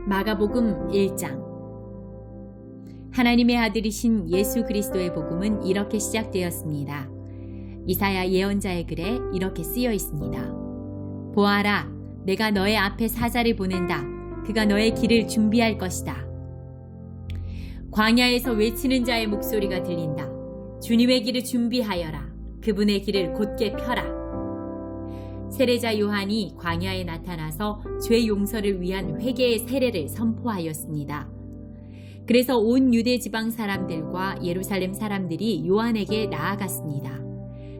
마가복음 1장. 하나님의 아들이신 예수 그리스도의 복음은 이렇게 시작되었습니다. 이사야 예언자의 글에 이렇게 쓰여 있습니다. 보아라, 내가 너의 앞에 사자를 보낸다. 그가 너의 길을 준비할 것이다. 광야에서 외치는 자의 목소리가 들린다. 주님의 길을 준비하여라. 그분의 길을 곧게 펴라. 세례자 요한이 광야에 나타나서 죄 용서를 위한 회개의 세례를 선포하였습니다. 그래서 온 유대 지방 사람들과 예루살렘 사람들이 요한에게 나아갔습니다.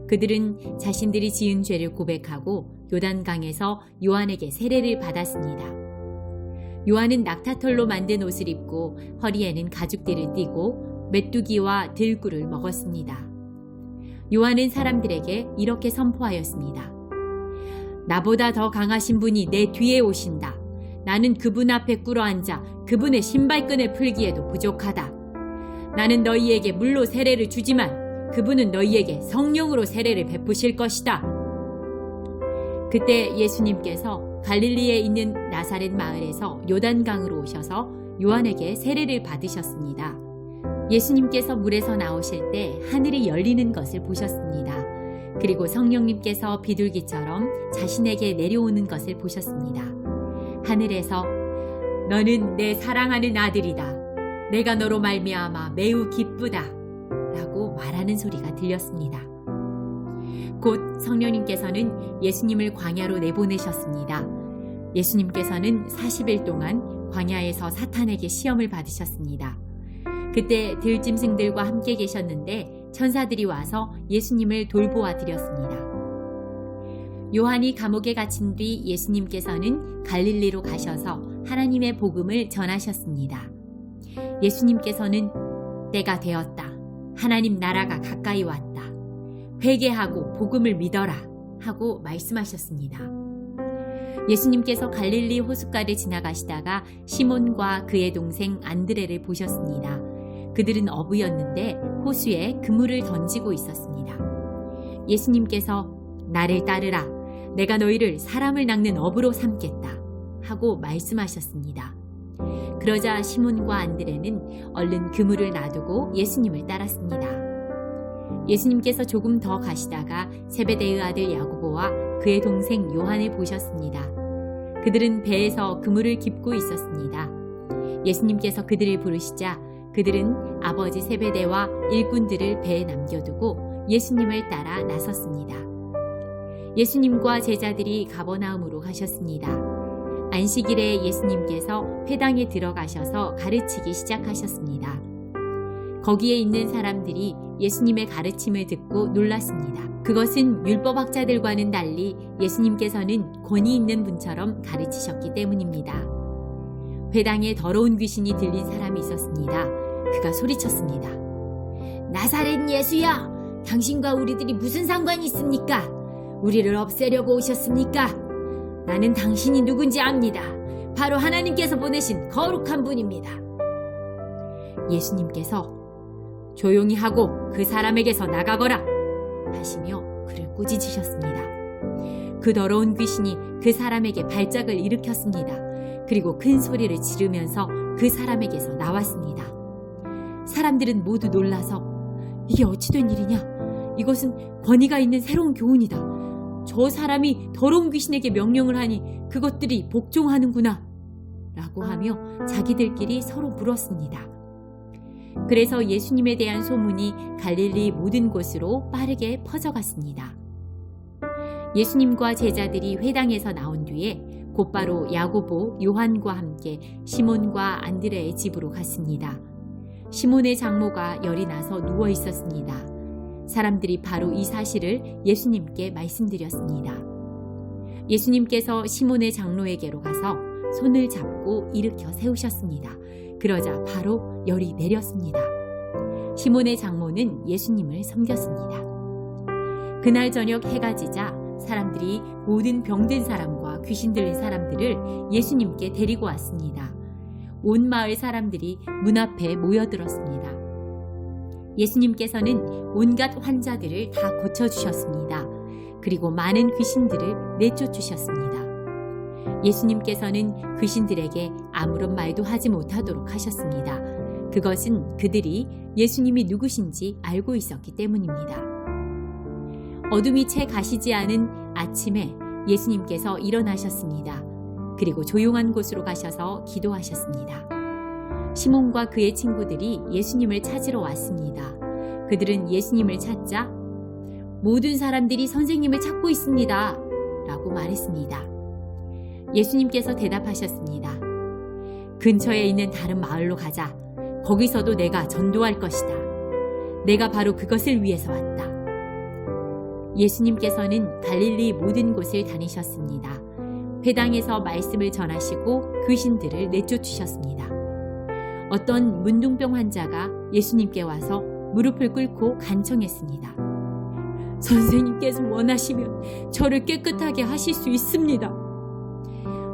그들은 자신들이 지은 죄를 고백하고 요단강에서 요한에게 세례를 받았습니다. 요한은 낙타털로 만든 옷을 입고 허리에는 가죽띠를 띠고 메뚜기와 들꿀을 먹었습니다. 요한은 사람들에게 이렇게 선포하였습니다. 나보다 더 강하신 분이 내 뒤에 오신다. 나는 그분 앞에 꿇어앉아 그분의 신발끈을 풀기에도 부족하다. 나는 너희에게 물로 세례를 주지만 그분은 너희에게 성령으로 세례를 베푸실 것이다. 그때 예수님께서 갈릴리에 있는 나사렛 마을에서 요단강으로 오셔서 요한에게 세례를 받으셨습니다. 예수님께서 물에서 나오실 때 하늘이 열리는 것을 보셨습니다. 그리고 성령님께서 비둘기처럼 자신에게 내려오는 것을 보셨습니다. 하늘에서 너는 내 사랑하는 아들이다. 내가 너로 말미암아 매우 기쁘다. 라고 말하는 소리가 들렸습니다. 곧 성령님께서는 예수님을 광야로 내보내셨습니다. 예수님께서는 40일 동안 광야에서 사탄에게 시험을 받으셨습니다. 그때 들짐승들과 함께 계셨는데 천사들이 와서 예수님을 돌보아 드렸습니다. 요한이 감옥에 갇힌 뒤 예수님께서는 갈릴리로 가셔서 하나님의 복음을 전하셨습니다. 예수님께서는 때가 되었다. 하나님 나라가 가까이 왔다. 회개하고 복음을 믿어라 하고 말씀하셨습니다. 예수님께서 갈릴리 호숫가를 지나가시다가 시몬과 그의 동생 안드레를 보셨습니다. 그들은 어부였는데 호수에 그물을 던지고 있었습니다. 예수님께서 나를 따르라. 내가 너희를 사람을 낚는 어부로 삼겠다 하고 말씀하셨습니다. 그러자 시몬과 안드레는 얼른 그물을 놔두고 예수님을 따랐습니다. 예수님께서 조금 더 가시다가 세베대의 아들 야고보와 그의 동생 요한을 보셨습니다. 그들은 배에서 그물을 깁고 있었습니다. 예수님께서 그들을 부르시자 그들은 아버지 세베대와 일꾼들을 배에 남겨두고 예수님을 따라 나섰습니다. 예수님과 제자들이 가버나움으로 가셨습니다. 안식일에 예수님께서 회당에 들어가셔서 가르치기 시작하셨습니다. 거기에 있는 사람들이 예수님의 가르침을 듣고 놀랐습니다. 그것은 율법학자들과는 달리 예수님께서는 권위 있는 분처럼 가르치셨기 때문입니다. 회당에 더러운 귀신이 들린 사람이 있었습니다. 그가 소리쳤습니다. 나사렛 예수야! 당신과 우리들이 무슨 상관이 있습니까? 우리를 없애려고 오셨습니까? 나는 당신이 누군지 압니다. 바로 하나님께서 보내신 거룩한 분입니다. 예수님께서 조용히 하고 그 사람에게서 나가거라 하시며 그를 꾸짖으셨습니다. 그 더러운 귀신이 그 사람에게 발작을 일으켰습니다. 그리고 큰 소리를 지르면서 그 사람에게서 나왔습니다. 사람들은 모두 놀라서 이게 어찌 된 일이냐? 이것은 권위가 있는 새로운 교훈이다. 저 사람이 더러운 귀신에게 명령을 하니 그것들이 복종하는구나 라고 하며 자기들끼리 서로 물었습니다. 그래서 예수님에 대한 소문이 갈릴리 모든 곳으로 빠르게 퍼져갔습니다. 예수님과 제자들이 회당에서 나온 뒤에 곧바로 야고보, 요한과 함께 시몬과 안드레의 집으로 갔습니다. 시몬의 장모가 열이 나서 누워 있었습니다. 사람들이 바로 이 사실을 예수님께 말씀드렸습니다. 예수님께서 시몬의 장로에게로 가서 손을 잡고 일으켜 세우셨습니다. 그러자 바로 열이 내렸습니다. 시몬의 장모는 예수님을 섬겼습니다. 그날 저녁 해가 지자 사람들이 모든 병든 사람과 귀신 들린 사람들을 예수님께 데리고 왔습니다. 온 마을 사람들이 문 앞에 모여들었습니다. 예수님께서는 온갖 환자들을 다 고쳐주셨습니다. 그리고 많은 귀신들을 내쫓으셨습니다. 예수님께서는 귀신들에게 아무런 말도 하지 못하도록 하셨습니다. 그것은 그들이 예수님이 누구신지 알고 있었기 때문입니다. 어둠이 채 가시지 않은 아침에 예수님께서 일어나셨습니다. 그리고 조용한 곳으로 가셔서 기도하셨습니다. 시몬과 그의 친구들이 예수님을 찾으러 왔습니다. 그들은 예수님을 찾자 모든 사람들이 선생님을 찾고 있습니다. 라고 말했습니다. 예수님께서 대답하셨습니다. 근처에 있는 다른 마을로 가자. 거기서도 내가 전도할 것이다. 내가 바로 그것을 위해서 왔다. 예수님께서는 갈릴리 모든 곳을 다니셨습니다. 회당에서 말씀을 전하시고 귀신들을 내쫓으셨습니다. 어떤 문둥병 환자가 예수님께 와서 무릎을 꿇고 간청했습니다. 선생님께서 원하시면 저를 깨끗하게 하실 수 있습니다.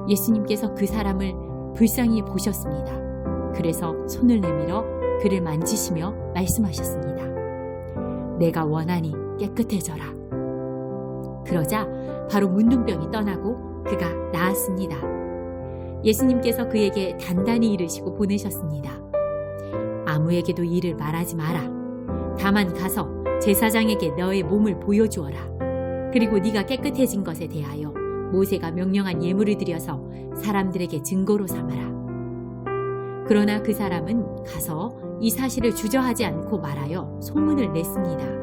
예수님께서 그 사람을 불쌍히 보셨습니다. 그래서 손을 내밀어 그를 만지시며 말씀하셨습니다. 내가 원하니 깨끗해져라. 그러자 바로 문둥병이 떠나고 그가 나았습니다. 예수님께서 그에게 단단히 이르시고 보내셨습니다. 아무에게도 이를 말하지 마라. 다만 가서 제사장에게 너의 몸을 보여주어라. 그리고 네가 깨끗해진 것에 대하여 모세가 명령한 예물을 드려서 사람들에게 증거로 삼아라. 그러나 그 사람은 가서 이 사실을 주저하지 않고 말하여 소문을 냈습니다.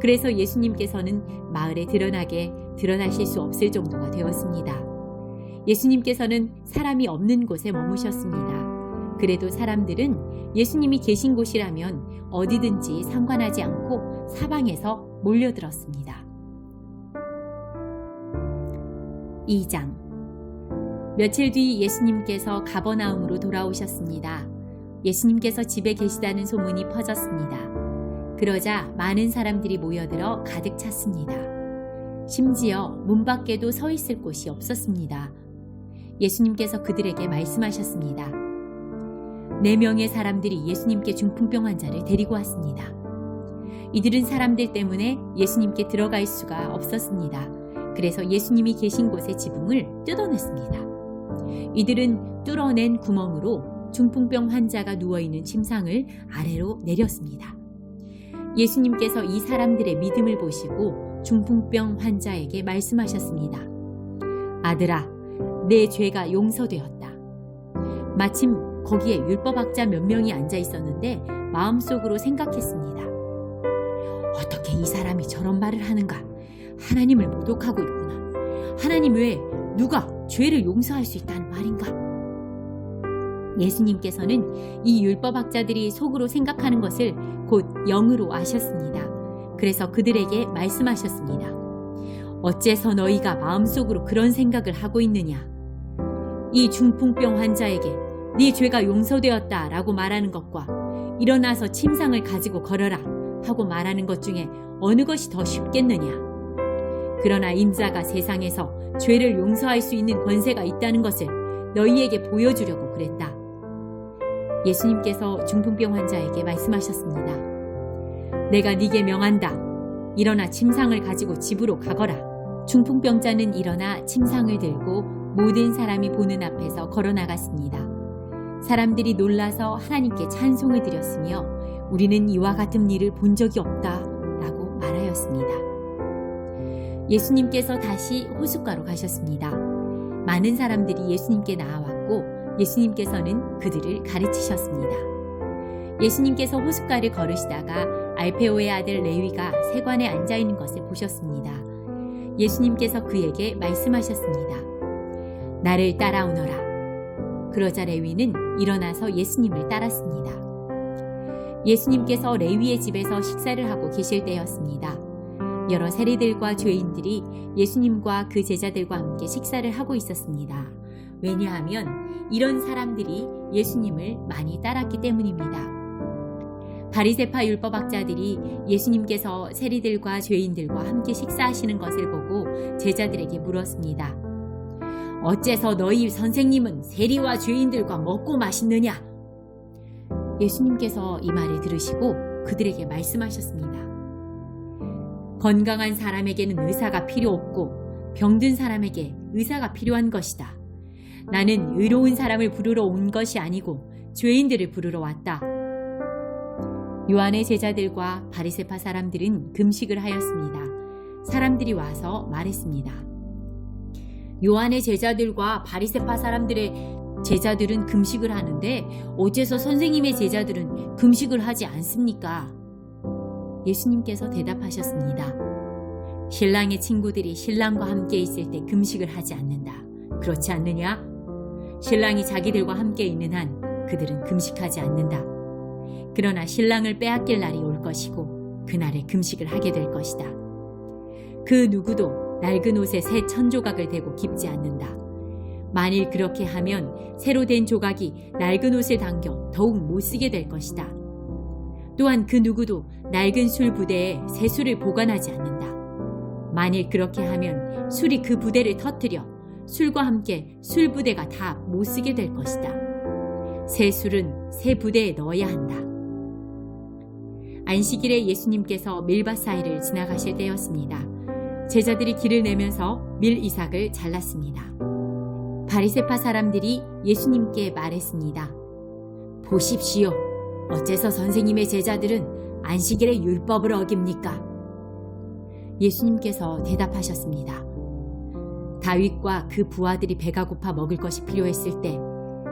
그래서 예수님께서는 마을에 드러나실 수 없을 정도가 되었습니다. 예수님께서는 사람이 없는 곳에 머무셨습니다. 그래도 사람들은 예수님이 계신 곳이라면 어디든지 상관하지 않고 사방에서 몰려들었습니다. 2장. 며칠 뒤 예수님께서 가버나움으로 돌아오셨습니다. 예수님께서 집에 계시다는 소문이 퍼졌습니다. 그러자 많은 사람들이 모여들어 가득 찼습니다. 심지어 문 밖에도 서 있을 곳이 없었습니다. 예수님께서 그들에게 말씀하셨습니다. 4명의 사람들이 예수님께 중풍병 환자를 데리고 왔습니다. 이들은 사람들 때문에 예수님께 들어갈 수가 없었습니다. 그래서 예수님이 계신 곳의 지붕을 뜯어냈습니다. 이들은 뚫어낸 구멍으로 중풍병 환자가 누워있는 침상을 아래로 내렸습니다. 예수님께서 이 사람들의 믿음을 보시고 중풍병 환자에게 말씀하셨습니다. 아들아, 내 죄가 용서되었다. 마침 거기에 율법학자 몇 명이 앉아 있었는데 마음속으로 생각했습니다. 어떻게 이 사람이 저런 말을 하는가? 하나님을 모독하고 있구나. 하나님 외에 누가 죄를 용서할 수 있다는 말인가? 예수님께서는 이 율법학자들이 속으로 생각하는 것을 곧 영으로 아셨습니다. 그래서 그들에게 말씀하셨습니다. 어째서 너희가 마음속으로 그런 생각을 하고 있느냐? 이 중풍병 환자에게 네 죄가 용서되었다 라고 말하는 것과 일어나서 침상을 가지고 걸어라 하고 말하는 것 중에 어느 것이 더 쉽겠느냐? 그러나 인자가 세상에서 죄를 용서할 수 있는 권세가 있다는 것을 너희에게 보여주려고 그랬다. 예수님께서 중풍병 환자에게 말씀하셨습니다. 내가 네게 명한다. 일어나 침상을 가지고 집으로 가거라. 중풍병자는 일어나 침상을 들고 모든 사람이 보는 앞에서 걸어 나갔습니다. 사람들이 놀라서 하나님께 찬송을 드렸으며 우리는 이와 같은 일을 본 적이 없다 라고 말하였습니다. 예수님께서 다시 호숫가로 가셨습니다. 많은 사람들이 예수님께 나아왔고 예수님께서는 그들을 가르치셨습니다. 예수님께서 호숫가를 걸으시다가 알페오의 아들 레위가 세관에 앉아있는 것을 보셨습니다. 예수님께서 그에게 말씀하셨습니다. 나를 따라오너라. 그러자 레위는 일어나서 예수님을 따랐습니다. 예수님께서 레위의 집에서 식사를 하고 계실 때였습니다. 여러 세리들과 죄인들이 예수님과 그 제자들과 함께 식사를 하고 있었습니다. 왜냐하면 이런 사람들이 예수님을 많이 따랐기 때문입니다. 바리새파 율법학자들이 예수님께서 세리들과 죄인들과 함께 식사하시는 것을 보고 제자들에게 물었습니다. 어째서 너희 선생님은 세리와 죄인들과 먹고 마시느냐? 예수님께서 이 말을 들으시고 그들에게 말씀하셨습니다. 건강한 사람에게는 의사가 필요 없고 병든 사람에게 의사가 필요한 것이다. 나는 의로운 사람을 부르러 온 것이 아니고 죄인들을 부르러 왔다. 요한의 제자들과 바리새파 사람들은 금식을 하였습니다. 사람들이 와서 말했습니다. 요한의 제자들과 바리새파 사람들의 제자들은 금식을 하는데 어째서 선생님의 제자들은 금식을 하지 않습니까? 예수님께서 대답하셨습니다. 신랑의 친구들이 신랑과 함께 있을 때 금식을 하지 않는다. 그렇지 않느냐? 신랑이 자기들과 함께 있는 한 그들은 금식하지 않는다. 그러나 신랑을 빼앗길 날이 올 것이고 그날에 금식을 하게 될 것이다. 그 누구도 낡은 옷에 새 천조각을 대고 깁지 않는다. 만일 그렇게 하면 새로 된 조각이 낡은 옷에 당겨 더욱 못 쓰게 될 것이다. 또한 그 누구도 낡은 술 부대에 새 술을 보관하지 않는다. 만일 그렇게 하면 술이 그 부대를 터뜨려 술과 함께 술 부대가 다 못 쓰게 될 것이다. 새 술은 새 부대에 넣어야 한다. 안식일에 예수님께서 밀밭 사이를 지나가실 때였습니다. 제자들이 길을 내면서 밀 이삭을 잘랐습니다. 바리새파 사람들이 예수님께 말했습니다. 보십시오. 어째서 선생님의 제자들은 안식일에 율법을 어깁니까? 예수님께서 대답하셨습니다. 다윗과 그 부하들이 배가 고파 먹을 것이 필요했을 때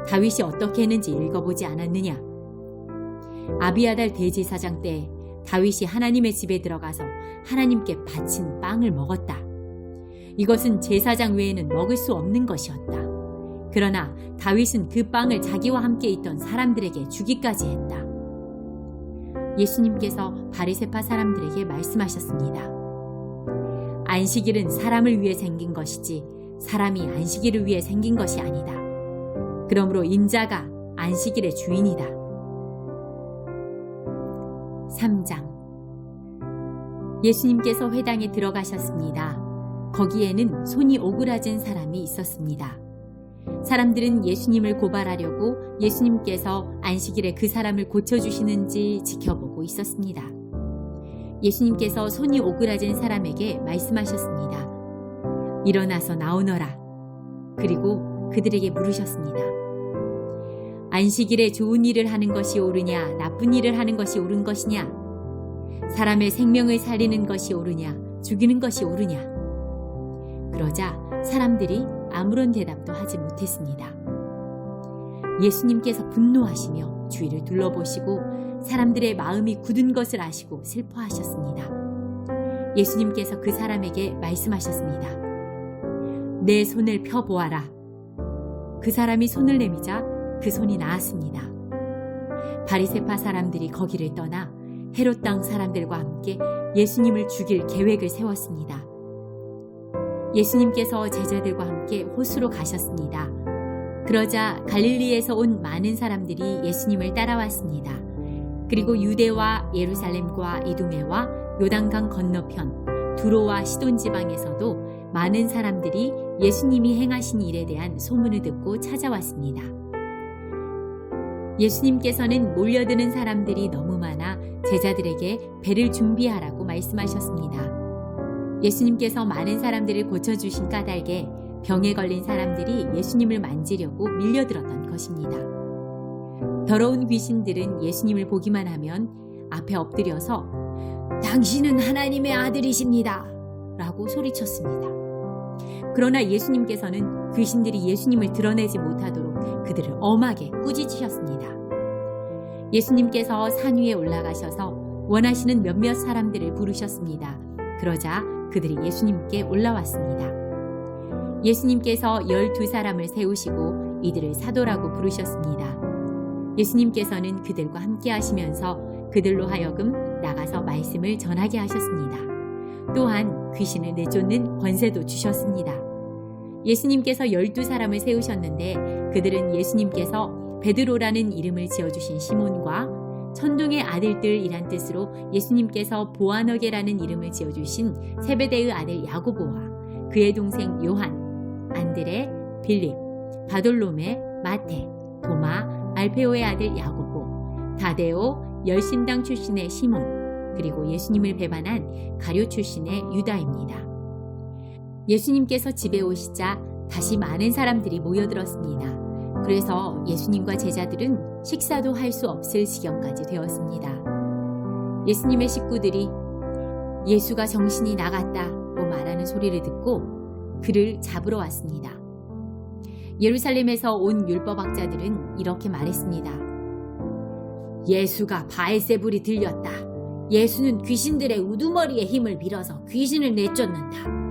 다윗이 어떻게 했는지 읽어보지 않았느냐? 아비아달 대제사장 때 다윗이 하나님의 집에 들어가서 하나님께 바친 빵을 먹었다. 이것은 제사장 외에는 먹을 수 없는 것이었다. 그러나 다윗은 그 빵을 자기와 함께 있던 사람들에게 주기까지 했다. 예수님께서 바리새파 사람들에게 말씀하셨습니다. 안식일은 사람을 위해 생긴 것이지 사람이 안식일을 위해 생긴 것이 아니다. 그러므로 인자가 안식일의 주인이다. 3장. 예수님께서 회당에 들어가셨습니다. 거기에는 손이 오그라진 사람이 있었습니다. 사람들은 예수님을 고발하려고 예수님께서 안식일에 그 사람을 고쳐주시는지 지켜보고 있었습니다. 예수님께서 손이 오그라진 사람에게 말씀하셨습니다. 일어나서 나오너라. 그리고 그들에게 물으셨습니다. 안식일에 좋은 일을 하는 것이 옳으냐, 나쁜 일을 하는 것이 옳은 것이냐? 사람의 생명을 살리는 것이 옳으냐, 죽이는 것이 옳으냐? 그러자 사람들이 아무런 대답도 하지 못했습니다. 예수님께서 분노하시며 주위를 둘러보시고 사람들의 마음이 굳은 것을 아시고 슬퍼하셨습니다. 예수님께서 그 사람에게 말씀하셨습니다. 내 손을 펴보아라. 그 사람이 손을 내미자 그 손이 나았습니다. 바리새파 사람들이 거기를 떠나 헤롯 땅 사람들과 함께 예수님을 죽일 계획을 세웠습니다. 예수님께서 제자들과 함께 호수로 가셨습니다. 그러자 갈릴리에서 온 많은 사람들이 예수님을 따라왔습니다. 그리고 유대와 예루살렘과 이두메와 요단강 건너편 두로와 시돈 지방에서도 많은 사람들이 예수님이 행하신 일에 대한 소문을 듣고 찾아왔습니다. 예수님께서는 몰려드는 사람들이 너무 많아 제자들에게 배를 준비하라고 말씀하셨습니다. 예수님께서 많은 사람들을 고쳐주신 까닭에 병에 걸린 사람들이 예수님을 만지려고 밀려들었던 것입니다. 더러운 귀신들은 예수님을 보기만 하면 앞에 엎드려서 당신은 하나님의 아들이십니다 라고 소리쳤습니다. 그러나 예수님께서는 귀신들이 예수님을 드러내지 못하도록 그들을 엄하게 꾸짖으셨습니다. 예수님께서 산 위에 올라가셔서 원하시는 몇몇 사람들을 부르셨습니다. 그러자 그들이 예수님께 올라왔습니다. 예수님께서 12사람을 세우시고 이들을 사도라고 부르셨습니다. 예수님께서는 그들과 함께 하시면서 그들로 하여금 나가서 말씀을 전하게 하셨습니다. 또한 귀신을 내쫓는 권세도 주셨습니다. 예수님께서 12사람을 세우셨는데 그들은 예수님께서 베드로라는 이름을 지어주신 시몬과 천둥의 아들들이란 뜻으로 예수님께서 보아너게라는 이름을 지어주신 세베대의 아들 야고보와 그의 동생 요한, 안드레, 빌립, 바돌로메, 마테, 도마, 알페오의 아들 야고보, 다데오, 열심당 출신의 시몬, 그리고 예수님을 배반한 가룟 출신의 유다입니다. 예수님께서 집에 오시자 다시 많은 사람들이 모여들었습니다. 그래서 예수님과 제자들은 식사도 할 수 없을 지경까지 되었습니다. 예수님의 식구들이 예수가 정신이 나갔다고 말하는 소리를 듣고 그를 잡으러 왔습니다. 예루살렘에서 온 율법학자들은 이렇게 말했습니다. 예수가 바알세불이 들렸다. 예수는 귀신들의 우두머리에 힘을 빌어서 귀신을 내쫓는다.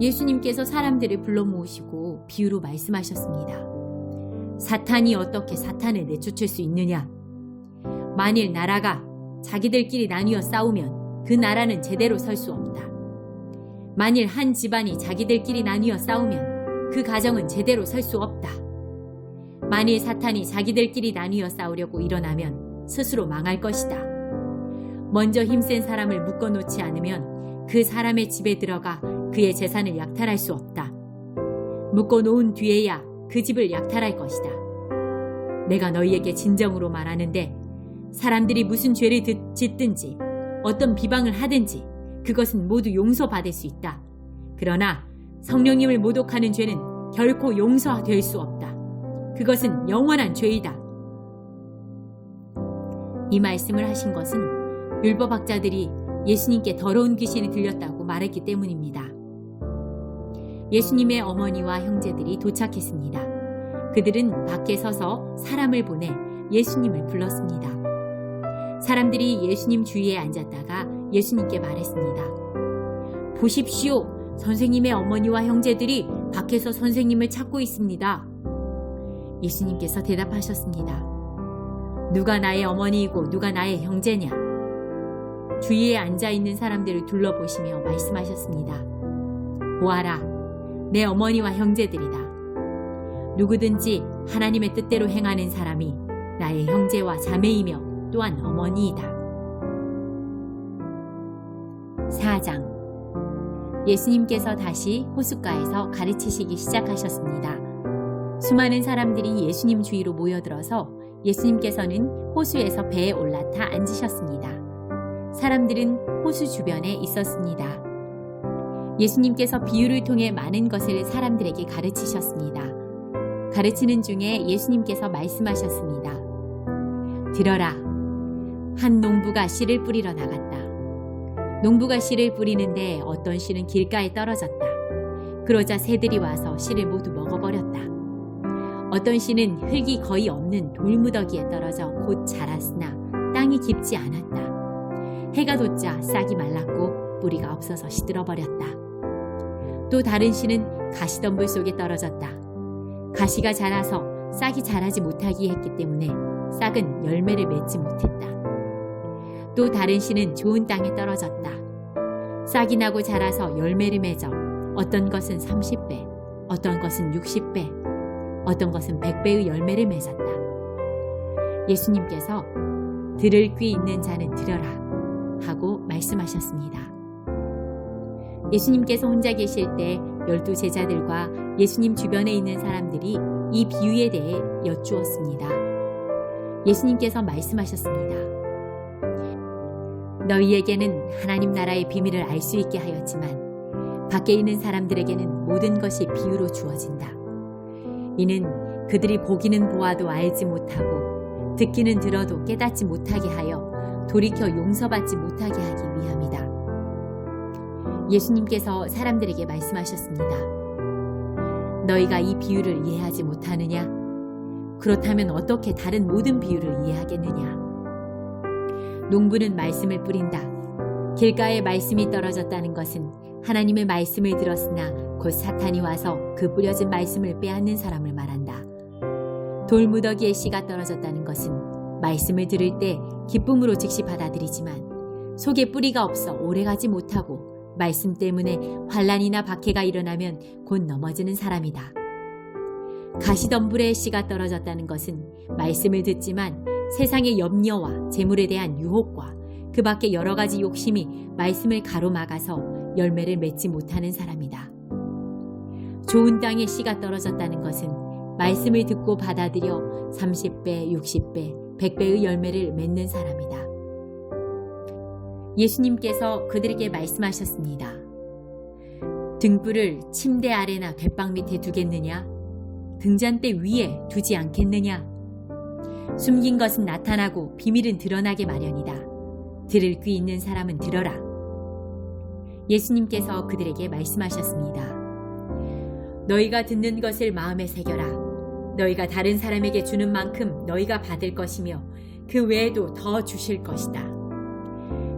예수님께서 사람들을 불러 모으시고 비유로 말씀하셨습니다. 사탄이 어떻게 사탄을 내쫓을 수 있느냐? 만일 나라가 자기들끼리 나뉘어 싸우면 그 나라는 제대로 설 수 없다. 만일 한 집안이 자기들끼리 나뉘어 싸우면 그 가정은 제대로 설 수 없다. 만일 사탄이 자기들끼리 나뉘어 싸우려고 일어나면 스스로 망할 것이다. 먼저 힘센 사람을 묶어놓지 않으면 그 사람의 집에 들어가 그의 재산을 약탈할 수 없다. 묶어놓은 뒤에야 그 집을 약탈할 것이다. 내가 너희에게 진정으로 말하는데 사람들이 무슨 죄를 짓든지 어떤 비방을 하든지 그것은 모두 용서받을 수 있다. 그러나 성령님을 모독하는 죄는 결코 용서될 수 없다. 그것은 영원한 죄이다. 이 말씀을 하신 것은 율법학자들이 예수님께 더러운 귀신이 들렸다고 말했기 때문입니다. 예수님의 어머니와 형제들이 도착했습니다. 그들은 밖에 서서 사람을 보내 예수님을 불렀습니다. 사람들이 예수님 주위에 앉았다가 예수님께 말했습니다. 보십시오. 선생님의 어머니와 형제들이 밖에서 선생님을 찾고 있습니다. 예수님께서 대답하셨습니다. 누가 나의 어머니이고 누가 나의 형제냐? 주위에 앉아있는 사람들을 둘러보시며 말씀하셨습니다. 보아라, 내 어머니와 형제들이다. 누구든지 하나님의 뜻대로 행하는 사람이 나의 형제와 자매이며 또한 어머니이다. 4장. 예수님께서 다시 호숫가에서 가르치시기 시작하셨습니다. 수많은 사람들이 예수님 주위로 모여들어서 예수님께서는 호수에서 배에 올라타 앉으셨습니다. 사람들은 호수 주변에 있었습니다. 예수님께서 비유를 통해 많은 것을 사람들에게 가르치셨습니다. 가르치는 중에 예수님께서 말씀하셨습니다. 들어라. 한 농부가 씨를 뿌리러 나갔다. 농부가 씨를 뿌리는데 어떤 씨는 길가에 떨어졌다. 그러자 새들이 와서 씨를 모두 먹어버렸다. 어떤 씨는 흙이 거의 없는 돌무더기에 떨어져 곧 자랐으나 땅이 깊지 않았다. 해가 돋자 싹이 말랐고 뿌리가 없어서 시들어버렸다. 또 다른 씨는 가시덤불 속에 떨어졌다. 가시가 자라서 싹이 자라지 못하게 했기 때문에 싹은 열매를 맺지 못했다. 또 다른 씨는 좋은 땅에 떨어졌다. 싹이 나고 자라서 열매를 맺어 어떤 것은 30배, 어떤 것은 60배, 어떤 것은 100배의 열매를 맺었다. 예수님께서 들을 귀 있는 자는 들어라 하고 말씀하셨습니다. 예수님께서 혼자 계실 때 12 제자들과 예수님 주변에 있는 사람들이 이 비유에 대해 여쭈었습니다. 예수님께서 말씀하셨습니다. 너희에게는 하나님 나라의 비밀을 알 수 있게 하였지만 밖에 있는 사람들에게는 모든 것이 비유로 주어진다. 이는 그들이 보기는 보아도 알지 못하고 듣기는 들어도 깨닫지 못하게 하여 돌이켜 용서받지 못하게 하기 위함이다. 예수님께서 사람들에게 말씀하셨습니다. 너희가 이 비유를 이해하지 못하느냐? 그렇다면 어떻게 다른 모든 비유를 이해하겠느냐? 농부는 말씀을 뿌린다. 길가에 말씀이 떨어졌다는 것은 하나님의 말씀을 들었으나 곧 사탄이 와서 그 뿌려진 말씀을 빼앗는 사람을 말한다. 돌무더기에 씨가 떨어졌다는 것은 말씀을 들을 때 기쁨으로 즉시 받아들이지만 속에 뿌리가 없어 오래가지 못하고 말씀 때문에 환난이나 박해가 일어나면 곧 넘어지는 사람이다. 가시덤불에 씨가 떨어졌다는 것은 말씀을 듣지만 세상의 염려와 재물에 대한 유혹과 그 밖에 여러 가지 욕심이 말씀을 가로막아서 열매를 맺지 못하는 사람이다. 좋은 땅에 씨가 떨어졌다는 것은 말씀을 듣고 받아들여 30배, 60배, 100배의 열매를 맺는 사람이다. 예수님께서 그들에게 말씀하셨습니다. 등불을 침대 아래나 갯방 밑에 두겠느냐? 등잔대 위에 두지 않겠느냐? 숨긴 것은 나타나고 비밀은 드러나게 마련이다. 들을 귀 있는 사람은 들어라. 예수님께서 그들에게 말씀하셨습니다. 너희가 듣는 것을 마음에 새겨라. 너희가 다른 사람에게 주는 만큼 너희가 받을 것이며 그 외에도 더 주실 것이다.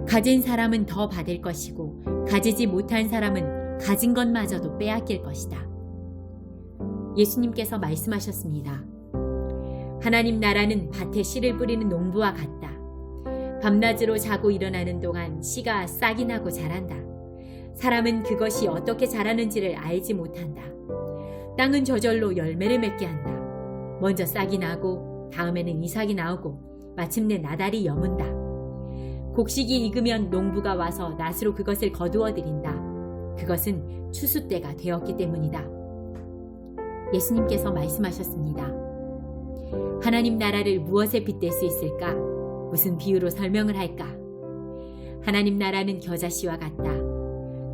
가진 사람은 더 받을 것이고 가지지 못한 사람은 가진 것마저도 빼앗길 것이다. 예수님께서 말씀하셨습니다. 하나님 나라는 밭에 씨를 뿌리는 농부와 같다. 밤낮으로 자고 일어나는 동안 씨가 싹이 나고 자란다. 사람은 그것이 어떻게 자라는지를 알지 못한다. 땅은 저절로 열매를 맺게 한다. 먼저 싹이 나고 다음에는 이삭이 나오고 마침내 나달이 여문다. 곡식이 익으면 농부가 와서 낫으로 그것을 거두어 들인다. 그것은 추수 때가 되었기 때문이다. 예수님께서 말씀하셨습니다. 하나님 나라를 무엇에 빗댈 수 있을까? 무슨 비유로 설명을 할까? 하나님 나라는 겨자씨와 같다.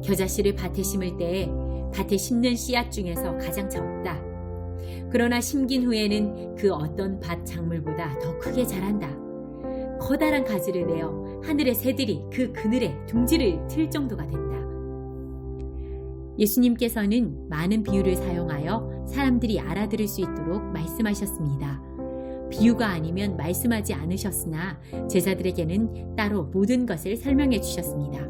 겨자씨를 밭에 심을 때에 밭에 심는 씨앗 중에서 가장 적다. 그러나 심긴 후에는 그 어떤 밭 작물보다 더 크게 자란다. 커다란 가지를 내어 하늘의 새들이 그 그늘에 둥지를 틀 정도가 된다. 예수님께서는 많은 비유를 사용하여 사람들이 알아들을 수 있도록 말씀하셨습니다. 비유가 아니면 말씀하지 않으셨으나 제자들에게는 따로 모든 것을 설명해 주셨습니다.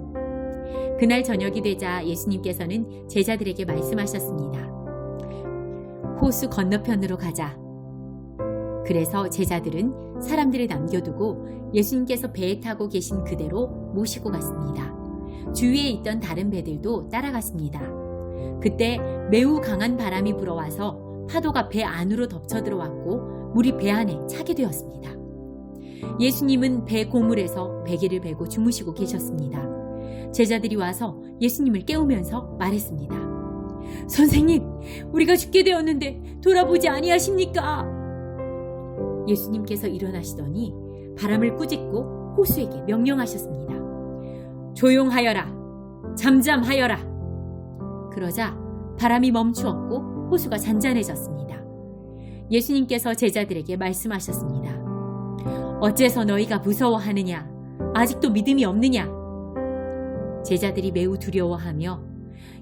그날 저녁이 되자 예수님께서는 제자들에게 말씀하셨습니다. 호수 건너편으로 가자. 그래서 제자들은 사람들을 남겨두고 예수님께서 배에 타고 계신 그대로 모시고 갔습니다. 주위에 있던 다른 배들도 따라갔습니다. 그때 매우 강한 바람이 불어와서 파도가 배 안으로 덮쳐 들어왔고 물이 배 안에 차게 되었습니다. 예수님은 배 고물에서 베개를 베고 주무시고 계셨습니다. 제자들이 와서 예수님을 깨우면서 말했습니다. 선생님, 우리가 죽게 되었는데 돌아보지 아니하십니까? 예수님께서 일어나시더니 바람을 꾸짖고 호수에게 명령하셨습니다. 조용하여라, 잠잠하여라. 그러자 바람이 멈추었고 호수가 잔잔해졌습니다. 예수님께서 제자들에게 말씀하셨습니다. 어째서 너희가 무서워하느냐? 아직도 믿음이 없느냐? 제자들이 매우 두려워하며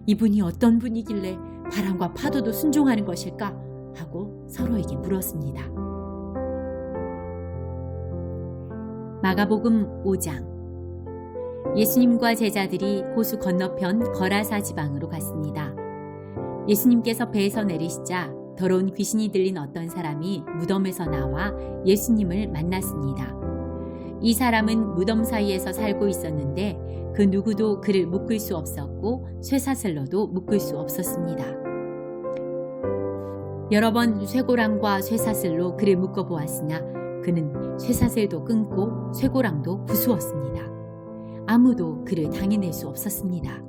이분이 어떤 분이길래 바람과 파도도 순종하는 것일까? 하고 서로에게 물었습니다. 마가복음 5장. 예수님과 제자들이 호수 건너편 거라사 지방으로 갔습니다. 예수님께서 배에서 내리시자 더러운 귀신이 들린 어떤 사람이 무덤에서 나와 예수님을 만났습니다. 이 사람은 무덤 사이에서 살고 있었는데 그 누구도 그를 묶을 수 없었고 쇠사슬로도 묶을 수 없었습니다. 여러 번 쇠고랑과 쇠사슬로 그를 묶어보았으나 그는 쇠사슬도 끊고 쇠고랑도 부수었습니다. 아무도 그를 당해낼 수 없었습니다.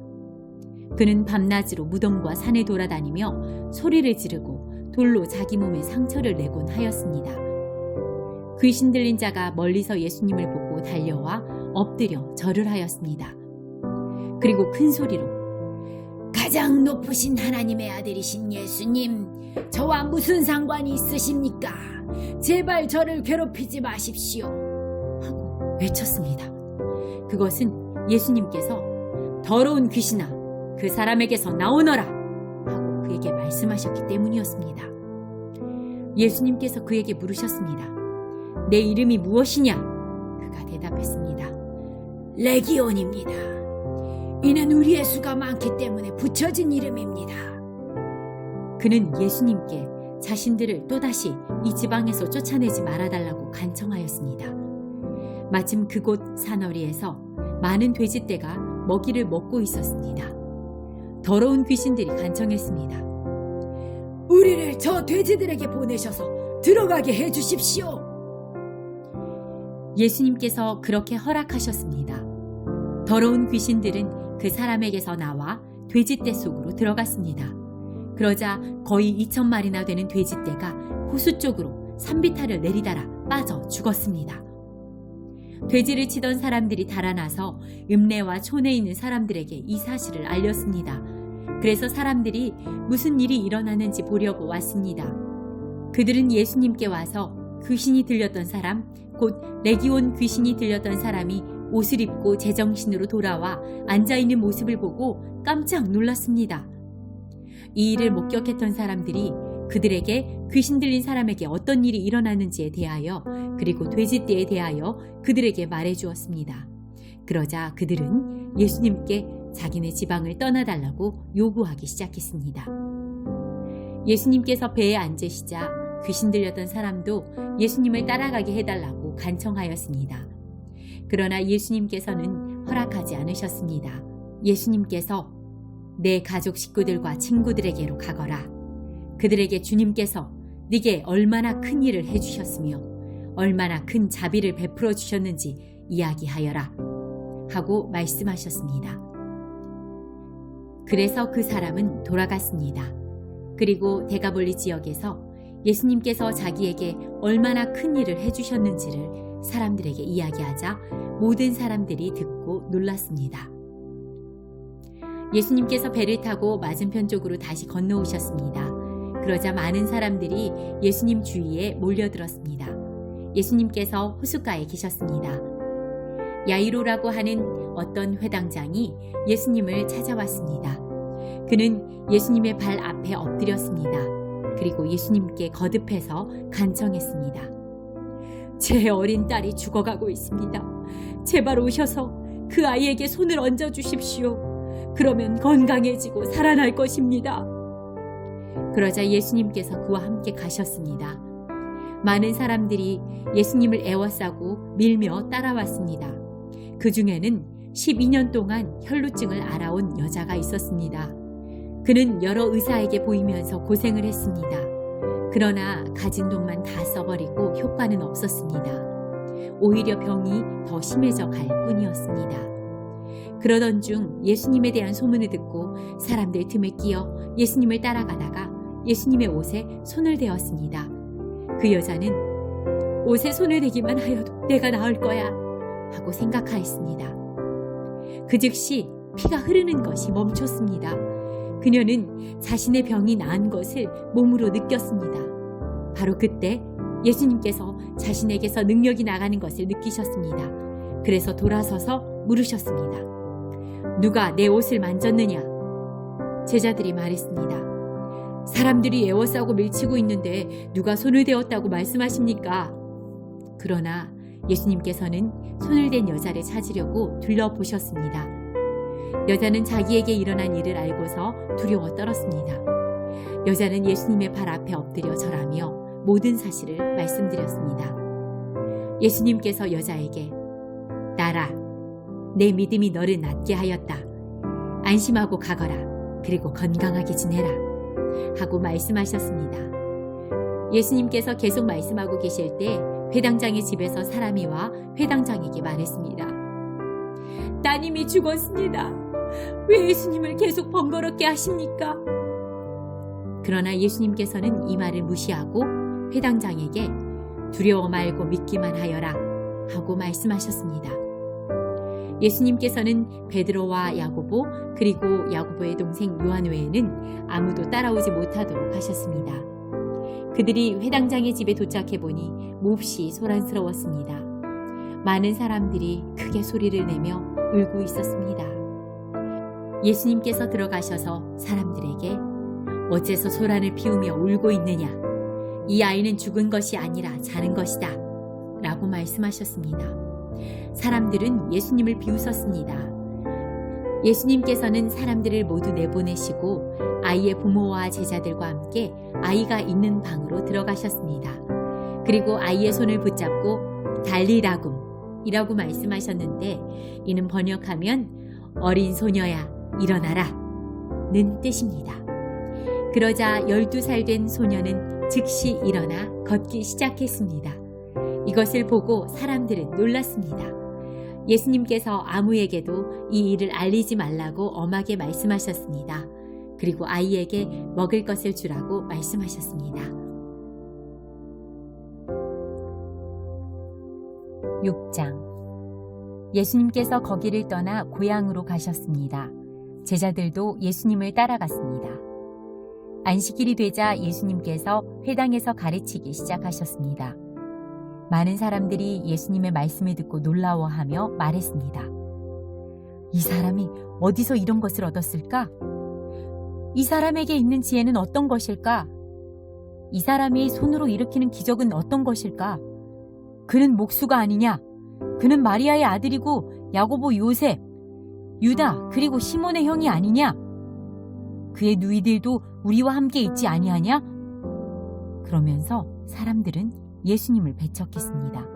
그는 밤낮으로 무덤과 산에 돌아다니며 소리를 지르고 돌로 자기 몸에 상처를 내곤 하였습니다. 귀신 들린 자가 멀리서 예수님을 보고 달려와 엎드려 절을 하였습니다. 그리고 큰 소리로 가장 높으신 하나님의 아들이신 예수님, 저와 무슨 상관이 있으십니까? 제발 저를 괴롭히지 마십시오. 하고 외쳤습니다. 그것은 예수님께서 더러운 귀신아, 그 사람에게서 나오너라 하고 그에게 말씀하셨기 때문이었습니다. 예수님께서 그에게 물으셨습니다. 내 이름이 무엇이냐? 그가 대답했습니다. 레기온입니다. 이는 우리의 수가 많기 때문에 붙여진 이름입니다. 그는 예수님께 자신들을 또다시 이 지방에서 쫓아내지 말아달라고 간청하였습니다. 마침 그곳 산허리에서 많은 돼지떼가 먹이를 먹고 있었습니다. 더러운 귀신들이 간청했습니다. 우리를 저 돼지들에게 보내셔서 들어가게 해주십시오. 예수님께서 그렇게 허락하셨습니다. 더러운 귀신들은 그 사람에게서 나와 돼지떼 속으로 들어갔습니다. 그러자 거의 2,000마리나 되는 돼지떼가 호수 쪽으로 산비탈을 내리달아 빠져 죽었습니다. 돼지를 치던 사람들이 달아나서 읍내와 촌에 있는 사람들에게 이 사실을 알렸습니다. 그래서 사람들이 무슨 일이 일어나는지 보려고 왔습니다. 그들은 예수님께 와서 귀신이 들렸던 사람, 곧 레기온 귀신이 들렸던 사람이 옷을 입고 제정신으로 돌아와 앉아있는 모습을 보고 깜짝 놀랐습니다. 이 일을 목격했던 사람들이 그들에게 귀신 들린 사람에게 어떤 일이 일어나는지에 대하여 그리고 돼지떼에 대하여 그들에게 말해 주었습니다. 그러자 그들은 예수님께 자기네 지방을 떠나달라고 요구하기 시작했습니다. 예수님께서 배에 앉으시자 귀신 들렸던 사람도 예수님을 따라가게 해달라고 간청하였습니다. 그러나 예수님께서는 허락하지 않으셨습니다. 예수님께서 내 가족 식구들과 친구들에게로 가거라. 그들에게 주님께서 네게 얼마나 큰 일을 해주셨으며 얼마나 큰 자비를 베풀어 주셨는지 이야기하여라 하고 말씀하셨습니다. 그래서 그 사람은 돌아갔습니다. 그리고 데가볼리 지역에서 예수님께서 자기에게 얼마나 큰 일을 해주셨는지를 사람들에게 이야기하자 모든 사람들이 듣고 놀랐습니다. 예수님께서 배를 타고 맞은편 쪽으로 다시 건너오셨습니다. 그러자 많은 사람들이 예수님 주위에 몰려들었습니다. 예수님께서 호숫가에 계셨습니다. 야이로라고 하는 어떤 회당장이 예수님을 찾아왔습니다. 그는 예수님의 발 앞에 엎드렸습니다. 그리고 예수님께 거듭해서 간청했습니다. 제 어린 딸이 죽어가고 있습니다. 제발 오셔서 그 아이에게 손을 얹어 주십시오. 그러면 건강해지고 살아날 것입니다. 그러자 예수님께서 그와 함께 가셨습니다. 많은 사람들이 예수님을 애워싸고 밀며 따라왔습니다. 그 중에는 12년 동안 혈루증을 앓아온 여자가 있었습니다. 그는 여러 의사에게 보이면서 고생을 했습니다. 그러나 가진 돈만 다 써버리고 효과는 없었습니다. 오히려 병이 더 심해져 갈 뿐이었습니다. 그러던 중 예수님에 대한 소문을 듣고 사람들 틈에 끼어 예수님을 따라가다가 예수님의 옷에 손을 대었습니다. 그 여자는 옷에 손을 대기만 하여도 내가 나을 거야 하고 생각하였습니다. 그 즉시 피가 흐르는 것이 멈췄습니다. 그녀는 자신의 병이 나은 것을 몸으로 느꼈습니다. 바로 그때 예수님께서 자신에게서 능력이 나가는 것을 느끼셨습니다. 그래서 돌아서서 물으셨습니다. 누가 내 옷을 만졌느냐? 제자들이 말했습니다. 사람들이 애워싸고 밀치고 있는데 누가 손을 대었다고 말씀하십니까? 그러나 예수님께서는 손을 댄 여자를 찾으려고 둘러보셨습니다. 여자는 자기에게 일어난 일을 알고서 두려워 떨었습니다. 여자는 예수님의 발 앞에 엎드려 절하며 모든 사실을 말씀드렸습니다. 예수님께서 여자에게 나라, 내 믿음이 너를 낫게 하였다. 안심하고 가거라. 그리고 건강하게 지내라. 하고 말씀하셨습니다. 예수님께서 계속 말씀하고 계실 때 회당장의 집에서 사람이 와 회당장에게 말했습니다. 따님이 죽었습니다. 왜 예수님을 계속 번거롭게 하십니까? 그러나 예수님께서는 이 말을 무시하고 회당장에게 두려워 말고 믿기만 하여라 하고 말씀하셨습니다. 예수님께서는 베드로와 야고보 그리고 야고보의 동생 요한 외에는 아무도 따라오지 못하도록 하셨습니다. 그들이 회당장의 집에 도착해 보니 몹시 소란스러웠습니다. 많은 사람들이 크게 소리를 내며 울고 있었습니다. 예수님께서 들어가셔서 사람들에게 어째서 소란을 피우며 울고 있느냐? 이 아이는 죽은 것이 아니라 자는 것이다 라고 말씀하셨습니다. 사람들은 예수님을 비웃었습니다. 예수님께서는 사람들을 모두 내보내시고 아이의 부모와 제자들과 함께 아이가 있는 방으로 들어가셨습니다. 그리고 아이의 손을 붙잡고 달리라굼 이라고 말씀하셨는데 이는 번역하면 어린 소녀야 일어나라 는 뜻입니다. 그러자 12살 된 소녀는 즉시 일어나 걷기 시작했습니다. 이것을 보고 사람들은 놀랐습니다. 예수님께서 아무에게도 이 일을 알리지 말라고 엄하게 말씀하셨습니다. 그리고 아이에게 먹을 것을 주라고 말씀하셨습니다. 6장 예수님께서 거기를 떠나 고향으로 가셨습니다. 제자들도 예수님을 따라갔습니다. 안식일이 되자 예수님께서 회당에서 가르치기 시작하셨습니다. 많은 사람들이 예수님의 말씀을 듣고 놀라워하며 말했습니다. 이 사람이 어디서 이런 것을 얻었을까? 이 사람에게 있는 지혜는 어떤 것일까? 이 사람이 손으로 일으키는 기적은 어떤 것일까? 그는 목수가 아니냐? 그는 마리아의 아들이고 야고보, 요셉, 유다 그리고 시몬의 형이 아니냐? 그의 누이들도 우리와 함께 있지 아니하냐? 그러면서 사람들은 예수님을 배척했습니다.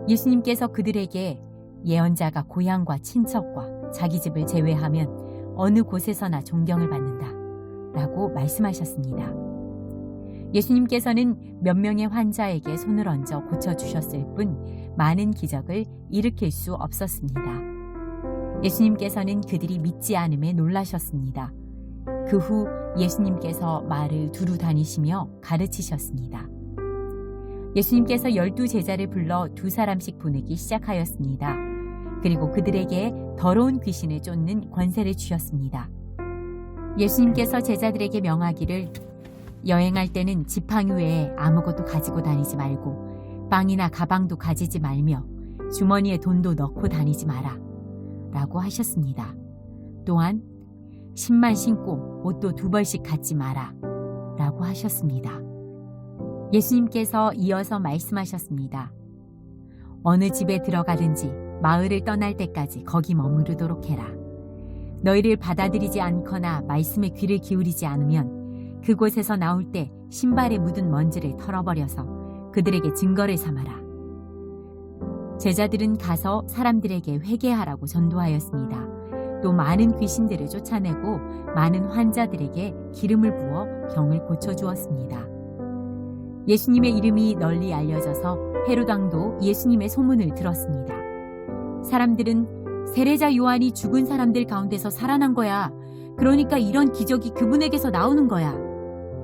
예수님께서 그들에게 예언자가 고향과 친척과 자기 집을 제외하면 어느 곳에서나 존경을 받는다 라고 말씀하셨습니다. 예수님께서는 몇 명의 환자에게 손을 얹어 고쳐주셨을 뿐 많은 기적을 일으킬 수 없었습니다. 예수님께서는 그들이 믿지 않음에 놀라셨습니다. 그 후 예수님께서 말을 두루 다니시며 가르치셨습니다. 예수님께서 12제자를 불러 2사람씩 보내기 시작하였습니다. 그리고 그들에게 더러운 귀신을 쫓는 권세를 주셨습니다. 예수님께서 제자들에게 명하기를 여행할 때는 지팡이 외에 아무것도 가지고 다니지 말고 빵이나 가방도 가지지 말며 주머니에 돈도 넣고 다니지 마라 라고 하셨습니다. 또한 신만 신고 옷도 2벌씩 갖지 마라 라고 하셨습니다. 예수님께서 이어서 말씀하셨습니다. 어느 집에 들어가든지 마을을 떠날 때까지 거기 머무르도록 해라. 너희를 받아들이지 않거나 말씀에 귀를 기울이지 않으면 그곳에서 나올 때 신발에 묻은 먼지를 털어버려서 그들에게 증거를 삼아라. 제자들은 가서 사람들에게 회개하라고 전도하였습니다. 또 많은 귀신들을 쫓아내고 많은 환자들에게 기름을 부어 병을 고쳐주었습니다. 예수님의 이름이 널리 알려져서 헤롯 왕도 예수님의 소문을 들었습니다. 사람들은 세례자 요한이 죽은 사람들 가운데서 살아난 거야. 그러니까 이런 기적이 그분에게서 나오는 거야.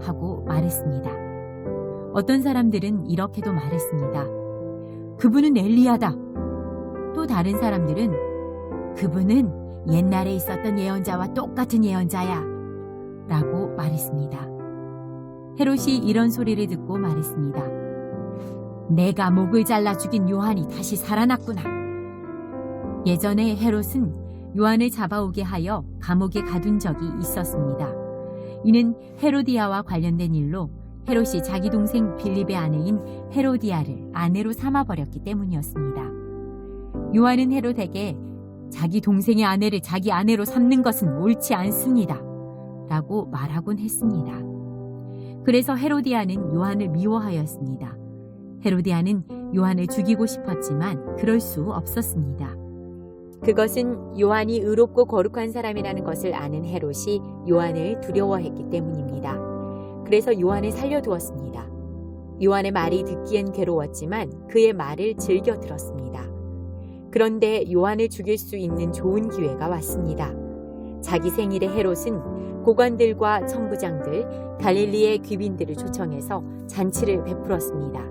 하고 말했습니다. 어떤 사람들은 이렇게도 말했습니다. 그분은 엘리야다. 또 다른 사람들은 그분은 옛날에 있었던 예언자와 똑같은 예언자야. 라고 말했습니다. 헤롯이 이런 소리를 듣고 말했습니다. 내가 목을 잘라 죽인 요한이 다시 살아났구나. 예전에 헤롯은 요한을 잡아오게 하여 감옥에 가둔 적이 있었습니다. 이는 헤로디아와 관련된 일로 헤롯이 자기 동생 빌립의 아내인 헤로디아를 아내로 삼아버렸기 때문이었습니다. 요한은 헤롯에게 자기 동생의 아내를 자기 아내로 삼는 것은 옳지 않습니다. 라고 말하곤 했습니다. 그래서 헤로디아는 요한을 미워하였습니다. 헤로디아는 요한을 죽이고 싶었지만 그럴 수 없었습니다. 그것은 요한이 의롭고 거룩한 사람이라는 것을 아는 헤롯이 요한을 두려워했기 때문입니다. 그래서 요한을 살려두었습니다. 요한의 말이 듣기엔 괴로웠지만 그의 말을 즐겨 들었습니다. 그런데 요한을 죽일 수 있는 좋은 기회가 왔습니다. 자기 생일에 헤롯은 고관들과 천부장들, 갈릴리의 귀빈들을 초청해서 잔치를 베풀었습니다.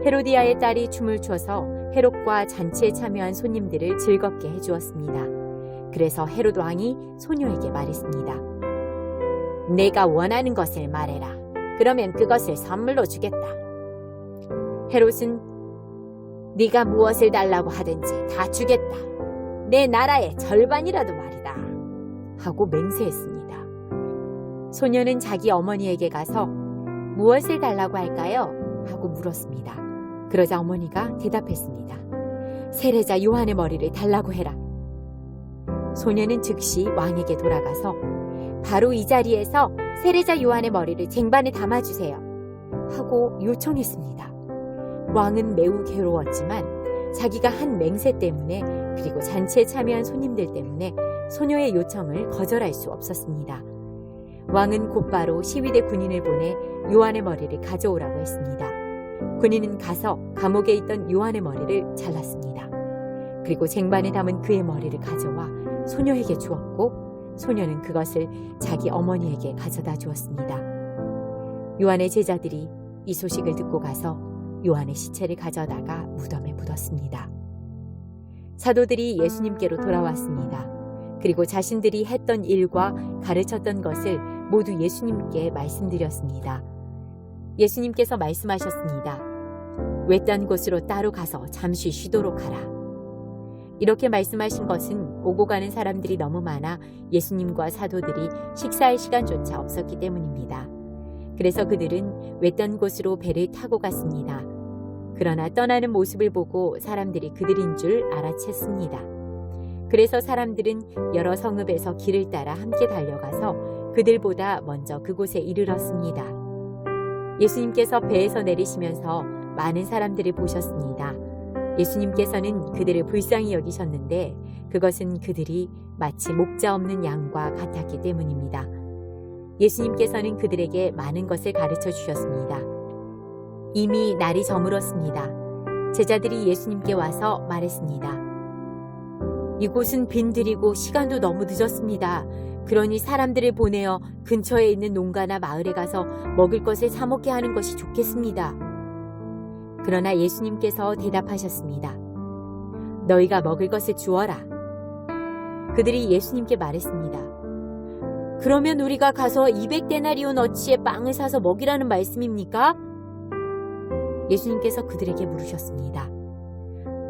헤로디아의 딸이 춤을 춰서 헤롯과 잔치에 참여한 손님들을 즐겁게 해주었습니다. 그래서 헤롯 왕이 소녀에게 말했습니다. 내가 원하는 것을 말해라. 그러면 그것을 선물로 주겠다. 헤롯은 네가 무엇을 달라고 하든지 다 주겠다. 내 나라의 절반이라도 말이다. 하고 맹세했습니다. 소녀는 자기 어머니에게 가서 무엇을 달라고 할까요? 하고 물었습니다. 그러자 어머니가 대답했습니다. 세례자 요한의 머리를 달라고 해라. 소녀는 즉시 왕에게 돌아가서 바로 이 자리에서 세례자 요한의 머리를 쟁반에 담아주세요. 하고 요청했습니다. 왕은 매우 괴로웠지만 자기가 한 맹세 때문에 그리고 잔치에 참여한 손님들 때문에 소녀의 요청을 거절할 수 없었습니다. 왕은 곧바로 시위대 군인을 보내 요한의 머리를 가져오라고 했습니다. 군인은 가서 감옥에 있던 요한의 머리를 잘랐습니다. 그리고 쟁반에 담은 그의 머리를 가져와 소녀에게 주었고 소녀는 그것을 자기 어머니에게 가져다 주었습니다. 요한의 제자들이 이 소식을 듣고 가서 요한의 시체를 가져다가 무덤에 묻었습니다. 사도들이 예수님께로 돌아왔습니다. 그리고 자신들이 했던 일과 가르쳤던 것을 모두 예수님께 말씀드렸습니다. 예수님께서 말씀하셨습니다. 외딴 곳으로 따로 가서 잠시 쉬도록 하라. 이렇게 말씀하신 것은 오고 가는 사람들이 너무 많아 예수님과 사도들이 식사할 시간조차 없었기 때문입니다. 그래서 그들은 외딴 곳으로 배를 타고 갔습니다. 그러나 떠나는 모습을 보고 사람들이 그들인 줄 알아챘습니다. 그래서 사람들은 여러 성읍에서 길을 따라 함께 달려가서 그들보다 먼저 그곳에 이르렀습니다. 예수님께서 배에서 내리시면서 많은 사람들을 보셨습니다. 예수님께서는 그들을 불쌍히 여기셨는데 그것은 그들이 마치 목자 없는 양과 같았기 때문입니다. 예수님께서는 그들에게 많은 것을 가르쳐 주셨습니다. 이미 날이 저물었습니다. 제자들이 예수님께 와서 말했습니다. 이곳은 빈들이고 시간도 너무 늦었습니다. 그러니 사람들을 보내어 근처에 있는 농가나 마을에 가서 먹을 것을 사 먹게 하는 것이 좋겠습니다. 그러나 예수님께서 대답하셨습니다. 너희가 먹을 것을 주어라. 그들이 예수님께 말했습니다. 그러면 우리가 가서 200데나리온 어치의 빵을 사서 먹이라는 말씀입니까? 예수님께서 그들에게 물으셨습니다.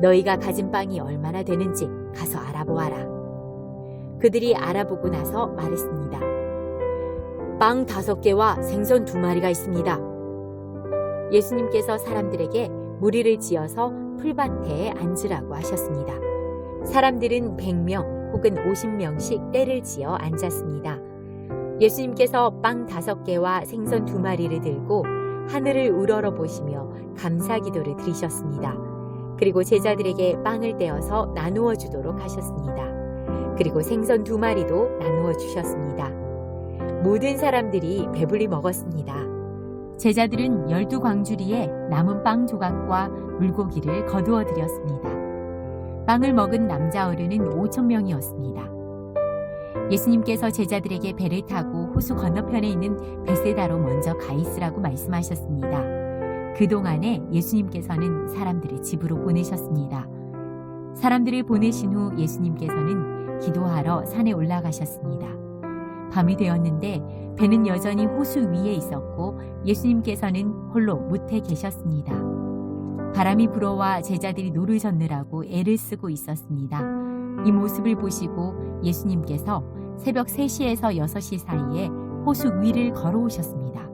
너희가 가진 빵이 얼마나 되는지 가서 알아보아라. 그들이 알아보고 나서 말했습니다. 빵 5개와 생선 2마리가 있습니다. 예수님께서 사람들에게 무리를 지어서 풀밭에 앉으라고 하셨습니다. 사람들은 100명 혹은 50명씩 떼를 지어 앉았습니다. 예수님께서 빵 5개와 생선 2마리를 들고 하늘을 우러러 보시며 감사기도를 드리셨습니다. 그리고 제자들에게 빵을 떼어서 나누어 주도록 하셨습니다. 그리고 생선 2마리도 나누어 주셨습니다. 모든 사람들이 배불리 먹었습니다. 제자들은 12광주리에 남은 빵 조각과 물고기를 거두어 드렸습니다. 빵을 먹은 남자 어른은 5,000명이었습니다. 예수님께서 제자들에게 배를 타고 호수 건너편에 있는 베세다로 먼저 가 있으라고 말씀하셨습니다. 그동안에 예수님께서는 사람들을 집으로 보내셨습니다. 사람들을 보내신 후 예수님께서는 기도하러 산에 올라가셨습니다. 밤이 되었는데 배는 여전히 호수 위에 있었고 예수님께서는 홀로 못해 계셨습니다. 바람이 불어와 제자들이 노를 젓느라고 애를 쓰고 있었습니다. 이 모습을 보시고 예수님께서 새벽 3시에서 6시 사이에 호수 위를 걸어오셨습니다.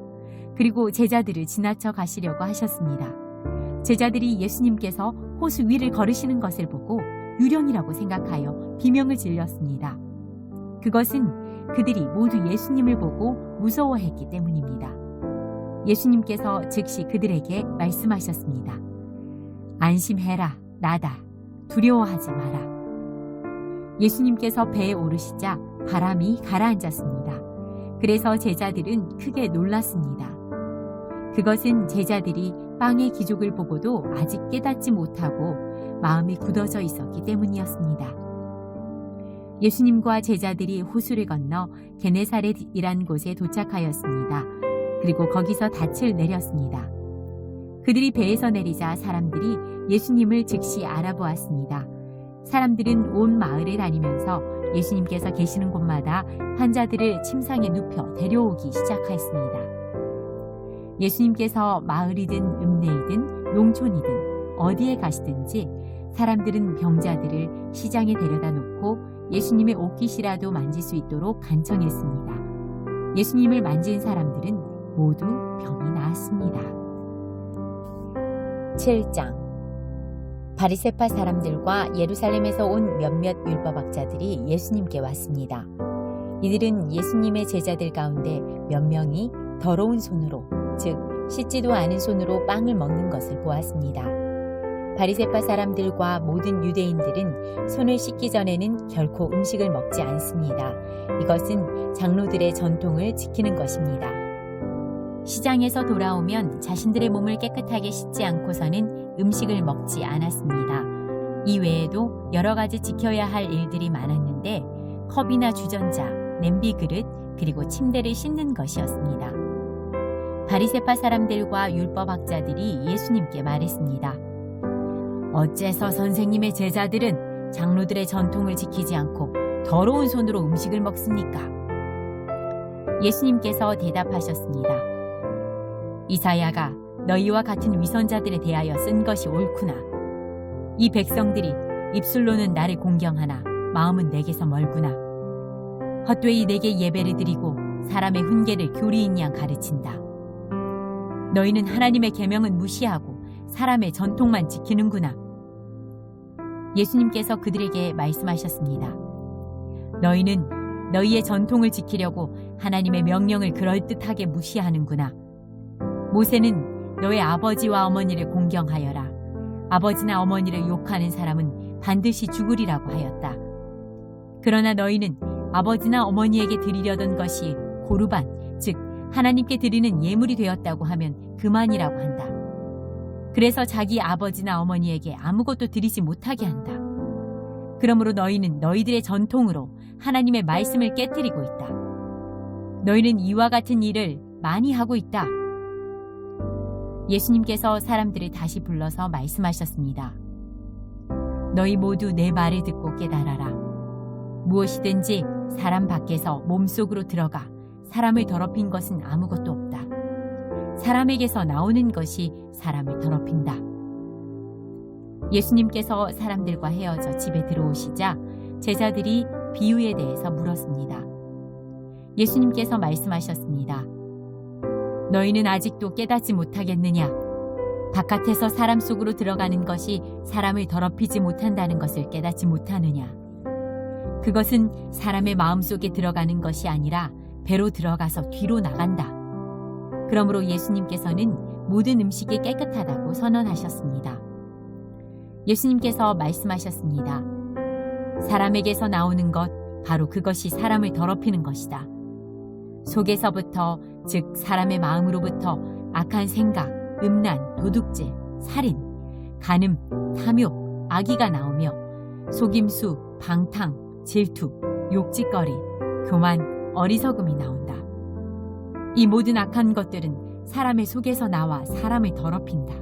그리고 제자들을 지나쳐 가시려고 하셨습니다. 제자들이 예수님께서 호수 위를 걸으시는 것을 보고 유령이라고 생각하여 비명을 질렀습니다. 그것은 그들이 모두 예수님을 보고 무서워했기 때문입니다. 예수님께서 즉시 그들에게 말씀하셨습니다. 안심해라, 나다. 두려워하지 마라. 예수님께서 배에 오르시자 바람이 가라앉았습니다. 그래서 제자들은 크게 놀랐습니다. 그것은 제자들이 빵의 기족을 보고도 아직 깨닫지 못하고 마음이 굳어져 있었기 때문이었습니다. 예수님과 제자들이 호수를 건너 게네사렛이란 곳에 도착하였습니다. 그리고 거기서 닻을 내렸습니다. 그들이 배에서 내리자 사람들이 예수님을 즉시 알아보았습니다. 사람들은 온 마을을 다니면서 예수님께서 계시는 곳마다 환자들을 침상에 눕혀 데려오기 시작하였습니다. 예수님께서 마을이든 읍내이든 농촌이든 어디에 가시든지 사람들은 병자들을 시장에 데려다 놓고 예수님의 옷깃이라도 만질 수 있도록 간청했습니다. 예수님을 만진 사람들은 모두 병이 나았습니다. 7장 바리새파 사람들과 예루살렘에서 온 몇몇 율법학자들이 예수님께 왔습니다. 이들은 예수님의 제자들 가운데 몇 명이 더러운 손으로, 즉 씻지도 않은 손으로 빵을 먹는 것을 보았습니다. 바리새파 사람들과 모든 유대인들은 손을 씻기 전에는 결코 음식을 먹지 않습니다. 이것은 장로들의 전통을 지키는 것입니다. 시장에서 돌아오면 자신들의 몸을 깨끗하게 씻지 않고서는 음식을 먹지 않았습니다. 이 외에도 여러 가지 지켜야 할 일들이 많았는데 컵이나 주전자, 냄비 그릇, 그리고 침대를 씻는 것이었습니다. 바리새파 사람들과 율법학자들이 예수님께 말했습니다. 어째서 선생님의 제자들은 장로들의 전통을 지키지 않고 더러운 손으로 음식을 먹습니까? 예수님께서 대답하셨습니다. 이사야가 너희와 같은 위선자들에 대하여 쓴 것이 옳구나. 이 백성들이 입술로는 나를 공경하나 마음은 내게서 멀구나. 헛되이 내게 예배를 드리고 사람의 훈계를 교리인 양 가르친다. 너희는 하나님의 계명은 무시하고 사람의 전통만 지키는구나. 예수님께서 그들에게 말씀하셨습니다. 너희는 너희의 전통을 지키려고 하나님의 명령을 그럴듯하게 무시하는구나. 모세는 너의 아버지와 어머니를 공경하여라. 아버지나 어머니를 욕하는 사람은 반드시 죽으리라고 하였다. 그러나 너희는 아버지나 어머니에게 드리려던 것이 고르반, 즉 하나님께 드리는 예물이 되었다고 하면 그만이라고 한다. 그래서 자기 아버지나 어머니에게 아무것도 드리지 못하게 한다. 그러므로 너희는 너희들의 전통으로 하나님의 말씀을 깨뜨리고 있다. 너희는 이와 같은 일을 많이 하고 있다. 예수님께서 사람들을 다시 불러서 말씀하셨습니다. 너희 모두 내 말을 듣고 깨달아라. 무엇이든지 사람 밖에서 몸속으로 들어가 사람을 더럽힌 것은 아무것도 없다. 사람에게서 나오는 것이 사람을 더럽힌다. 예수님께서 사람들과 헤어져 집에 들어오시자 제자들이 비유에 대해서 물었습니다. 예수님께서 말씀하셨습니다. 너희는 아직도 깨닫지 못하겠느냐? 바깥에서 사람 속으로 들어가는 것이 사람을 더럽히지 못한다는 것을 깨닫지 못하느냐? 그것은 사람의 마음속에 들어가는 것이 아니라 배로 들어가서 뒤로 나간다. 그러므로 예수님께서는 모든 음식이 깨끗하다고 선언하셨습니다. 예수님께서 말씀하셨습니다. 사람에게서 나오는 것, 바로 그것이 사람을 더럽히는 것이다. 속에서부터, 즉 사람의 마음으로부터 악한 생각, 음란, 도둑질, 살인, 간음, 탐욕, 악의가 나오며 속임수, 방탕, 질투, 욕짓거리, 교만, 어리석음이 나온다. 이 모든 악한 것들은 사람의 속에서 나와 사람을 더럽힌다.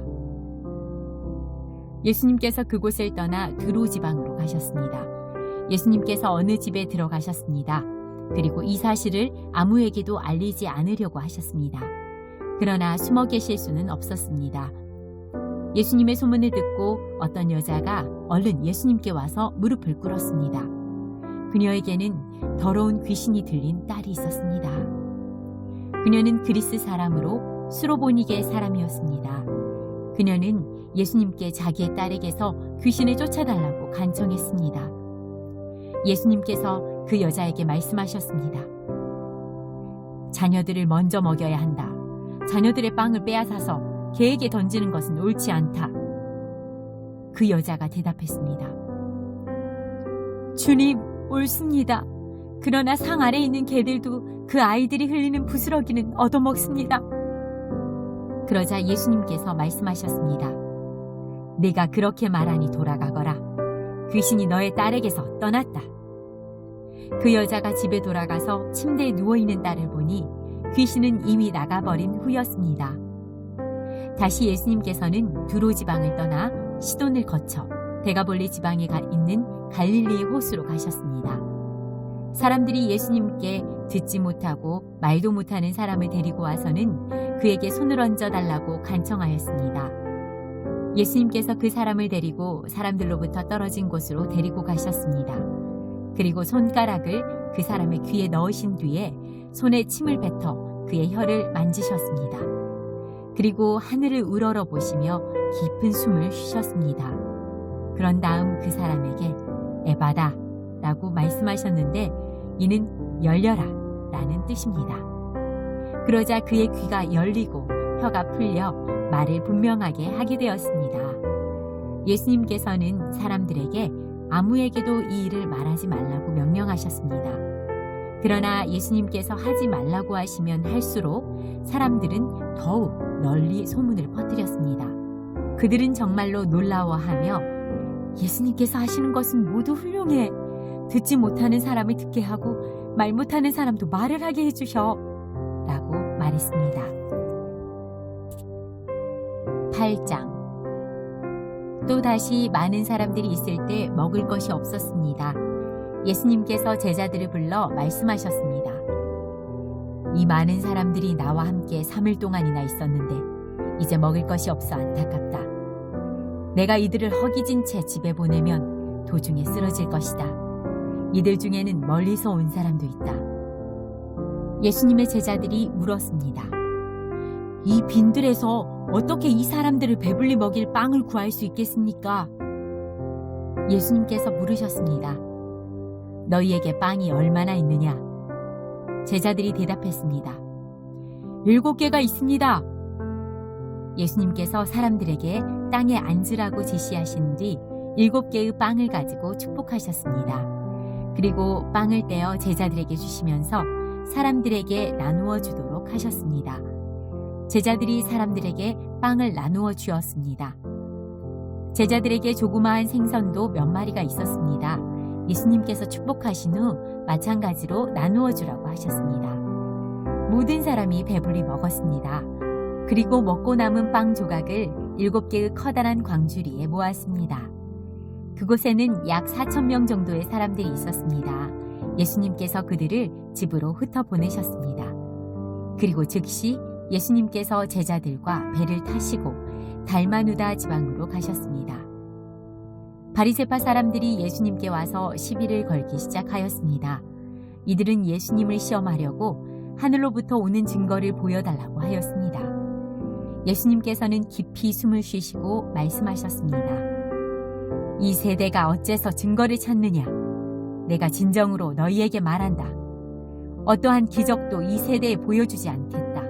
예수님께서 그곳을 떠나 두로 지방으로 가셨습니다. 예수님께서 어느 집에 들어가셨습니다. 그리고 이 사실을 아무에게도 알리지 않으려고 하셨습니다. 그러나 숨어 계실 수는 없었습니다. 예수님의 소문을 듣고 어떤 여자가 얼른 예수님께 와서 무릎을 꿇었습니다. 그녀에게는 더러운 귀신이 들린 딸이 있었습니다. 그녀는 그리스 사람으로 수로보니게 사람이었습니다. 그녀는 예수님께 자기의 딸에게서 귀신을 쫓아달라고 간청했습니다. 예수님께서 그 여자에게 말씀하셨습니다. 자녀들을 먼저 먹여야 한다. 자녀들의 빵을 빼앗아서 개에게 던지는 것은 옳지 않다. 그 여자가 대답했습니다. 주님, 옳습니다. 그러나 상 아래에 있는 개들도 그 아이들이 흘리는 부스러기는 얻어먹습니다. 그러자 예수님께서 말씀하셨습니다. 네가 그렇게 말하니 돌아가거라. 귀신이 너의 딸에게서 떠났다. 그 여자가 집에 돌아가서 침대에 누워있는 딸을 보니 귀신은 이미 나가버린 후였습니다. 다시 예수님께서는 두로 지방을 떠나 시돈을 거쳐 데가볼리 지방에 있는 갈릴리의 호수로 가셨습니다. 사람들이 예수님께 듣지 못하고 말도 못하는 사람을 데리고 와서는 그에게 손을 얹어 달라고 간청하였습니다. 예수님께서 그 사람을 데리고 사람들로부터 떨어진 곳으로 데리고 가셨습니다. 그리고 손가락을 그 사람의 귀에 넣으신 뒤에 손에 침을 뱉어 그의 혀를 만지셨습니다. 그리고 하늘을 우러러 보시며 깊은 숨을 쉬셨습니다. 그런 다음 그 사람에게 에바다 라고 말씀하셨는데 이는 열려라 라는 뜻입니다. 그러자 그의 귀가 열리고 혀가 풀려 말을 분명하게 하게 되었습니다. 예수님께서는 사람들에게 아무에게도 이 일을 말하지 말라고 명령하셨습니다. 그러나 예수님께서 하지 말라고 하시면 할수록 사람들은 더욱 널리 소문을 퍼뜨렸습니다. 그들은 정말로 놀라워하며 예수님께서 하시는 것은 모두 훌륭해. 듣지 못하는 사람을 듣게 하고 말 못하는 사람도 말을 하게 해주셔. 라고 말했습니다. 8장. 또다시 많은 사람들이 있을 때 먹을 것이 없었습니다. 예수님께서 제자들을 불러 말씀하셨습니다. 이 많은 사람들이 나와 함께 3일 동안이나 있었는데 이제 먹을 것이 없어 안타깝다. 내가 이들을 허기진 채 집에 보내면 도중에 쓰러질 것이다. 이들 중에는 멀리서 온 사람도 있다. 예수님의 제자들이 물었습니다. 이 빈들에서 어떻게 이 사람들을 배불리 먹일 빵을 구할 수 있겠습니까? 예수님께서 물으셨습니다. 너희에게 빵이 얼마나 있느냐? 제자들이 대답했습니다. 7개가 있습니다. 예수님께서 사람들에게 땅에 앉으라고 지시하신 뒤 7개의 빵을 가지고 축복하셨습니다. 그리고 빵을 떼어 제자들에게 주시면서 사람들에게 나누어 주도록 하셨습니다. 제자들이 사람들에게 빵을 나누어 주었습니다. 제자들에게 조그마한 생선도 몇 마리가 있었습니다. 예수님께서 축복하신 후 마찬가지로 나누어 주라고 하셨습니다. 모든 사람이 배불리 먹었습니다. 그리고 먹고 남은 빵 조각을 7개의 커다란 광주리에 모았습니다. 그곳에는 약 4,000명 정도의 사람들이 있었습니다. 예수님께서 그들을 집으로 흩어 보내셨습니다. 그리고 즉시 예수님께서 제자들과 배를 타시고 달마누다 지방으로 가셨습니다. 바리새파 사람들이 예수님께 와서 시비를 걸기 시작하였습니다. 이들은 예수님을 시험하려고 하늘로부터 오는 증거를 보여달라고 하였습니다. 예수님께서는 깊이 숨을 쉬시고 말씀하셨습니다. 이 세대가 어째서 증거를 찾느냐? 내가 진정으로 너희에게 말한다. 어떠한 기적도 이 세대에 보여주지 않겠다.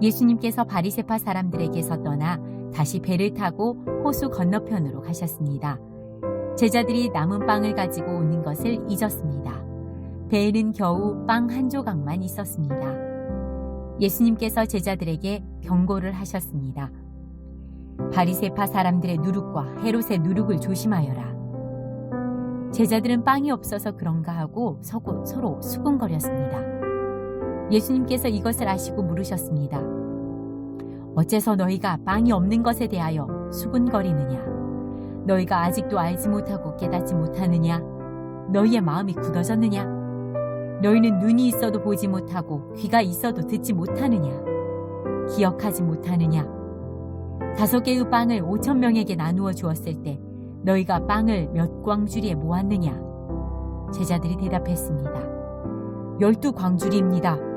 예수님께서 바리새파 사람들에게서 떠나 다시 배를 타고 호수 건너편으로 가셨습니다. 제자들이 남은 빵을 가지고 오는 것을 잊었습니다. 배에는 겨우 빵 한 조각만 있었습니다. 예수님께서 제자들에게 경고를 하셨습니다. 바리새파 사람들의 누룩과 헤롯의 누룩을 조심하여라. 제자들은 빵이 없어서 그런가 하고 서로 수군거렸습니다. 예수님께서 이것을 아시고 물으셨습니다. 어째서 너희가 빵이 없는 것에 대하여 수군거리느냐? 너희가 아직도 알지 못하고 깨닫지 못하느냐? 너희의 마음이 굳어졌느냐? 너희는 눈이 있어도 보지 못하고 귀가 있어도 듣지 못하느냐? 기억하지 못하느냐? 5개의 빵을 5,000명에게 나누어 주었을 때 너희가 빵을 몇 광주리에 모았느냐? 제자들이 대답했습니다. 12광주리입니다.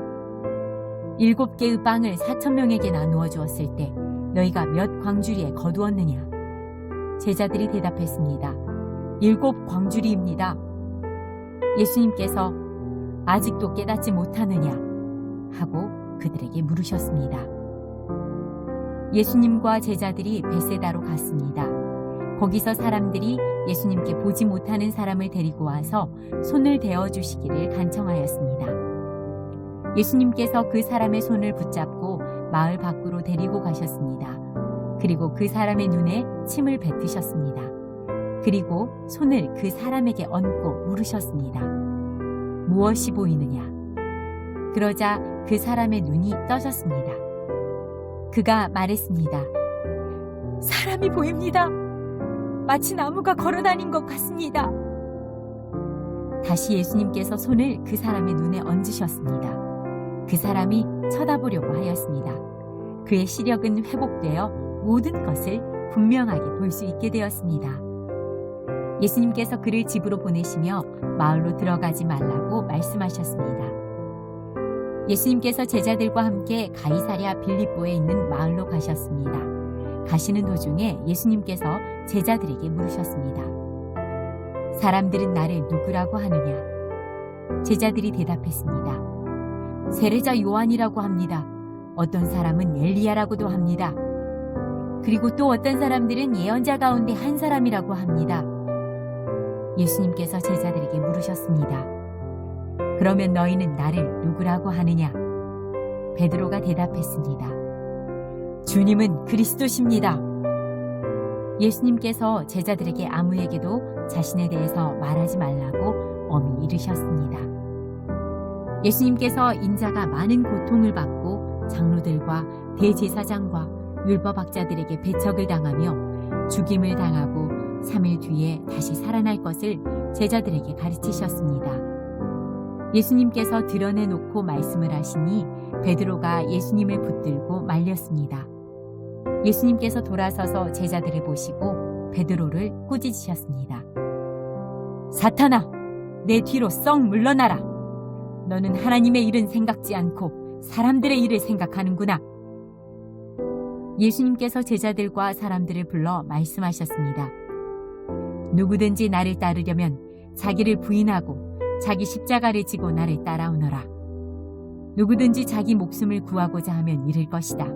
7개의 빵을 4,000명에게 나누어 주었을 때 너희가 몇 광주리에 거두었느냐? 제자들이 대답했습니다. 7광주리입니다. 예수님께서 아직도 깨닫지 못하느냐? 하고 그들에게 물으셨습니다. 예수님과 제자들이 베세다로 갔습니다. 거기서 사람들이 예수님께 보지 못하는 사람을 데리고 와서 손을 대어 주시기를 간청하였습니다. 예수님께서 그 사람의 손을 붙잡고 마을 밖으로 데리고 가셨습니다. 그리고 그 사람의 눈에 침을 뱉으셨습니다. 그리고 손을 그 사람에게 얹고 물으셨습니다. 무엇이 보이느냐? 그러자 그 사람의 눈이 떠졌습니다. 그가 말했습니다. 사람이 보입니다. 마치 나무가 걸어다닌 것 같습니다. 다시 예수님께서 손을 그 사람의 눈에 얹으셨습니다. 그 사람이 쳐다보려고 하였습니다. 그의 시력은 회복되어 모든 것을 분명하게 볼 수 있게 되었습니다. 예수님께서 그를 집으로 보내시며 마을로 들어가지 말라고 말씀하셨습니다. 예수님께서 제자들과 함께 가이사랴 빌립보에 있는 마을로 가셨습니다. 가시는 도중에 예수님께서 제자들에게 물으셨습니다. 사람들은 나를 누구라고 하느냐? 제자들이 대답했습니다. 세례자 요한이라고 합니다. 어떤 사람은 엘리야라고도 합니다. 그리고 또 어떤 사람들은 예언자 가운데 한 사람이라고 합니다. 예수님께서 제자들에게 물으셨습니다. 그러면 너희는 나를 누구라고 하느냐? 베드로가 대답했습니다. 주님은 그리스도십니다. 예수님께서 제자들에게 아무에게도 자신에 대해서 말하지 말라고 엄히 이르셨습니다. 예수님께서 인자가 많은 고통을 받고 장로들과 대제사장과 율법학자들에게 배척을 당하며 죽임을 당하고 3일 뒤에 다시 살아날 것을 제자들에게 가르치셨습니다. 예수님께서 드러내놓고 말씀을 하시니 베드로가 예수님을 붙들고 말렸습니다. 예수님께서 돌아서서 제자들을 보시고 베드로를 꾸짖으셨습니다. 사탄아, 내 뒤로 썩 물러나라. 너는 하나님의 일은 생각지 않고 사람들의 일을 생각하는구나. 예수님께서 제자들과 사람들을 불러 말씀하셨습니다. 누구든지 나를 따르려면 자기를 부인하고 자기 십자가를 지고 나를 따라오너라. 누구든지 자기 목숨을 구하고자 하면 잃을 것이다.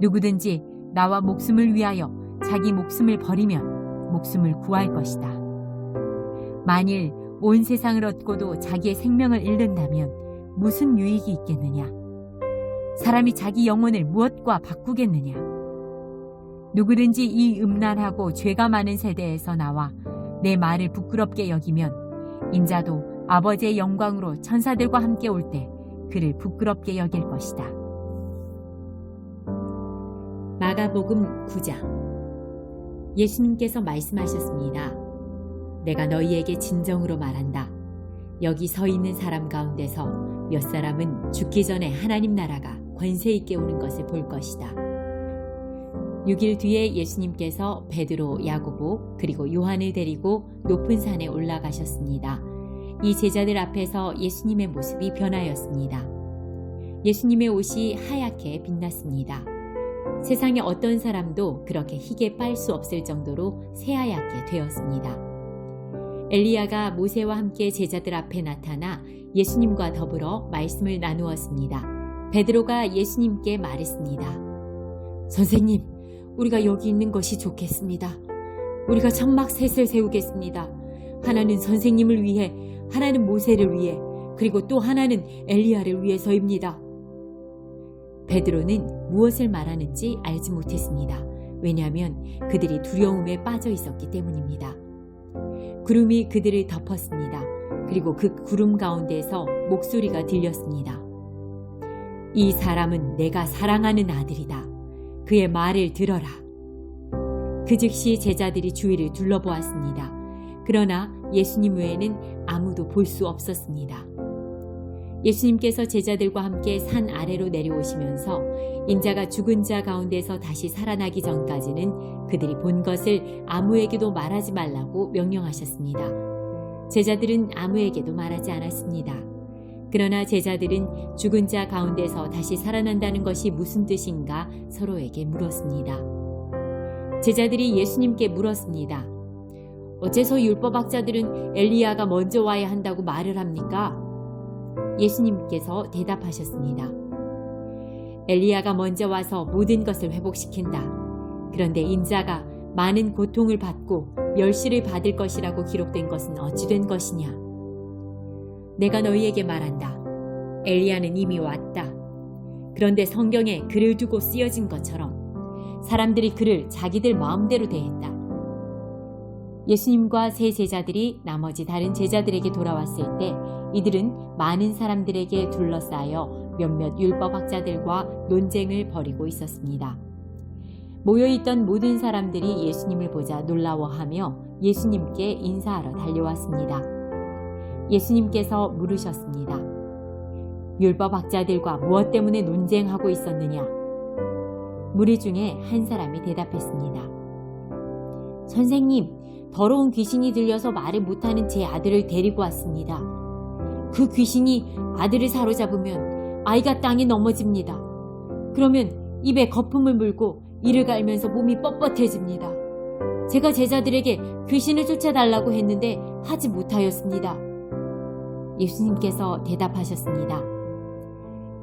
누구든지 나와 목숨을 위하여 자기 목숨을 버리면 목숨을 구할 것이다. 만일 온 세상을 얻고도 자기의 생명을 잃는다면 무슨 유익이 있겠느냐? 사람이 자기 영혼을 무엇과 바꾸겠느냐? 누구든지 이 음란하고 죄가 많은 세대에서 나와 내 말을 부끄럽게 여기면 인자도 아버지의 영광으로 천사들과 함께 올 때 그를 부끄럽게 여길 것이다. 마가복음 9장. 예수님께서 말씀하셨습니다. 내가 너희에게 진정으로 말한다. 여기 서 있는 사람 가운데서 몇 사람은 죽기 전에 하나님 나라가 권세 있게 오는 것을 볼 것이다. 6일 뒤에 예수님께서 베드로, 야고보 그리고 요한을 데리고 높은 산에 올라가셨습니다. 이 제자들 앞에서 예수님의 모습이 변하였습니다. 예수님의 옷이 하얗게 빛났습니다. 세상에 어떤 사람도 그렇게 희게 빨 수 없을 정도로 새하얗게 되었습니다. 엘리야가 모세와 함께 제자들 앞에 나타나 예수님과 더불어 말씀을 나누었습니다. 베드로가 예수님께 말했습니다. 선생님, 우리가 여기 있는 것이 좋겠습니다. 우리가 천막 셋을 세우겠습니다. 하나는 선생님을 위해, 하나는 모세를 위해, 그리고 또 하나는 엘리야를 위해서입니다. 베드로는 무엇을 말하는지 알지 못했습니다. 왜냐하면 그들이 두려움에 빠져 있었기 때문입니다. 구름이 그들을 덮었습니다. 그리고 그 구름 가운데서 목소리가 들렸습니다. 이 사람은 내가 사랑하는 아들이다. 그의 말을 들어라. 그 즉시 제자들이 주위를 둘러보았습니다. 그러나 예수님 외에는 아무도 볼 수 없었습니다. 예수님께서 제자들과 함께 산 아래로 내려오시면서 인자가 죽은 자 가운데서 다시 살아나기 전까지는 그들이 본 것을 아무에게도 말하지 말라고 명령하셨습니다. 제자들은 아무에게도 말하지 않았습니다. 그러나 제자들은 죽은 자 가운데서 다시 살아난다는 것이 무슨 뜻인가 서로에게 물었습니다. 제자들이 예수님께 물었습니다. 어째서 율법학자들은 엘리야가 먼저 와야 한다고 말을 합니까? 예수님께서 대답하셨습니다. 엘리야가 먼저 와서 모든 것을 회복시킨다. 그런데 인자가 많은 고통을 받고 멸시를 받을 것이라고 기록된 것은 어찌 된 것이냐? 내가 너희에게 말한다. 엘리야는 이미 왔다. 그런데 성경에 그를 두고 쓰여진 것처럼 사람들이 그를 자기들 마음대로 대했다. 예수님과 세 제자들이 나머지 다른 제자들에게 돌아왔을 때 이들은 많은 사람들에게 둘러싸여 몇몇 율법학자들과 논쟁을 벌이고 있었습니다. 모여있던 모든 사람들이 예수님을 보자 놀라워하며 예수님께 인사하러 달려왔습니다. 예수님께서 물으셨습니다. 율법학자들과 무엇 때문에 논쟁하고 있었느냐? 무리 중에 한 사람이 대답했습니다. 선생님, 더러운 귀신이 들려서 말을 못하는 제 아들을 데리고 왔습니다. 그 귀신이 아들을 사로잡으면 아이가 땅에 넘어집니다. 그러면 입에 거품을 물고 이를 갈면서 몸이 뻣뻣해집니다. 제가 제자들에게 귀신을 쫓아달라고 했는데 하지 못하였습니다. 예수님께서 대답하셨습니다.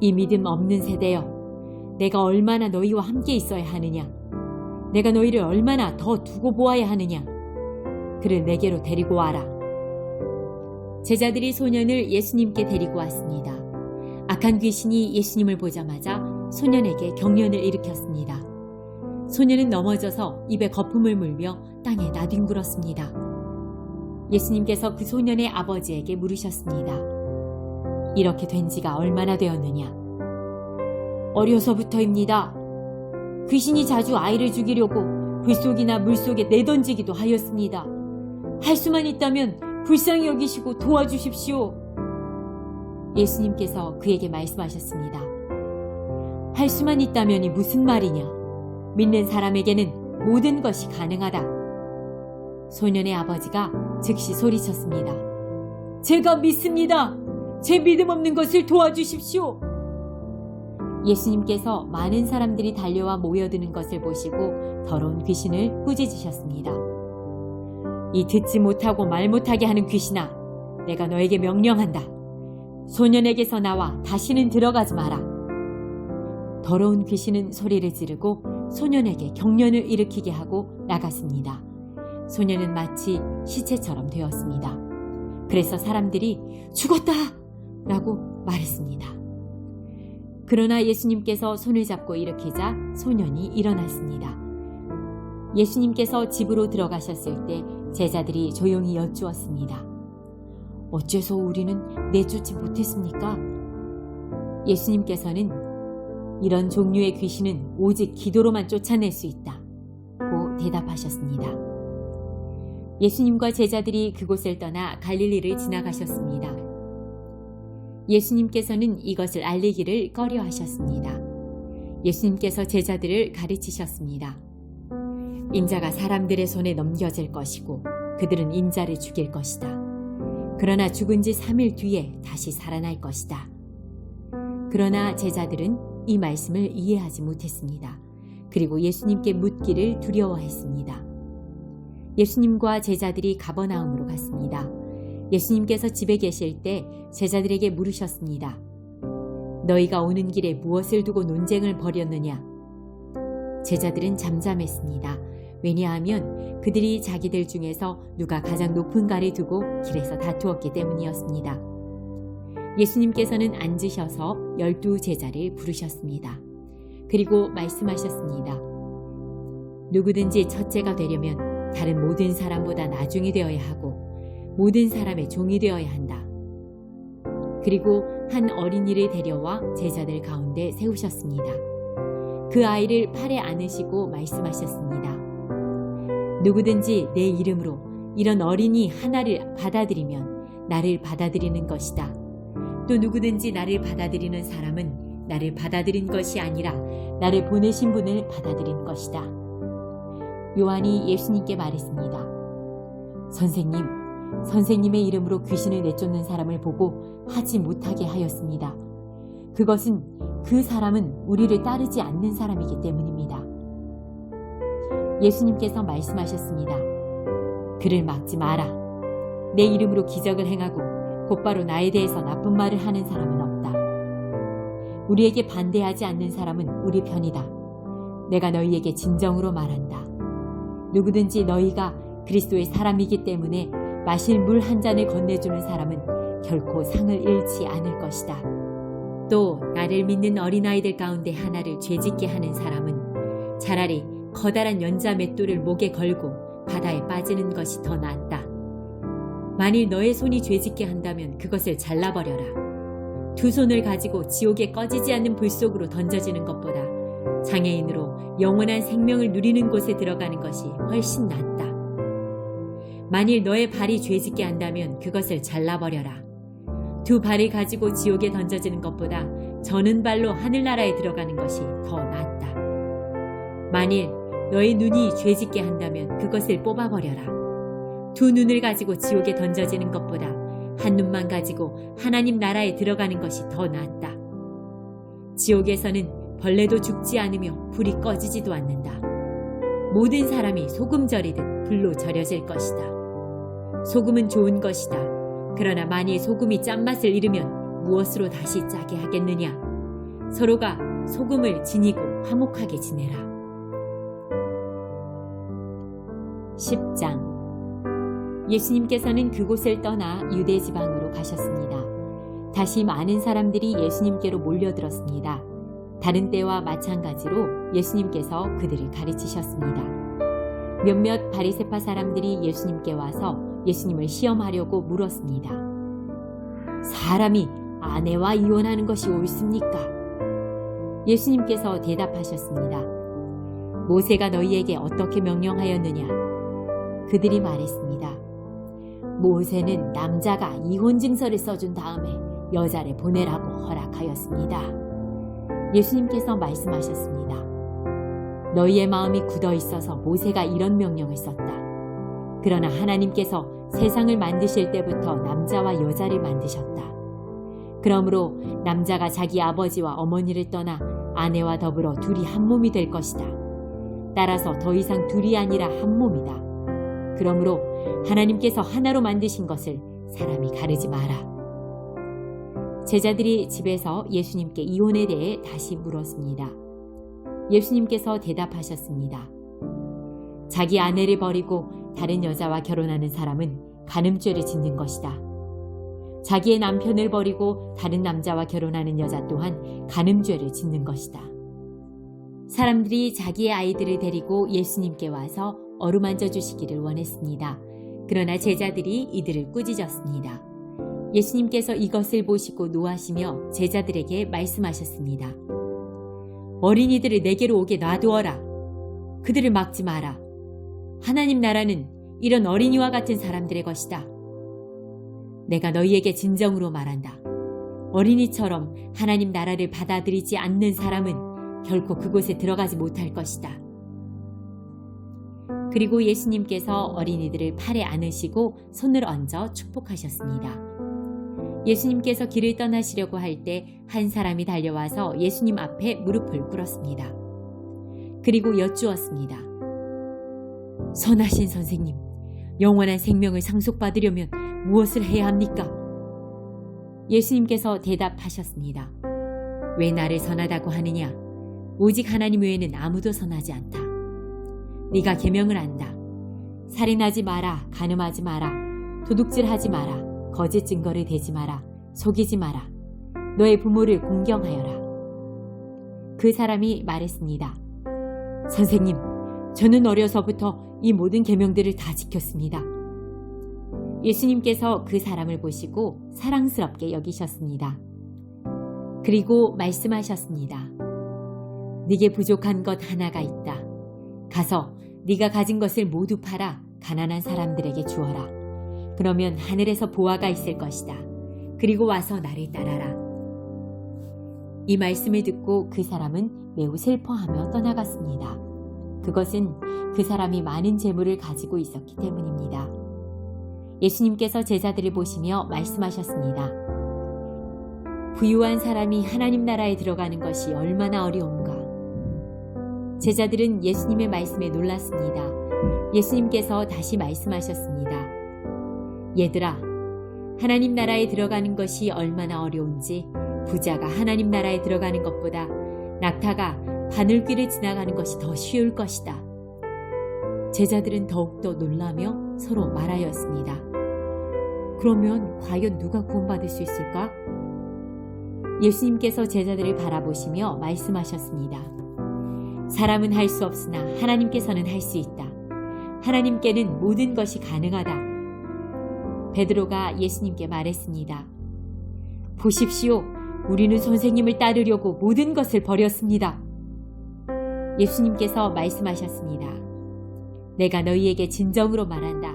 이 믿음 없는 세대여, 내가 얼마나 너희와 함께 있어야 하느냐? 내가 너희를 얼마나 더 두고 보아야 하느냐? 그를 내게로 데리고 와라. 제자들이 소년을 예수님께 데리고 왔습니다. 악한 귀신이 예수님을 보자마자 소년에게 경련을 일으켰습니다. 소년은 넘어져서 입에 거품을 물며 땅에 나뒹굴었습니다. 예수님께서 그 소년의 아버지에게 물으셨습니다. 이렇게 된 지가 얼마나 되었느냐? 어려서부터입니다. 귀신이 자주 아이를 죽이려고 불속이나 물속에 내던지기도 하였습니다. 할 수만 있다면 불쌍히 여기시고 도와주십시오. 예수님께서 그에게 말씀하셨습니다. 할 수만 있다면이 무슨 말이냐? 믿는 사람에게는 모든 것이 가능하다. 소년의 아버지가 즉시 소리쳤습니다. 제가 믿습니다. 제 믿음 없는 것을 도와주십시오. 예수님께서 많은 사람들이 달려와 모여드는 것을 보시고 더러운 귀신을 꾸짖으셨습니다. 이 듣지 못하고 말 못하게 하는 귀신아, 내가 너에게 명령한다. 소년에게서 나와 다시는 들어가지 마라. 더러운 귀신은 소리를 지르고 소년에게 경련을 일으키게 하고 나갔습니다. 소년은 마치 시체처럼 되었습니다. 그래서 사람들이 죽었다! 라고 말했습니다. 그러나 예수님께서 손을 잡고 일으키자 소년이 일어났습니다. 예수님께서 집으로 들어가셨을 때 제자들이 조용히 여쭈었습니다. 어째서 우리는 내쫓지 못했습니까? 예수님께서는 이런 종류의 귀신은 오직 기도로만 쫓아낼 수 있다 고 대답하셨습니다. 예수님과 제자들이 그곳을 떠나 갈릴리를 지나가셨습니다. 예수님께서는 이것을 알리기를 꺼려 하셨습니다. 예수님께서 제자들을 가르치셨습니다. 인자가 사람들의 손에 넘겨질 것이고 그들은 인자를 죽일 것이다. 그러나 죽은 지 3일 뒤에 다시 살아날 것이다. 그러나 제자들은 이 말씀을 이해하지 못했습니다. 그리고 예수님께 묻기를 두려워했습니다. 예수님과 제자들이 가버나움으로 갔습니다. 예수님께서 집에 계실 때 제자들에게 물으셨습니다. 너희가 오는 길에 무엇을 두고 논쟁을 벌였느냐? 제자들은 잠잠했습니다. 왜냐하면 그들이 자기들 중에서 누가 가장 높은 가를 두고 길에서 다투었기 때문이었습니다. 예수님께서는 앉으셔서 12제자를 부르셨습니다. 그리고 말씀하셨습니다. 누구든지 첫째가 되려면 다른 모든 사람보다 나중이 되어야 하고 모든 사람의 종이 되어야 한다. 그리고 한 어린이를 데려와 제자들 가운데 세우셨습니다. 그 아이를 팔에 안으시고 말씀하셨습니다. 누구든지 내 이름으로 이런 어린이 하나를 받아들이면 나를 받아들이는 것이다. 또 누구든지 나를 받아들이는 사람은 나를 받아들인 것이 아니라 나를 보내신 분을 받아들인 것이다. 요한이 예수님께 말했습니다. 선생님의 이름으로 귀신을 내쫓는 사람을 보고 하지 못하게 하였습니다. 그것은 그 사람은 우리를 따르지 않는 사람이기 때문입니다. 예수님께서 말씀하셨습니다. 그를 막지 마라. 내 이름으로 기적을 행하고 곧바로 나에 대해서 나쁜 말을 하는 사람은 없다. 우리에게 반대하지 않는 사람은 우리 편이다. 내가 너희에게 진정으로 말한다. 누구든지 너희가 그리스도의 사람이기 때문에 마실 물 한 잔을 건네주는 사람은 결코 상을 잃지 않을 것이다. 또 나를 믿는 어린아이들 가운데 하나를 죄짓게 하는 사람은 차라리 커다란 연자 맷돌을 목에 걸고 바다에 빠지는 것이 더 낫다. 만일 너의 손이 죄짓게 한다면 그것을 잘라버려라. 두 손을 가지고 지옥에 꺼지지 않는 불 속으로 던져지는 것보다 장애인으로 영원한 생명을 누리는 곳에 들어가는 것이 훨씬 낫다. 만일 너의 발이 죄짓게 한다면 그것을 잘라버려라. 두 발을 가지고 지옥에 던져지는 것보다 저는 발로 하늘나라에 들어가는 것이 더 낫다. 만일 너의 눈이 죄짓게 한다면 그것을 뽑아버려라. 두 눈을 가지고 지옥에 던져지는 것보다 한 눈만 가지고 하나님 나라에 들어가는 것이 더 낫다. 지옥에서는 벌레도 죽지 않으며 불이 꺼지지도 않는다. 모든 사람이 소금 절이듯 불로 절여질 것이다. 소금은 좋은 것이다. 그러나 만일 소금이 짠맛을 잃으면 무엇으로 다시 짜게 하겠느냐? 서로가 소금을 지니고 화목하게 지내라. 10장. 예수님께서는 그곳을 떠나 유대 지방으로 가셨습니다. 다시 많은 사람들이 예수님께로 몰려들었습니다. 다른 때와 마찬가지로 예수님께서 그들을 가르치셨습니다. 몇몇 바리새파 사람들이 예수님께 와서 예수님을 시험하려고 물었습니다. 사람이 아내와 이혼하는 것이 옳습니까? 예수님께서 대답하셨습니다. 모세가 너희에게 어떻게 명령하였느냐? 그들이 말했습니다. 모세는 남자가 이혼 증서를 써준 다음에 여자를 보내라고 허락하였습니다. 예수님께서 말씀하셨습니다. 너희의 마음이 굳어 있어서 모세가 이런 명령을 썼다. 그러나 하나님께서 세상을 만드실 때부터 남자와 여자를 만드셨다. 그러므로 남자가 자기 아버지와 어머니를 떠나 아내와 더불어 둘이 한 몸이 될 것이다. 따라서 더 이상 둘이 아니라 한 몸이다. 그러므로 하나님께서 하나로 만드신 것을 사람이 가르지 마라. 제자들이 집에서 예수님께 이혼에 대해 다시 물었습니다. 예수님께서 대답하셨습니다. 자기 아내를 버리고 다른 여자와 결혼하는 사람은 간음죄를 짓는 것이다. 자기의 남편을 버리고 다른 남자와 결혼하는 여자 또한 간음죄를 짓는 것이다. 사람들이 자기의 아이들을 데리고 예수님께 와서 어루만져 주시기를 원했습니다. 그러나 제자들이 이들을 꾸짖었습니다. 예수님께서 이것을 보시고 노하시며 제자들에게 말씀하셨습니다. 어린이들을 내게로 오게 놔두어라. 그들을 막지 마라. 하나님 나라는 이런 어린이와 같은 사람들의 것이다. 내가 너희에게 진정으로 말한다. 어린이처럼 하나님 나라를 받아들이지 않는 사람은 결코 그곳에 들어가지 못할 것이다. 그리고 예수님께서 어린이들을 팔에 안으시고 손을 얹어 축복하셨습니다. 예수님께서 길을 떠나시려고 할 때 한 사람이 달려와서 예수님 앞에 무릎을 꿇었습니다. 그리고 여쭈었습니다. 선하신 선생님, 영원한 생명을 상속받으려면 무엇을 해야 합니까? 예수님께서 대답하셨습니다. 왜 나를 선하다고 하느냐? 오직 하나님 외에는 아무도 선하지 않다. 네가 계명을 안다. 살인하지 마라, 간음하지 마라, 도둑질하지 마라, 거짓 증거를 대지 마라, 속이지 마라, 너의 부모를 공경하여라. 그 사람이 말했습니다. 선생님, 저는 어려서부터 이 모든 계명들을 다 지켰습니다. 예수님께서 그 사람을 보시고 사랑스럽게 여기셨습니다. 그리고 말씀하셨습니다. 네게 부족한 것 하나가 있다. 가서 네가 가진 것을 모두 팔아 가난한 사람들에게 주어라. 그러면 하늘에서 보화가 있을 것이다. 그리고 와서 나를 따라라. 이 말씀을 듣고 그 사람은 매우 슬퍼하며 떠나갔습니다. 그것은 그 사람이 많은 재물을 가지고 있었기 때문입니다. 예수님께서 제자들을 보시며 말씀하셨습니다. 부유한 사람이 하나님 나라에 들어가는 것이 얼마나 어려운가. 제자들은 예수님의 말씀에 놀랐습니다. 예수님께서 다시 말씀하셨습니다. 얘들아, 하나님 나라에 들어가는 것이 얼마나 어려운지 부자가 하나님 나라에 들어가는 것보다 낙타가 바늘귀를 지나가는 것이 더 쉬울 것이다. 제자들은 더욱더 놀라며 서로 말하였습니다. 그러면 과연 누가 구원받을 수 있을까? 예수님께서 제자들을 바라보시며 말씀하셨습니다. 사람은 할 수 없으나 하나님께서는 할 수 있다. 하나님께는 모든 것이 가능하다. 베드로가 예수님께 말했습니다. 보십시오. 우리는 선생님을 따르려고 모든 것을 버렸습니다. 예수님께서 말씀하셨습니다. 내가 너희에게 진정으로 말한다.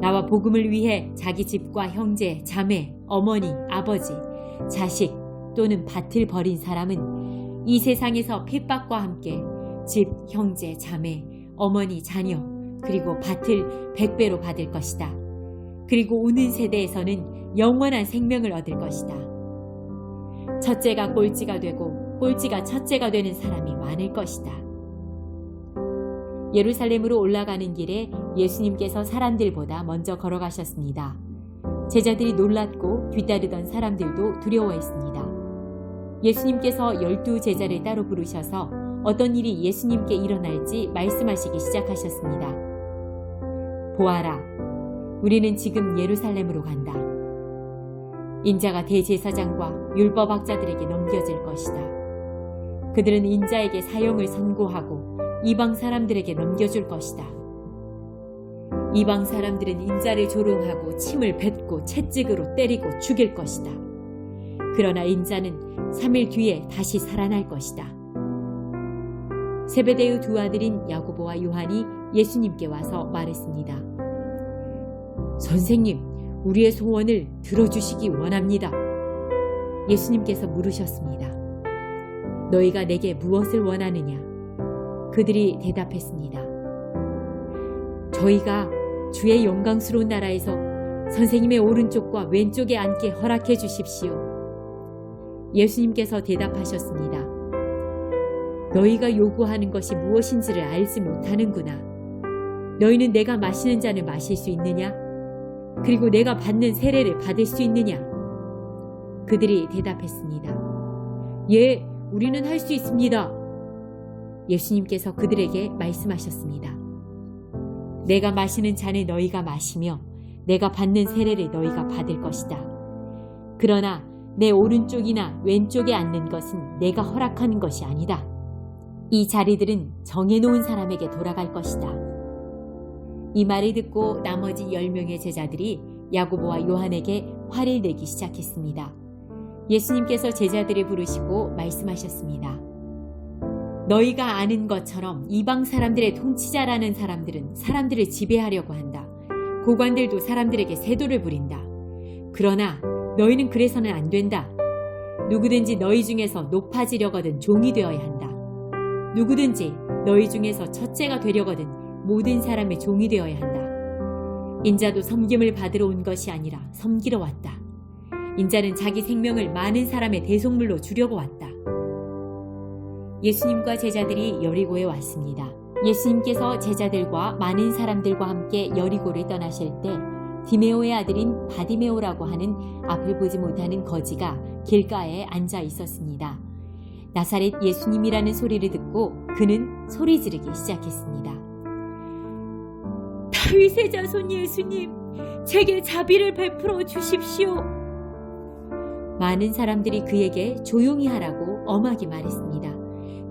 나와 복음을 위해 자기 집과 형제, 자매, 어머니, 아버지, 자식 또는 밭을 버린 사람은 이 세상에서 핍박과 함께 집, 형제, 자매, 어머니, 자녀 그리고 밭을 100배로 받을 것이다. 그리고 오는 세대에서는 영원한 생명을 얻을 것이다. 첫째가 꼴찌가 되고 꼴찌가 첫째가 되는 사람이 많을 것이다. 예루살렘으로 올라가는 길에 예수님께서 사람들보다 먼저 걸어가셨습니다. 제자들이 놀랐고 뒤따르던 사람들도 두려워했습니다. 예수님께서 12제자를 따로 부르셔서 어떤 일이 예수님께 일어날지 말씀하시기 시작하셨습니다. 보아라, 우리는 지금 예루살렘으로 간다. 인자가 대제사장과 율법학자들에게 넘겨질 것이다. 그들은 인자에게 사형을 선고하고 이방 사람들에게 넘겨줄 것이다. 이방 사람들은 인자를 조롱하고 침을 뱉고 채찍으로 때리고 죽일 것이다. 그러나 인자는 3일 뒤에 다시 살아날 것이다. 세베대의 두 아들인 야고보와 요한이 예수님께 와서 말했습니다. 선생님, 우리의 소원을 들어주시기 원합니다. 예수님께서 물으셨습니다. 너희가 내게 무엇을 원하느냐? 그들이 대답했습니다. 저희가 주의 영광스러운 나라에서 선생님의 오른쪽과 왼쪽에 앉게 허락해 주십시오. 예수님께서 대답하셨습니다. 너희가 요구하는 것이 무엇인지를 알지 못하는구나. 너희는 내가 마시는 잔을 마실 수 있느냐? 그리고 내가 받는 세례를 받을 수 있느냐? 그들이 대답했습니다. 예, 우리는 할 수 있습니다. 예수님께서 그들에게 말씀하셨습니다. 내가 마시는 잔을 너희가 마시며 내가 받는 세례를 너희가 받을 것이다. 그러나 내 오른쪽이나 왼쪽에 앉는 것은 내가 허락하는 것이 아니다. 이 자리들은 정해놓은 사람에게 돌아갈 것이다. 이 말을 듣고 나머지 10명의 제자들이 야고보와 요한에게 화를 내기 시작했습니다. 예수님께서 제자들을 부르시고 말씀하셨습니다. 너희가 아는 것처럼 이방 사람들의 통치자라는 사람들은 사람들을 지배하려고 한다. 고관들도 사람들에게 세도를 부린다. 그러나 너희는 그래서는 안 된다. 누구든지 너희 중에서 높아지려거든 종이 되어야 한다. 누구든지 너희 중에서 첫째가 되려거든 모든 사람의 종이 되어야 한다. 인자도 섬김을 받으러 온 것이 아니라 섬기러 왔다. 인자는 자기 생명을 많은 사람의 대속물로 주려고 왔다. 예수님과 제자들이 여리고에 왔습니다. 예수님께서 제자들과 많은 사람들과 함께 여리고를 떠나실 때 디메오의 아들인 바디메오라고 하는 앞을 보지 못하는 거지가 길가에 앉아 있었습니다. 나사렛 예수님이라는 소리를 듣고 그는 소리 지르기 시작했습니다. 다윗의 자손 예수님, 제게 자비를 베풀어 주십시오. 많은 사람들이 그에게 조용히 하라고 엄하게 말했습니다.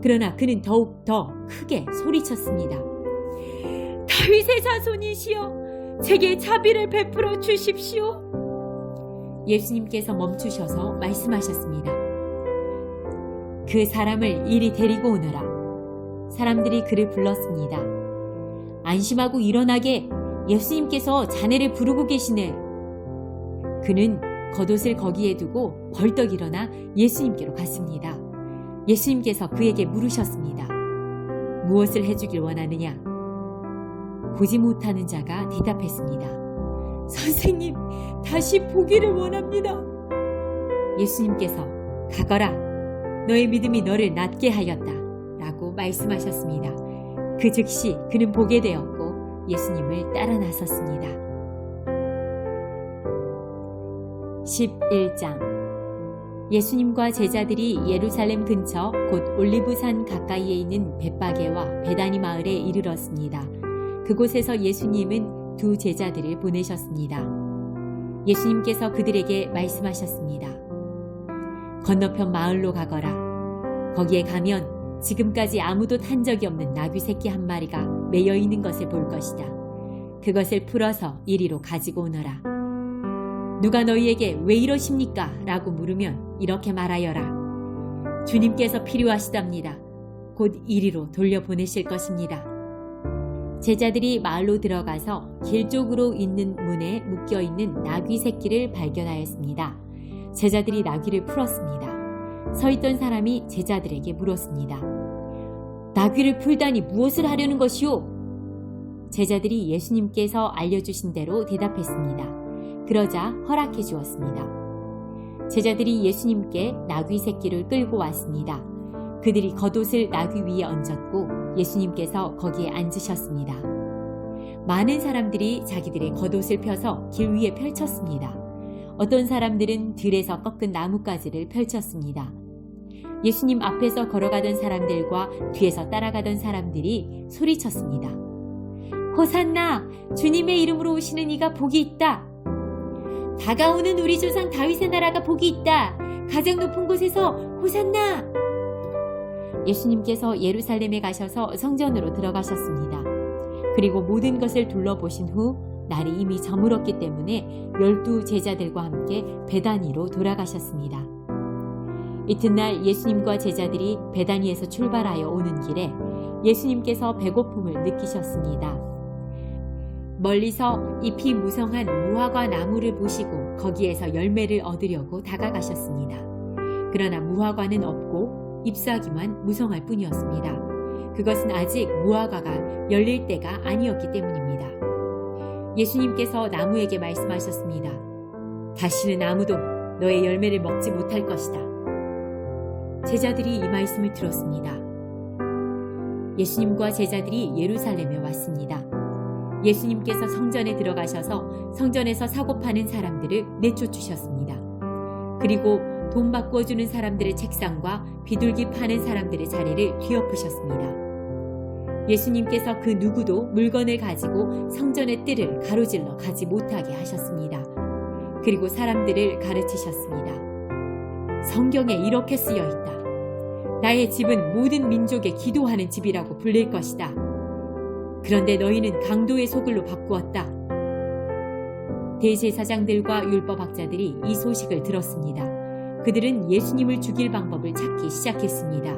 그러나 그는 더욱 더 크게 소리쳤습니다. 다윗의 자손이시여, 제게 자비를 베풀어 주십시오. 예수님께서 멈추셔서 말씀하셨습니다. 그 사람을 이리 데리고 오너라. 사람들이 그를 불렀습니다. 안심하고 일어나게, 예수님께서 자네를 부르고 계시네. 그는 겉옷을 거기에 두고 벌떡 일어나 예수님께로 갔습니다. 예수님께서 그에게 물으셨습니다. 무엇을 해주길 원하느냐? 보지 못하는 자가 대답했습니다. 선생님, 다시 보기를 원합니다. 예수님께서 가거라, 너의 믿음이 너를 낫게 하였다 라고 말씀하셨습니다. 그 즉시 그는 보게 되었고 예수님을 따라 나섰습니다. 11장. 예수님과 제자들이 예루살렘 근처 곧 올리브산 가까이에 있는 벳바게와 베다니 마을에 이르렀습니다. 그곳에서 예수님은 두 제자들을 보내셨습니다. 예수님께서 그들에게 말씀하셨습니다. 건너편 마을로 가거라. 거기에 가면 지금까지 아무도 탄 적이 없는 나귀 새끼 한 마리가 매여 있는 것을 볼 것이다. 그것을 풀어서 이리로 가지고 오너라. 누가 너희에게 왜 이러십니까? 라고 물으면 이렇게 말하여라. 주님께서 필요하시답니다. 곧 이리로 돌려보내실 것입니다. 제자들이 마을로 들어가서 길 쪽으로 있는 문에 묶여있는 나귀 새끼를 발견하였습니다. 제자들이 나귀를 풀었습니다. 서 있던 사람이 제자들에게 물었습니다. 나귀를 풀다니 무엇을 하려는 것이오? 제자들이 예수님께서 알려주신 대로 대답했습니다. 그러자 허락해 주었습니다. 제자들이 예수님께 나귀 새끼를 끌고 왔습니다. 그들이 겉옷을 나귀 위에 얹었고 예수님께서 거기에 앉으셨습니다. 많은 사람들이 자기들의 겉옷을 펴서 길 위에 펼쳤습니다. 어떤 사람들은 들에서 꺾은 나뭇가지를 펼쳤습니다. 예수님 앞에서 걸어가던 사람들과 뒤에서 따라가던 사람들이 소리쳤습니다. 호산나! 주님의 이름으로 오시는 이가 복이 있다! 다가오는 우리 조상 다윗의 나라가 복이 있다! 가장 높은 곳에서 호산나! 예수님께서 예루살렘에 가셔서 성전으로 들어가셨습니다. 그리고 모든 것을 둘러보신 후 날이 이미 저물었기 때문에 12 제자들과 함께 베다니로 돌아가셨습니다. 이튿날 예수님과 제자들이 베다니에서 출발하여 오는 길에 예수님께서 배고픔을 느끼셨습니다. 멀리서 잎이 무성한 무화과 나무를 보시고 거기에서 열매를 얻으려고 다가가셨습니다. 그러나 무화과는 없고 잎사귀만 무성할 뿐이었습니다. 그것은 아직 무화과가 열릴 때가 아니었기 때문입니다. 예수님께서 나무에게 말씀하셨습니다. 다시는 아무도 너의 열매를 먹지 못할 것이다. 제자들이 이 말씀을 들었습니다. 예수님과 제자들이 예루살렘에 왔습니다. 예수님께서 성전에 들어가셔서 성전에서 사고 파는 사람들을 내쫓으셨습니다. 그리고 돈 바꿔주는 사람들의 책상과 비둘기 파는 사람들의 자리를 뒤엎으셨습니다. 예수님께서 그 누구도 물건을 가지고 성전의 뜰을 가로질러 가지 못하게 하셨습니다. 그리고 사람들을 가르치셨습니다. 성경에 이렇게 쓰여 있다. 나의 집은 모든 민족의 기도하는 집이라고 불릴 것이다. 그런데 너희는 강도의 소굴로 바꾸었다. 대제사장들과 율법학자들이 이 소식을 들었습니다. 그들은 예수님을 죽일 방법을 찾기 시작했습니다.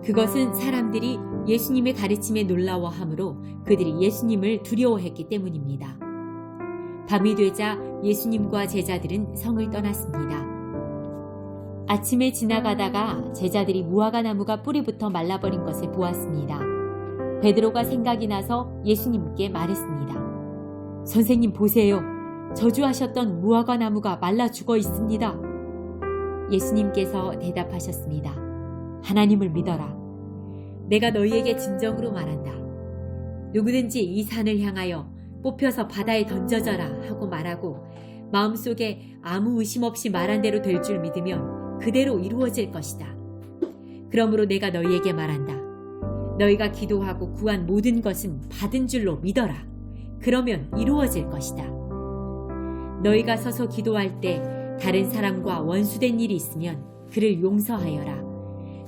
그것은 사람들이 예수님의 가르침에 놀라워하므로 그들이 예수님을 두려워했기 때문입니다. 밤이 되자 예수님과 제자들은 성을 떠났습니다. 아침에 지나가다가 제자들이 무화과 나무가 뿌리부터 말라버린 것을 보았습니다. 베드로가 생각이 나서 예수님께 말했습니다. 선생님 보세요. 저주하셨던 무화과 나무가 말라 죽어 있습니다. 예수님께서 대답하셨습니다. 하나님을 믿어라. 내가 너희에게 진정으로 말한다. 누구든지 이 산을 향하여 뽑혀서 바다에 던져져라 하고 말하고 마음속에 아무 의심 없이 말한 대로 될 줄 믿으면 그대로 이루어질 것이다. 그러므로 내가 너희에게 말한다. 너희가 기도하고 구한 모든 것은 받은 줄로 믿어라. 그러면 이루어질 것이다. 너희가 서서 기도할 때 다른 사람과 원수된 일이 있으면 그를 용서하여라.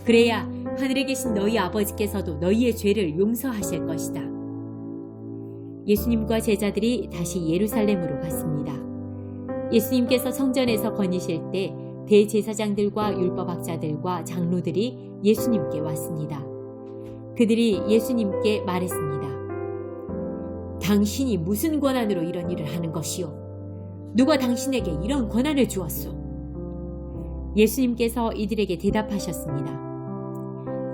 그래야 하늘에 계신 너희 아버지께서도 너희의 죄를 용서하실 것이다. 예수님과 제자들이 다시 예루살렘으로 갔습니다. 예수님께서 성전에서 거니실 때 대제사장들과 율법학자들과 장로들이 예수님께 왔습니다. 그들이 예수님께 말했습니다. 당신이 무슨 권한으로 이런 일을 하는 것이요? 누가 당신에게 이런 권한을 주었소? 예수님께서 이들에게 대답하셨습니다.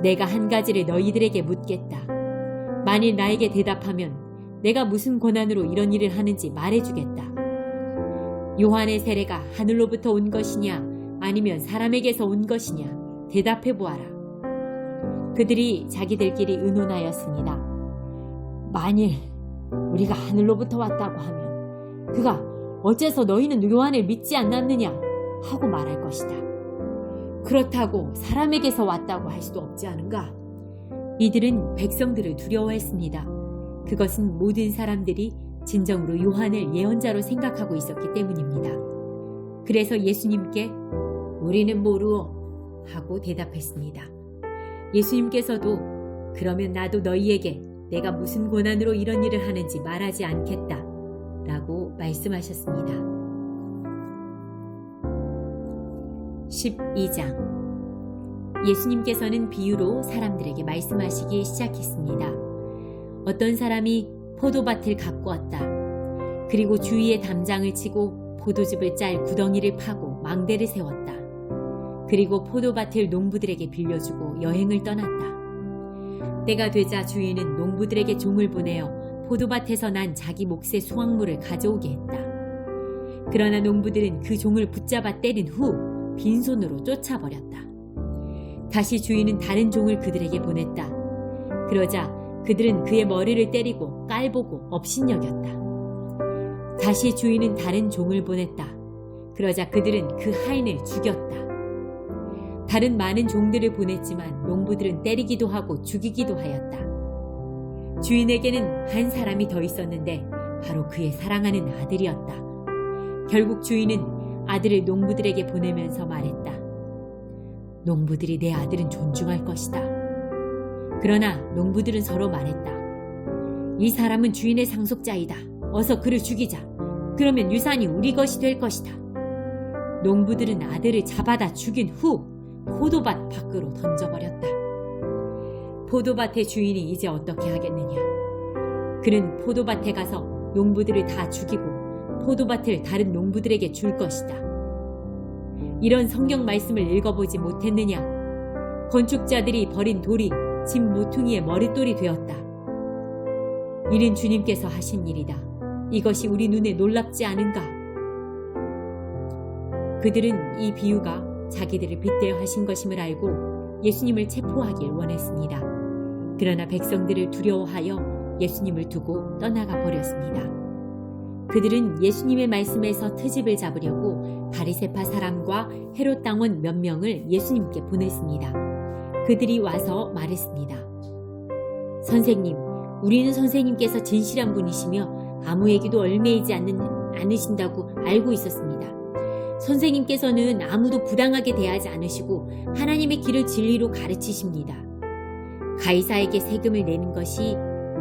내가 한 가지를 너희들에게 묻겠다. 만일 나에게 대답하면 내가 무슨 권한으로 이런 일을 하는지 말해주겠다. 요한의 세례가 하늘로부터 온 것이냐 아니면 사람에게서 온 것이냐 대답해 보아라. 그들이 자기들끼리 의논하였습니다. 만일 우리가 하늘로부터 왔다고 하면 그가 어째서 너희는 요한을 믿지 않았느냐 하고 말할 것이다. 그렇다고 사람에게서 왔다고 할 수도 없지 않은가? 이들은 백성들을 두려워했습니다. 그것은 모든 사람들이 진정으로 요한을 예언자로 생각하고 있었기 때문입니다. 그래서 예수님께 우리는 모르오 하고 대답했습니다. 예수님께서도 그러면 나도 너희에게 내가 무슨 권한으로 이런 일을 하는지 말하지 않겠다 라고 말씀하셨습니다. 12장 예수님께서는 비유로 사람들에게 말씀하시기 시작했습니다. 어떤 사람이 포도밭을 가꾸었다. 그리고 주위에 담장을 치고 포도즙을 짤 구덩이를 파고 망대를 세웠다. 그리고 포도밭을 농부들에게 빌려주고 여행을 떠났다. 때가 되자 주인은 농부들에게 종을 보내어 포도밭에서 난 자기 몫의 수확물을 가져오게 했다. 그러나 농부들은 그 종을 붙잡아 때린 후 빈손으로 쫓아버렸다. 다시 주인은 다른 종을 그들에게 보냈다. 그러자 그들은 그의 머리를 때리고 깔보고 업신여겼다. 다시 주인은 다른 종을 보냈다. 그러자 그들은 그 하인을 죽였다. 다른 많은 종들을 보냈지만 농부들은 때리기도 하고 죽이기도 하였다. 주인에게는 한 사람이 더 있었는데 바로 그의 사랑하는 아들이었다. 결국 주인은 아들을 농부들에게 보내면서 말했다. 농부들이 내 아들은 존중할 것이다. 그러나 농부들은 서로 말했다. 이 사람은 주인의 상속자이다. 어서 그를 죽이자. 그러면 유산이 우리 것이 될 것이다. 농부들은 아들을 잡아다 죽인 후 포도밭 밖으로 던져버렸다. 포도밭의 주인이 이제 어떻게 하겠느냐? 그는 포도밭에 가서 농부들을 다 죽이고 포도밭을 다른 농부들에게 줄 것이다. 이런 성경 말씀을 읽어보지 못했느냐? 건축자들이 버린 돌이 집 모퉁이의 머릿돌이 되었다. 이는 주님께서 하신 일이다. 이것이 우리 눈에 놀랍지 않은가? 그들은 이 비유가 자기들을 빗대어 하신 것임을 알고 예수님을 체포하길 원했습니다. 그러나 백성들을 두려워하여 예수님을 두고 떠나가 버렸습니다. 그들은 예수님의 말씀에서 트집을 잡으려고 바리새파 사람과 헤롯 당원 몇 명을 예수님께 보냈습니다. 그들이 와서 말했습니다. 선생님, 우리는 선생님께서 진실한 분이시며 아무에게도 얽매이지 않으신다고 알고 있었습니다. 선생님께서는 아무도 부당하게 대하지 않으시고 하나님의 길을 진리로 가르치십니다. 가이사에게 세금을 내는 것이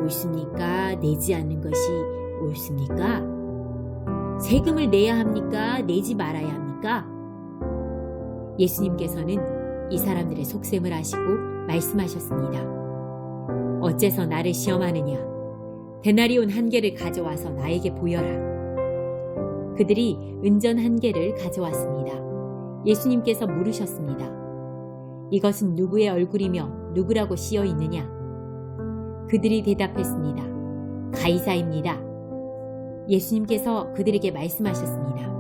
옳습니까? 내지 않는 것이 옳습니까? 세금을 내야 합니까? 내지 말아야 합니까? 예수님께서는 이 사람들의 속셈을 아시고 말씀하셨습니다. 어째서 나를 시험하느냐? 데나리온 한 개를 가져와서 나에게 보여라. 그들이 은전 한 개를 가져왔습니다. 예수님께서 물으셨습니다. 이것은 누구의 얼굴이며 누구라고 씌어 있느냐? 그들이 대답했습니다. 가이사입니다. 예수님께서 그들에게 말씀하셨습니다.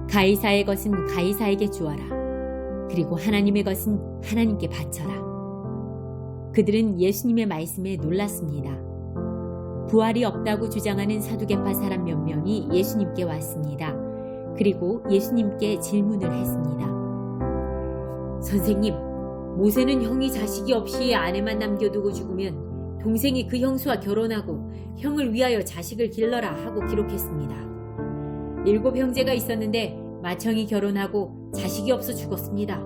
가이사의 것은 가이사에게 주어라. 그리고 하나님의 것은 하나님께 바쳐라. 그들은 예수님의 말씀에 놀랐습니다. 부활이 없다고 주장하는 사두개파 사람 몇 명이 예수님께 왔습니다. 그리고 예수님께 질문을 했습니다. 선생님, 모세는 형이 자식이 없이 아내만 남겨두고 죽으면 동생이 그 형수와 결혼하고 형을 위하여 자식을 길러라 하고 기록했습니다. 7 형제가 있었는데 맏형이 결혼하고 자식이 없어 죽었습니다.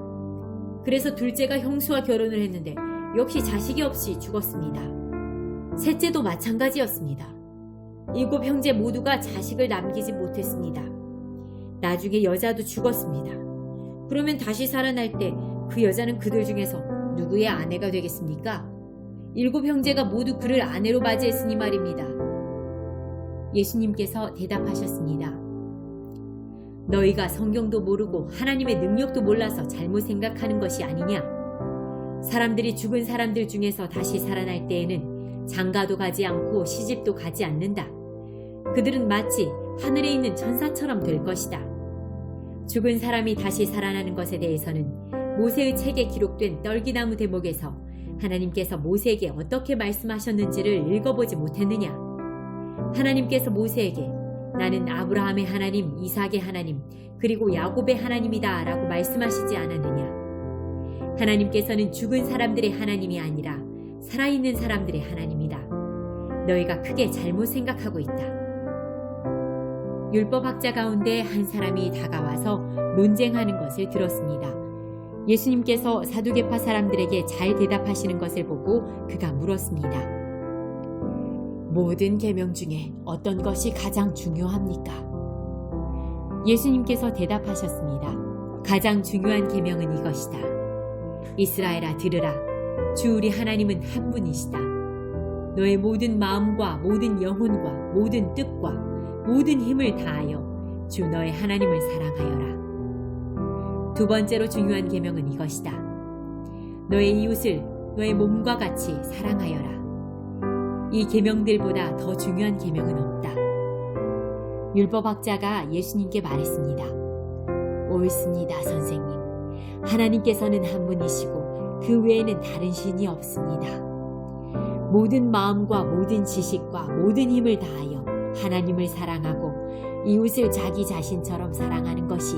그래서 둘째가 형수와 결혼을 했는데 역시 자식이 없이 죽었습니다. 셋째도 마찬가지였습니다. 7 형제 모두가 자식을 남기지 못했습니다. 나중에 여자도 죽었습니다. 그러면 다시 살아날 때 그 여자는 그들 중에서 누구의 아내가 되겠습니까? 7 형제가 모두 그를 아내로 맞이했으니 말입니다. 예수님께서 대답하셨습니다. 너희가 성경도 모르고 하나님의 능력도 몰라서 잘못 생각하는 것이 아니냐? 사람들이 죽은 사람들 중에서 다시 살아날 때에는 장가도 가지 않고 시집도 가지 않는다. 그들은 마치 하늘에 있는 천사처럼 될 것이다. 죽은 사람이 다시 살아나는 것에 대해서는 모세의 책에 기록된 떨기나무 대목에서 하나님께서 모세에게 어떻게 말씀하셨는지를 읽어보지 못했느냐? 하나님께서 모세에게 나는 아브라함의 하나님, 이삭의 하나님, 그리고 야곱의 하나님이다 라고 말씀하시지 않았느냐? 하나님께서는 죽은 사람들의 하나님이 아니라 살아있는 사람들의 하나님이다. 너희가 크게 잘못 생각하고 있다. 율법학자 가운데 한 사람이 다가와서 논쟁하는 것을 들었습니다. 예수님께서 사두개파 사람들에게 잘 대답하시는 것을 보고 그가 물었습니다. 모든 계명 중에 어떤 것이 가장 중요합니까? 예수님께서 대답하셨습니다. 가장 중요한 계명은 이것이다. 이스라엘아 들으라. 주 우리 하나님은 한 분이시다. 너의 모든 마음과 모든 영혼과 모든 뜻과 모든 힘을 다하여 주 너의 하나님을 사랑하여라. 2 번째로 중요한 계명은 이것이다. 너의 이웃을 너의 몸과 같이 사랑하여라. 이 계명들보다 더 중요한 계명은 없다. 율법학자가 예수님께 말했습니다. 옳습니다, 선생님. 하나님께서는 한 분이시고 그 외에는 다른 신이 없습니다. 모든 마음과 모든 지식과 모든 힘을 다하여 하나님을 사랑하고 이웃을 자기 자신처럼 사랑하는 것이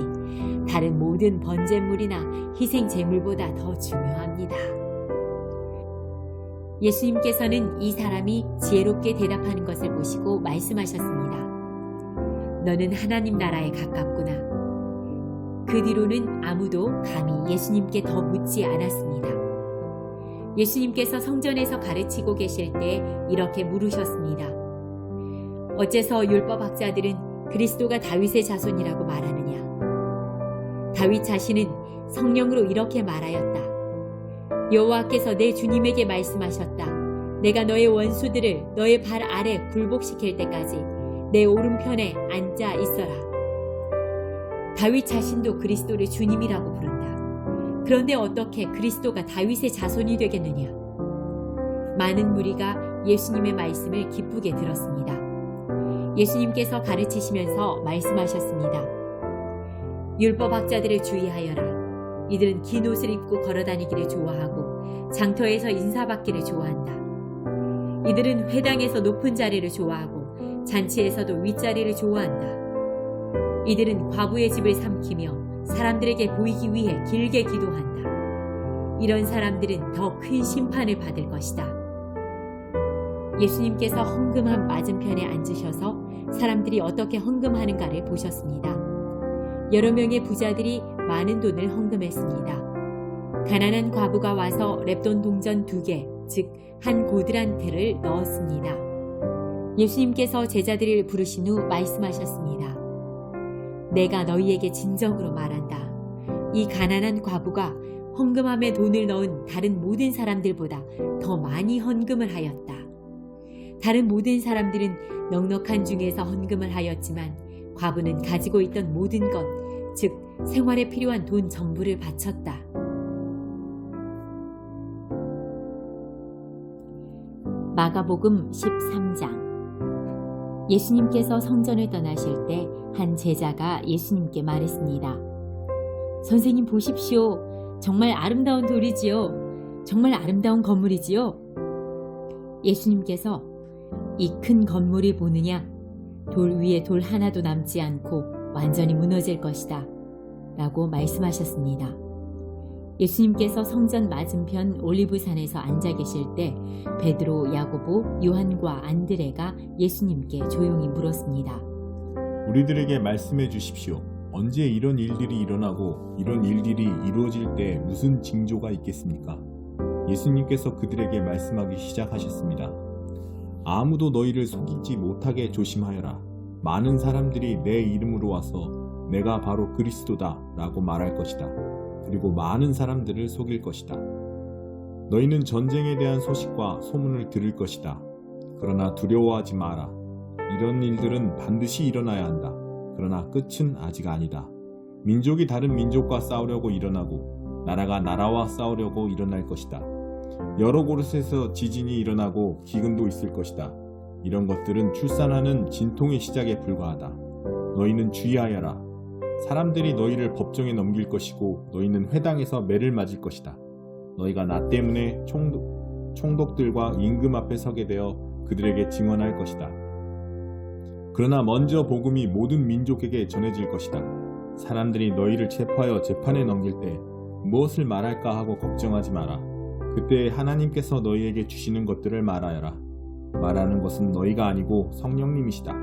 다른 모든 번제물이나 희생 제물보다 더 중요합니다. 예수님께서는 이 사람이 지혜롭게 대답하는 것을 보시고 말씀하셨습니다. 너는 하나님 나라에 가깝구나. 그 뒤로는 아무도 감히 예수님께 더 묻지 않았습니다. 예수님께서 성전에서 가르치고 계실 때 이렇게 물으셨습니다. 어째서 율법학자들은 그리스도가 다윗의 자손이라고 말하느냐? 다윗 자신은 성령으로 이렇게 말하였다. 여호와께서 내 주님에게 말씀하셨다. 내가 너의 원수들을 너의 발 아래 굴복시킬 때까지 내 오른편에 앉아 있어라. 다윗 자신도 그리스도를 주님이라고 부른다. 그런데 어떻게 그리스도가 다윗의 자손이 되겠느냐? 많은 무리가 예수님의 말씀을 기쁘게 들었습니다. 예수님께서 가르치시면서 말씀하셨습니다. 율법학자들을 주의하여라. 이들은 긴 옷을 입고 걸어다니기를 좋아하고 장터에서 인사받기를 좋아한다. 이들은 회당에서 높은 자리를 좋아하고 잔치에서도 윗자리를 좋아한다. 이들은 과부의 집을 삼키며 사람들에게 보이기 위해 길게 기도한다. 이런 사람들은 더 큰 심판을 받을 것이다. 예수님께서 헌금함 맞은편에 앉으셔서 사람들이 어떻게 헌금하는가를 보셨습니다. 여러 명의 부자들이 많은 돈을 헌금했습니다. 가난한 과부가 와서 렙돈 동전 2개, 즉 한 고드란트를 넣었습니다. 예수님께서 제자들을 부르신 후 말씀하셨습니다. 내가 너희에게 진정으로 말한다. 이 가난한 과부가 헌금함에 돈을 넣은 다른 모든 사람들보다 더 많이 헌금을 하였다. 다른 모든 사람들은 넉넉한 중에서 헌금을 하였지만 과부는 가지고 있던 모든 것, 즉 생활에 필요한 돈 전부를 바쳤다. 마가복음 13장. 예수님께서 성전을 떠나실 때 한 제자가 예수님께 말했습니다. 선생님 보십시오. 정말 아름다운 돌이지요. 정말 아름다운 건물이지요. 예수님께서 이 큰 건물이 보느냐? 돌 위에 돌 하나도 남지 않고 완전히 무너질 것이다. 라고 말씀하셨습니다. 예수님께서 성전 맞은편 올리브산에서 앉아 계실 때 베드로, 야고보, 요한과 안드레가 예수님께 조용히 물었습니다. 우리들에게 말씀해 주십시오. 언제 이런 일들이 일어나고 이런 일들이 이루어질 때 무슨 징조가 있겠습니까? 예수님께서 그들에게 말씀하기 시작하셨습니다. 아무도 너희를 속이지 못하게 조심하여라. 많은 사람들이 내 이름으로 와서 내가 바로 그리스도다 라고 말할 것이다. 그리고 많은 사람들을 속일 것이다. 너희는 전쟁에 대한 소식과 소문을 들을 것이다. 그러나 두려워하지 마라. 이런 일들은 반드시 일어나야 한다. 그러나 끝은 아직 아니다. 민족이 다른 민족과 싸우려고 일어나고 나라가 나라와 싸우려고 일어날 것이다. 여러 곳에서 지진이 일어나고 기근도 있을 것이다. 이런 것들은 출산하는 진통의 시작에 불과하다. 너희는 주의하여라. 사람들이 너희를 법정에 넘길 것이고 너희는 회당에서 매를 맞을 것이다. 너희가 나 때문에 총독들과 임금 앞에 서게 되어 그들에게 증언할 것이다. 그러나 먼저 복음이 모든 민족에게 전해질 것이다. 사람들이 너희를 체포하여 재판에 넘길 때 무엇을 말할까 하고 걱정하지 마라. 그때 하나님께서 너희에게 주시는 것들을 말하여라. 말하는 것은 너희가 아니고 성령님이시다.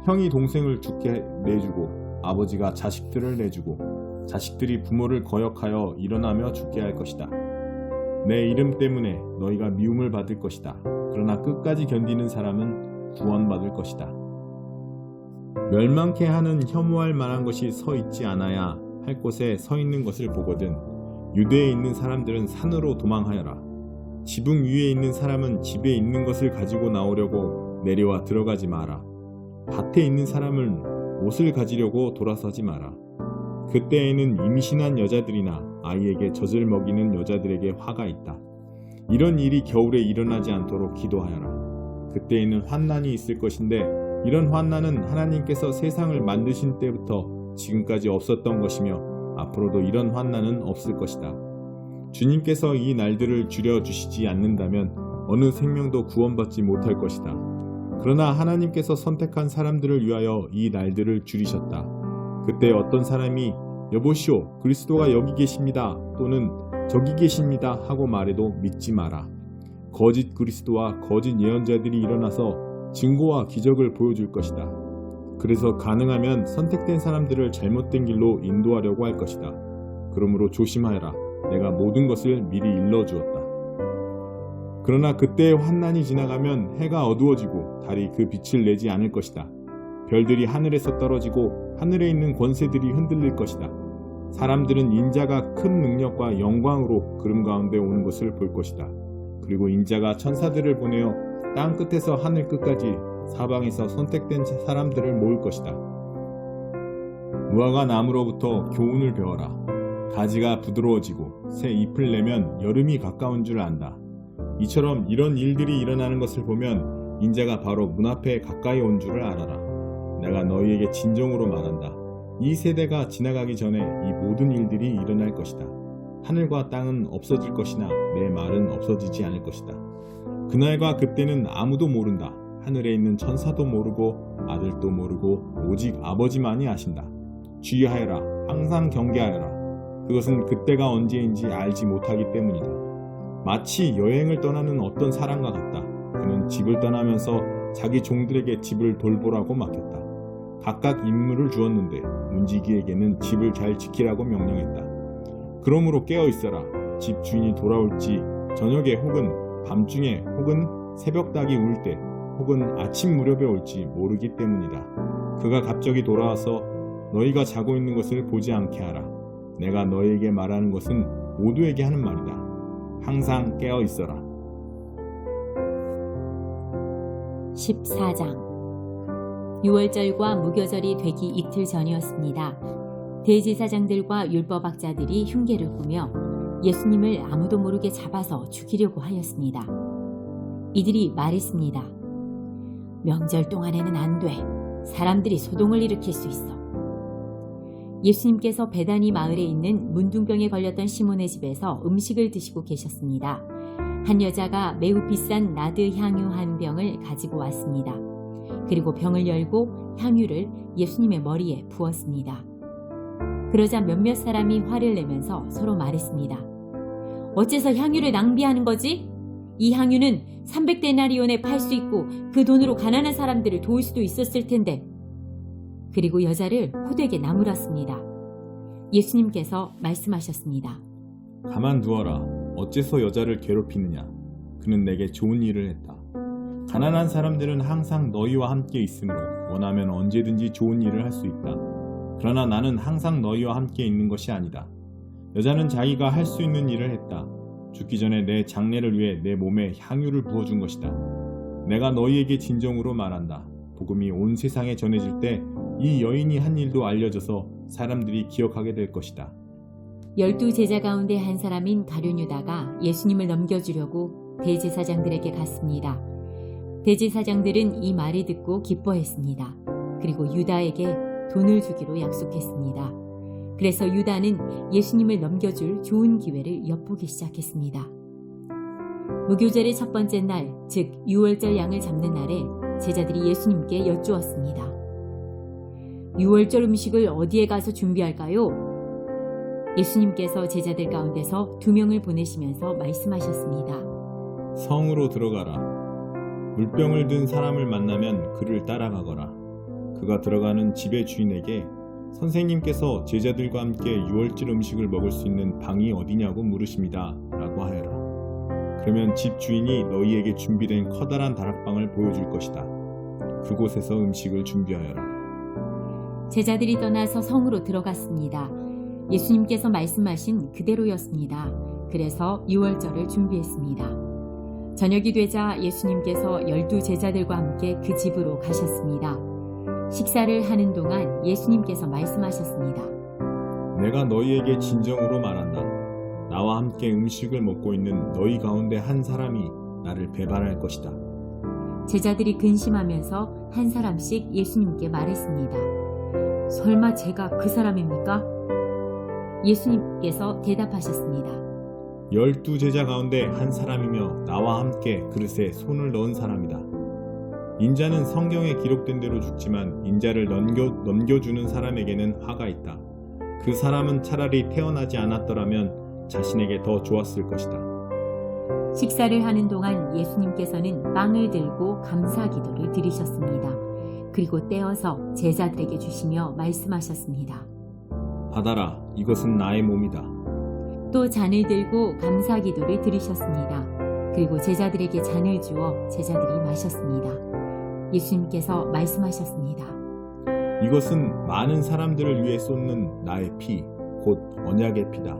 형이 동생을 죽게 내주고 아버지가 자식들을 내주고 자식들이 부모를 거역하여 일어나며 죽게 할 것이다. 내 이름 때문에 너희가 미움을 받을 것이다. 그러나 끝까지 견디는 사람은 구원받을 것이다. 멸망케 하는 혐오할 만한 것이 서 있지 않아야 할 곳에 서 있는 것을 보거든 유대에 있는 사람들은 산으로 도망하여라. 지붕 위에 있는 사람은 집에 있는 것을 가지고 나오려고 내려와 들어가지 마라. 밭에 있는 사람은 옷을 가지려고 돌아서지 마라. 그때에는 임신한 여자들이나 아이에게 젖을 먹이는 여자들에게 화가 있다. 이런 일이 겨울에 일어나지 않도록 기도하여라. 그때에는 환난이 있을 것인데 이런 환난은 하나님께서 세상을 만드신 때부터 지금까지 없었던 것이며 앞으로도 이런 환난은 없을 것이다. 주님께서 이 날들을 줄여주시지 않는다면 어느 생명도 구원받지 못할 것이다. 그러나 하나님께서 선택한 사람들을 위하여 이 날들을 줄이셨다. 그때 어떤 사람이 여보시오 그리스도가 여기 계십니다 또는 저기 계십니다 하고 말해도 믿지 마라. 거짓 그리스도와 거짓 예언자들이 일어나서 증거와 기적을 보여줄 것이다. 그래서 가능하면 선택된 사람들을 잘못된 길로 인도하려고 할 것이다. 그러므로 조심하여라. 내가 모든 것을 미리 일러주었다. 그러나 그때의 환난이 지나가면 해가 어두워지고 달이 그 빛을 내지 않을 것이다. 별들이 하늘에서 떨어지고 하늘에 있는 권세들이 흔들릴 것이다. 사람들은 인자가 큰 능력과 영광으로 구름 가운데 오는 것을 볼 것이다. 그리고 인자가 천사들을 보내어 땅 끝에서 하늘 끝까지 사방에서 선택된 사람들을 모을 것이다. 무화과 나무로부터 교훈을 배워라. 가지가 부드러워지고 새 잎을 내면 여름이 가까운 줄 안다. 이처럼 이런 일들이 일어나는 것을 보면 인자가 바로 문 앞에 가까이 온 줄을 알아라. 내가 너희에게 진정으로 말한다. 이 세대가 지나가기 전에 이 모든 일들이 일어날 것이다. 하늘과 땅은 없어질 것이나 내 말은 없어지지 않을 것이다. 그날과 그때는 아무도 모른다. 하늘에 있는 천사도 모르고 아들도 모르고 오직 아버지만이 아신다. 주의하여라. 항상 경계하여라. 그것은 그때가 언제인지 알지 못하기 때문이다. 마치 여행을 떠나는 어떤 사람과 같다. 그는 집을 떠나면서 자기 종들에게 집을 돌보라고 맡겼다. 각각 임무를 주었는데 문지기에게는 집을 잘 지키라고 명령했다. 그러므로 깨어 있어라. 집 주인이 돌아올지 저녁에 혹은 밤중에 혹은 새벽닭이 울 때 혹은 아침 무렵에 올지 모르기 때문이다. 그가 갑자기 돌아와서 너희가 자고 있는 것을 보지 않게 하라. 내가 너희에게 말하는 것은 모두에게 하는 말이다. 항상 깨어 있어라. 14장 유월절과 무교절이 되기 이틀 전이었습니다. 대제사장들과 율법학자들이 흉계를 꾸며 예수님을 아무도 모르게 잡아서 죽이려고 하였습니다. 이들이 말했습니다. 명절 동안에는 안 돼. 사람들이 소동을 일으킬 수 있어. 예수님께서 베다니 마을에 있는 문둥병에 걸렸던 시몬의 집에서 음식을 드시고 계셨습니다. 한 여자가 매우 비싼 나드 향유 한 병을 가지고 왔습니다. 그리고 병을 열고 향유를 예수님의 머리에 부었습니다. 그러자 몇몇 사람이 화를 내면서 서로 말했습니다. 어째서 향유를 낭비하는 거지? 이 향유는 300데나리온에 팔 수 있고 그 돈으로 가난한 사람들을 도울 수도 있었을 텐데. 그리고 여자를 호되게 나무랐습니다. 예수님께서 말씀하셨습니다. 가만두어라. 어째서 여자를 괴롭히느냐? 그는 내게 좋은 일을 했다. 가난한 사람들은 항상 너희와 함께 있으므로 원하면 언제든지 좋은 일을 할 수 있다. 그러나 나는 항상 너희와 함께 있는 것이 아니다. 여자는 자기가 할 수 있는 일을 했다. 죽기 전에 내 장례를 위해 내 몸에 향유를 부어준 것이다. 내가 너희에게 진정으로 말한다. 복음이 온 세상에 전해질 때 이 여인이 한 일도 알려져서 사람들이 기억하게 될 것이다. 12제자 가운데 한 사람인 가룟 유다가 예수님을 넘겨주려고 대제사장들에게 갔습니다. 대제사장들은 이 말을 듣고 기뻐했습니다. 그리고 유다에게 돈을 주기로 약속했습니다. 그래서 유다는 예수님을 넘겨줄 좋은 기회를 엿보기 시작했습니다. 무교절의 첫 번째 날, 즉 유월절 양을 잡는 날에 제자들이 예수님께 여쭈었습니다. 유월절 음식을 어디에 가서 준비할까요? 예수님께서 제자들 가운데서 2명을 보내시면서 말씀하셨습니다. 성으로 들어가라. 물병을 든 사람을 만나면 그를 따라가거라. 그가 들어가는 집의 주인에게 선생님께서 제자들과 함께 유월절 음식을 먹을 수 있는 방이 어디냐고 물으십니다. 라고 하여라. 그러면 집 주인이 너희에게 준비된 커다란 다락방을 보여줄 것이다. 그곳에서 음식을 준비하여라. 제자들이 떠나서 성으로 들어갔습니다. 예수님께서 말씀하신 그대로였습니다. 그래서 유월절을 준비했습니다. 저녁이 되자 예수님께서 12제자들과 함께 그 집으로 가셨습니다. 식사를 하는 동안 예수님께서 말씀하셨습니다. 내가 너희에게 진정으로 말한다. 나와 함께 음식을 먹고 있는 너희 가운데 한 사람이 나를 배반할 것이다. 제자들이 근심하면서 한 사람씩 예수님께 말했습니다. 설마 제가 그 사람입니까? 예수님께서 대답하셨습니다. 12제자 가운데 한 사람이며 나와 함께 그릇에 손을 넣은 사람이다. 인자는 성경에 기록된 대로 죽지만 인자를 넘겨주는 사람에게는 화가 있다. 그 사람은 차라리 태어나지 않았더라면 자신에게 더 좋았을 것이다. 식사를 하는 동안 예수님께서는 빵을 들고 감사 기도를 드리셨습니다. 그리고 떼어서 제자들에게 주시며 말씀하셨습니다. 받아라. 이것은 나의 몸이다. 또 잔을 들고 감사 기도를 드리셨습니다. 그리고 제자들에게 잔을 주어 제자들이 마셨습니다. 예수님께서 말씀하셨습니다. 이것은 많은 사람들을 위해 쏟는 나의 피, 곧 언약의 피다.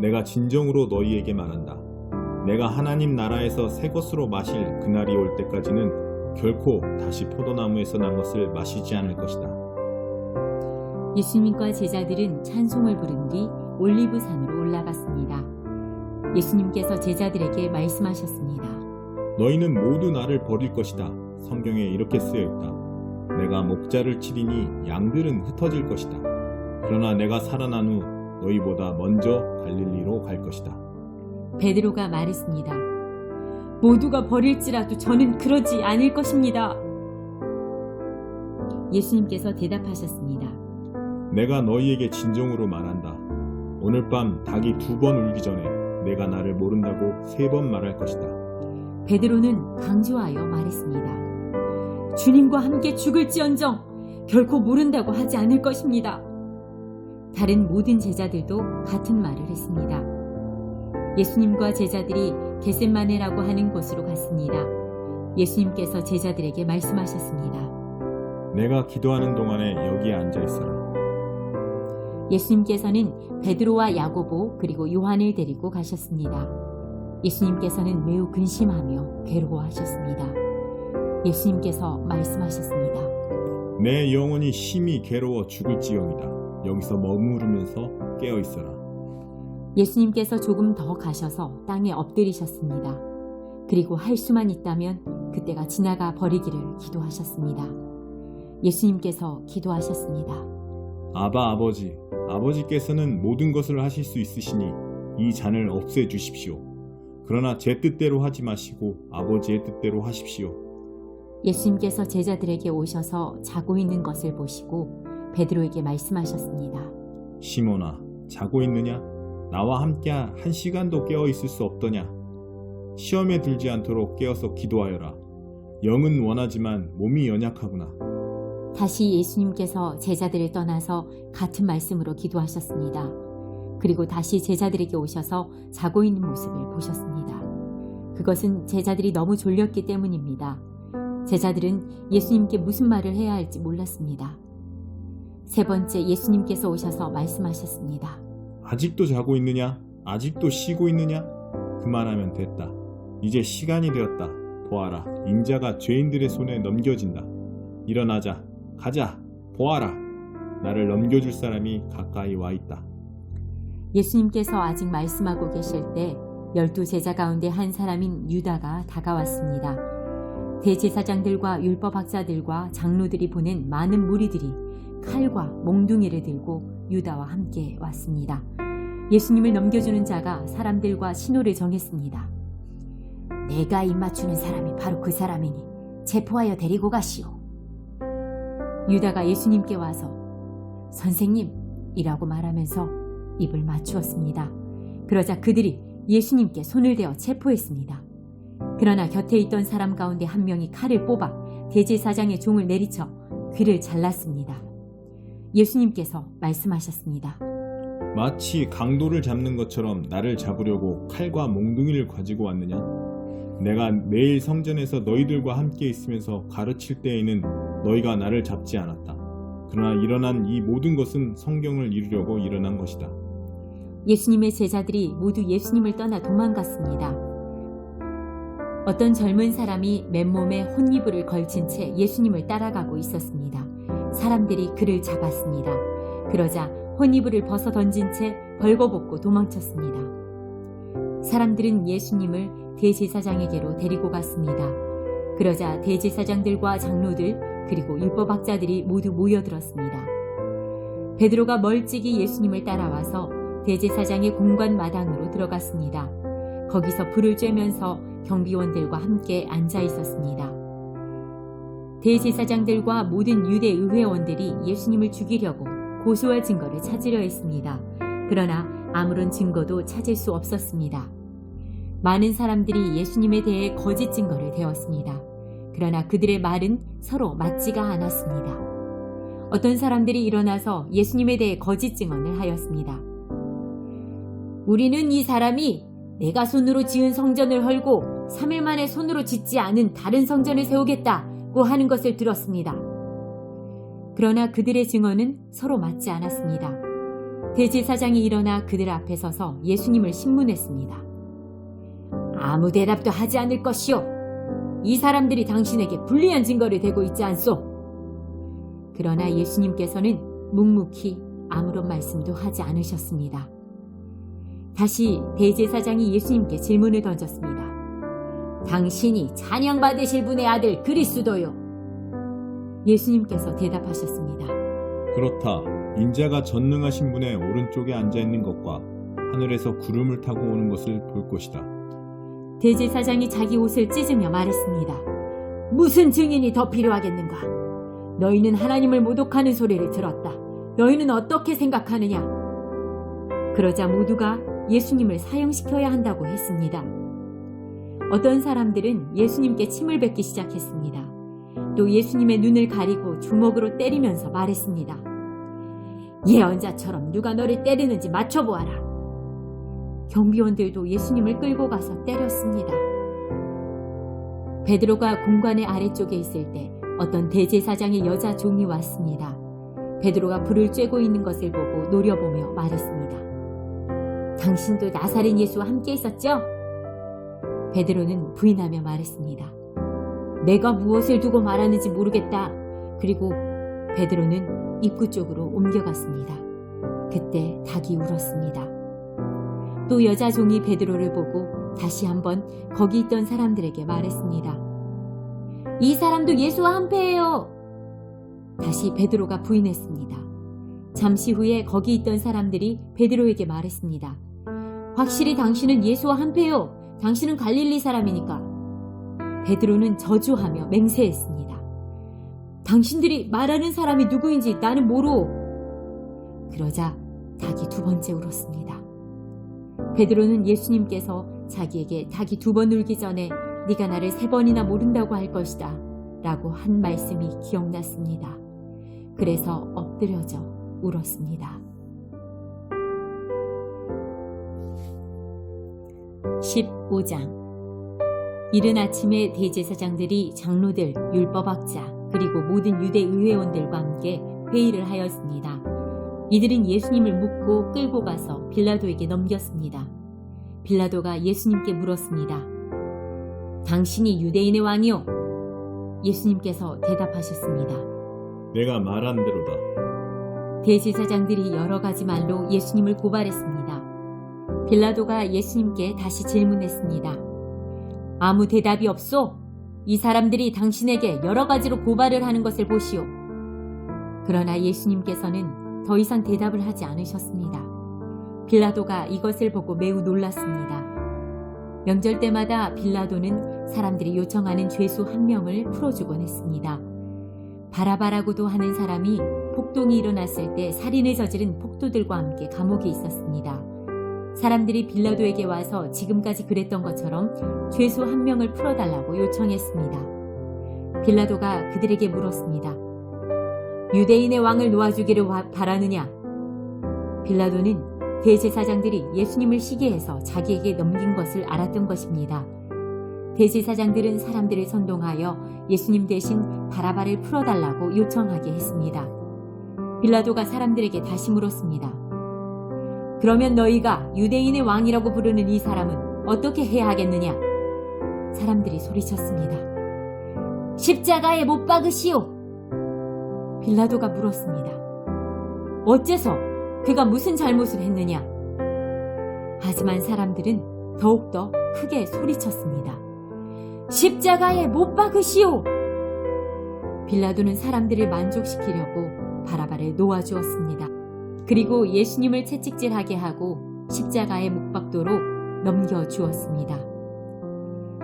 내가 진정으로 너희에게 말한다. 내가 하나님 나라에서 새 것으로 마실 그날이 올 때까지는 결코 다시 포도나무에서 난 것을 마시지 않을 것이다. 예수님과 제자들은 찬송을 부른 뒤 올리브산으로 올라갔습니다. 예수님께서 제자들에게 말씀하셨습니다. 너희는 모두 나를 버릴 것이다. 성경에 이렇게 쓰여 있다. 내가 목자를 치리니 양들은 흩어질 것이다. 그러나 내가 살아난 후 너희보다 먼저 갈릴리로 갈 것이다. 베드로가 말했습니다. 모두가 버릴지라도 저는 그러지 않을 것입니다. 예수님께서 대답하셨습니다. 내가 너희에게 진정으로 말한다. 오늘 밤 닭이 2번 울기 전에 내가 나를 모른다고 3번 말할 것이다. 베드로는 강조하여 말했습니다. 주님과 함께 죽을지언정 결코 모른다고 하지 않을 것입니다. 다른 모든 제자들도 같은 말을 했습니다. 예수님과 제자들이 겟셋마네라고 하는 곳으로 갔습니다. 예수님께서 제자들에게 말씀하셨습니다. 내가 기도하는 동안에 여기에 앉아 있어라. 예수님께서는 베드로와 야고보 그리고 요한을 데리고 가셨습니다. 예수님께서는 매우 근심하며 괴로워하셨습니다. 예수님께서 말씀하셨습니다. 내 영혼이 심히 괴로워 죽을지경이다. 여기서 머무르면서 깨어 있어라. 예수님께서 조금 더 가셔서 땅에 엎드리셨습니다. 그리고 할 수만 있다면 그때가 지나가 버리기를 기도하셨습니다. 예수님께서 기도하셨습니다. 아바 아버지, 아버지께서는 모든 것을 하실 수 있으시니 이 잔을 없애 주십시오. 그러나 제 뜻대로 하지 마시고 아버지의 뜻대로 하십시오. 예수님께서 제자들에게 오셔서 자고 있는 것을 보시고 베드로에게 말씀하셨습니다. 시몬아, 자고 있느냐? 나와 함께 1시간도 깨어 있을 수 없더냐? 시험에 들지 않도록 깨어서 기도하여라. 영은 원하지만 몸이 연약하구나. 다시 예수님께서 제자들을 떠나서 같은 말씀으로 기도하셨습니다. 그리고 다시 제자들에게 오셔서 자고 있는 모습을 보셨습니다. 그것은 제자들이 너무 졸렸기 때문입니다. 제자들은 예수님께 무슨 말을 해야 할지 몰랐습니다. 3번째 예수님께서 오셔서 말씀하셨습니다. 아직도 자고 있느냐? 아직도 쉬고 있느냐? 그만하면 됐다. 이제 시간이 되었다. 보아라, 인자가 죄인들의 손에 넘겨진다. 일어나자, 가자, 보아라. 나를 넘겨줄 사람이 가까이 와 있다. 예수님께서 아직 말씀하고 계실 때 12제자 가운데 한 사람인 유다가 다가왔습니다. 대제사장들과 율법학자들과 장로들이 보낸 많은 무리들이 칼과 몽둥이를 들고 유다와 함께 왔습니다. 예수님을 넘겨주는 자가 사람들과 신호를 정했습니다. 내가 입맞추는 사람이 바로 그 사람이니 체포하여 데리고 가시오. 유다가 예수님께 와서 선생님이라고 말하면서 입을 맞추었습니다. 그러자 그들이 예수님께 손을 대어 체포했습니다. 그러나 곁에 있던 사람 가운데 한 명이 칼을 뽑아 대제사장의 종을 내리쳐 귀를 잘랐습니다. 예수님께서 말씀하셨습니다. 마치 강도를 잡는 것처럼 나를 잡으려고 칼과 몽둥이를 가지고 왔느냐? 내가 매일 성전에서 너희들과 함께 있으면서 가르칠 때에는 너희가 나를 잡지 않았다. 그러나 일어난 이 모든 것은 성경을 이루려고 일어난 것이다. 예수님의 제자들이 모두 예수님을 떠나 도망갔습니다. 어떤 젊은 사람이 맨몸에 혼이불을 걸친 채 예수님을 따라가고 있었습니다. 사람들이 그를 잡았습니다. 그러자 혼이불을 벗어 던진 채 벌거벗고 도망쳤습니다. 사람들은 예수님을 대제사장에게로 데리고 갔습니다. 그러자 대제사장들과 장로들 그리고 율법학자들이 모두 모여들었습니다. 베드로가 멀찍이 예수님을 따라와서 대제사장의 공관 마당으로 들어갔습니다. 거기서 불을 쬐면서 경비원들과 함께 앉아 있었습니다. 대제사장들과 모든 유대 의회원들이 예수님을 죽이려고 고소할 증거를 찾으려 했습니다. 그러나 아무런 증거도 찾을 수 없었습니다. 많은 사람들이 예수님에 대해 거짓 증거를 대었습니다. 그러나 그들의 말은 서로 맞지가 않았습니다. 어떤 사람들이 일어나서 예수님에 대해 거짓 증언을 하였습니다. 우리는 이 사람이 내가 손으로 지은 성전을 헐고 3일 만에 손으로 짓지 않은 다른 성전을 세우겠다고 하는 것을 들었습니다. 그러나 그들의 증언은 서로 맞지 않았습니다. 대제사장이 일어나 그들 앞에 서서 예수님을 신문했습니다. 아무 대답도 하지 않을 것이오. 이 사람들이 당신에게 불리한 증거를 대고 있지 않소. 그러나 예수님께서는 묵묵히 아무런 말씀도 하지 않으셨습니다. 다시 대제사장이 예수님께 질문을 던졌습니다. 당신이 찬양받으실 분의 아들 그리스도요. 예수님께서 대답하셨습니다. 그렇다. 인자가 전능하신 분의 오른쪽에 앉아있는 것과 하늘에서 구름을 타고 오는 것을 볼 것이다. 대제사장이 자기 옷을 찢으며 말했습니다. 무슨 증인이 더 필요하겠는가? 너희는 하나님을 모독하는 소리를 들었다. 너희는 어떻게 생각하느냐? 그러자 모두가 예수님을 사형시켜야 한다고 했습니다. 어떤 사람들은 예수님께 침을 뱉기 시작했습니다. 또 예수님의 눈을 가리고 주먹으로 때리면서 말했습니다. 예언자처럼 누가 너를 때리는지 맞춰보아라. 경비원들도 예수님을 끌고 가서 때렸습니다. 베드로가 공관의 아래쪽에 있을 때 어떤 대제사장의 여자 종이 왔습니다. 베드로가 불을 쬐고 있는 것을 보고 노려보며 말했습니다. 당신도 나사렛 예수와 함께 있었죠? 베드로는 부인하며 말했습니다. 내가 무엇을 두고 말하는지 모르겠다. 그리고 베드로는 입구 쪽으로 옮겨갔습니다. 그때 닭이 울었습니다. 또 여자 종이 베드로를 보고 다시 한번 거기 있던 사람들에게 말했습니다. 이 사람도 예수와 한패예요. 다시 베드로가 부인했습니다. 잠시 후에 거기 있던 사람들이 베드로에게 말했습니다. 확실히 당신은 예수와 한패요. 당신은 갈릴리 사람이니까. 베드로는 저주하며 맹세했습니다. 당신들이 말하는 사람이 누구인지 나는 모르오. 그러자 닭이 두 번째 울었습니다. 베드로는 예수님께서 자기에게 닭이 두 번 울기 전에 네가 나를 세 번이나 모른다고 할 것이다 라고 한 말씀이 기억났습니다. 그래서 엎드려져 울었습니다. 15장. 이른 아침에 대제사장들이 장로들, 율법학자, 그리고 모든 유대 의회원들과 함께 회의를 하였습니다. 이들은 예수님을 묻고 끌고 가서 빌라도에게 넘겼습니다. 빌라도가 예수님께 물었습니다. 당신이 유대인의 왕이요? 예수님께서 대답하셨습니다. 내가 말한 대로다. 대제사장들이 여러 가지 말로 예수님을 고발했습니다. 빌라도가 예수님께 다시 질문했습니다. 아무 대답이 없소? 이 사람들이 당신에게 여러 가지로 고발을 하는 것을 보시오. 그러나 예수님께서는 더 이상 대답을 하지 않으셨습니다. 빌라도가 이것을 보고 매우 놀랐습니다. 명절 때마다 빌라도는 사람들이 요청하는 죄수 한 명을 풀어주곤 했습니다. 바라바라고도 하는 사람이 폭동이 일어났을 때 살인을 저지른 폭도들과 함께 감옥에 있었습니다. 사람들이 빌라도에게 와서 지금까지 그랬던 것처럼 죄수 한 명을 풀어달라고 요청했습니다. 빌라도가 그들에게 물었습니다. 유대인의 왕을 놓아주기를 바라느냐? 빌라도는 대제사장들이 예수님을 시기해서 자기에게 넘긴 것을 알았던 것입니다. 대제사장들은 사람들을 선동하여 예수님 대신 바라바를 풀어달라고 요청하게 했습니다. 빌라도가 사람들에게 다시 물었습니다. 그러면 너희가 유대인의 왕이라고 부르는 이 사람은 어떻게 해야 하겠느냐? 사람들이 소리쳤습니다. 십자가에 못 박으시오! 빌라도가 물었습니다. 어째서 그가 무슨 잘못을 했느냐? 하지만 사람들은 더욱더 크게 소리쳤습니다. 십자가에 못 박으시오! 빌라도는 사람들을 만족시키려고 바라바를 놓아주었습니다. 그리고 예수님을 채찍질하게 하고 십자가에 못 박도록 넘겨주었습니다.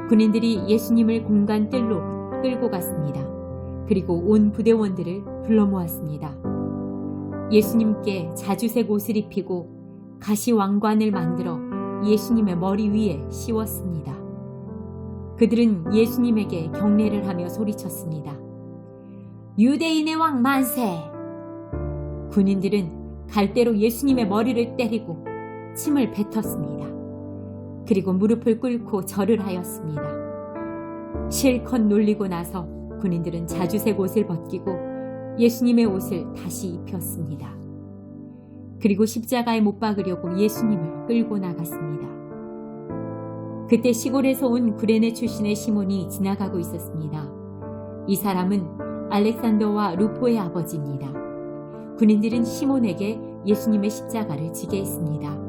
군인들이 예수님을 공간 뜰로 끌고 갔습니다. 그리고 온 부대원들을 불러 모았습니다. 예수님께 자주색 옷을 입히고 가시 왕관을 만들어 예수님의 머리 위에 씌웠습니다. 그들은 예수님에게 경례를 하며 소리쳤습니다. 유대인의 왕 만세! 군인들은 갈대로 예수님의 머리를 때리고 침을 뱉었습니다. 그리고 무릎을 꿇고 절을 하였습니다. 실컷 놀리고 나서 군인들은 자주색 옷을 벗기고 예수님의 옷을 다시 입혔습니다. 그리고 십자가에 못 박으려고 예수님을 끌고 나갔습니다. 그때 시골에서 온 구레네 출신의 시몬이 지나가고 있었습니다. 이 사람은 알렉산더와 루포의 아버지입니다. 군인들은 시몬에게 예수님의 십자가를 지게 했습니다.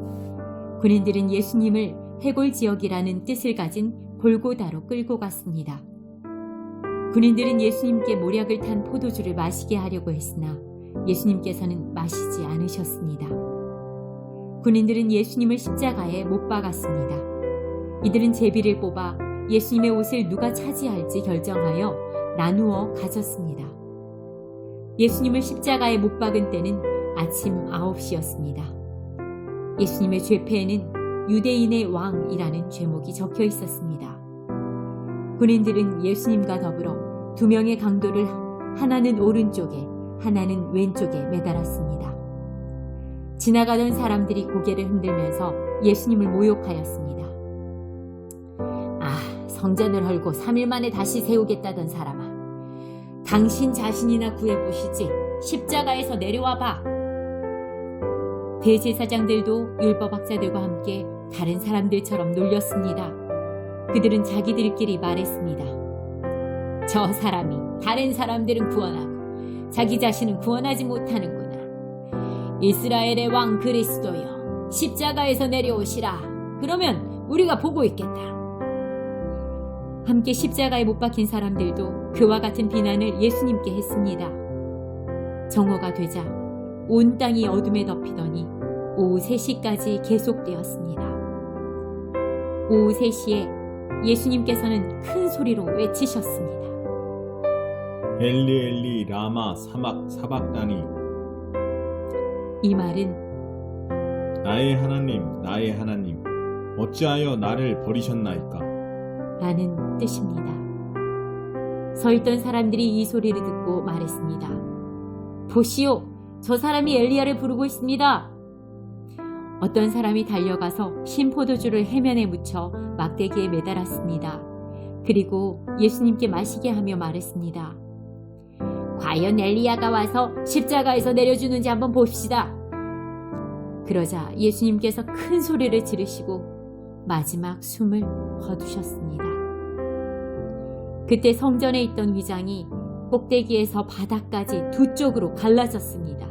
군인들은 예수님을 해골 지역이라는 뜻을 가진 골고다로 끌고 갔습니다. 군인들은 예수님께 모략을 탄 포도주를 마시게 하려고 했으나 예수님께서는 마시지 않으셨습니다. 군인들은 예수님을 십자가에 못 박았습니다. 이들은 제비를 뽑아 예수님의 옷을 누가 차지할지 결정하여 나누어 가졌습니다. 예수님을 십자가에 못 박은 때는 아침 9시였습니다. 예수님의 죄패에는 유대인의 왕이라는 제목이 적혀 있었습니다. 군인들은 예수님과 더불어 두 명의 강도를 하나는 오른쪽에 하나는 왼쪽에 매달았습니다. 지나가던 사람들이 고개를 흔들면서 예수님을 모욕하였습니다. 성전을 헐고 3일 만에 다시 세우겠다던 사람아, 당신 자신이나 구해보시지 십자가에서 내려와봐. 대제사장들도 율법학자들과 함께 다른 사람들처럼 놀렸습니다. 그들은 자기들끼리 말했습니다. 저 사람이 다른 사람들은 구원하고 자기 자신은 구원하지 못하는구나. 이스라엘의 왕 그리스도여, 십자가에서 내려오시라. 그러면 우리가 보고 있겠다. 함께 십자가에 못 박힌 사람들도 그와 같은 비난을 예수님께 했습니다. 정오가 되자 온 땅이 어둠에 덮이더니 오후 3시까지 계속되었습니다. 오후 3시에 예수님께서는 큰 소리로 외치셨습니다. 엘리 엘리 라마 사박다니. 이 말은 나의 하나님 어찌하여 나를 버리셨나이까? 라는 뜻입니다. 서 있던 사람들이 이 소리를 듣고 말했습니다. 보시오, 저 사람이 엘리야를 부르고 있습니다. 어떤 사람이 달려가서 신포도주를 해면에 묻혀 막대기에 매달았습니다. 그리고 예수님께 마시게 하며 말했습니다. 과연 엘리야가 와서 십자가에서 내려주는지 한번 봅시다. 그러자 예수님께서 큰 소리를 지르시고 마지막 숨을 거두셨습니다. 그때 성전에 있던 위장이 꼭대기에서 바닥까지 두 쪽으로 갈라졌습니다.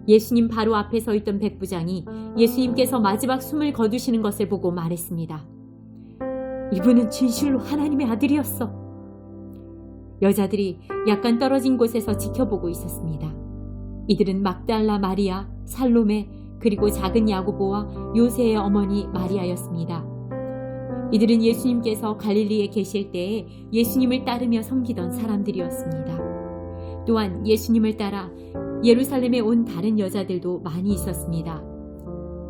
예수님 바로 앞에 서 있던 백부장이 예수님께서 마지막 숨을 거두시는 것을 보고 말했습니다. 이분은 진실로 하나님의 아들이었어. 여자들이 약간 떨어진 곳에서 지켜보고 있었습니다. 이들은 막달라 마리아, 살로메, 그리고 작은 야고보와 요새의 어머니 마리아였습니다. 이들은 예수님께서 갈릴리에 계실 때에 예수님을 따르며 섬기던 사람들이었습니다. 또한 예수님을 따라 예루살렘에 온 다른 여자들도 많이 있었습니다.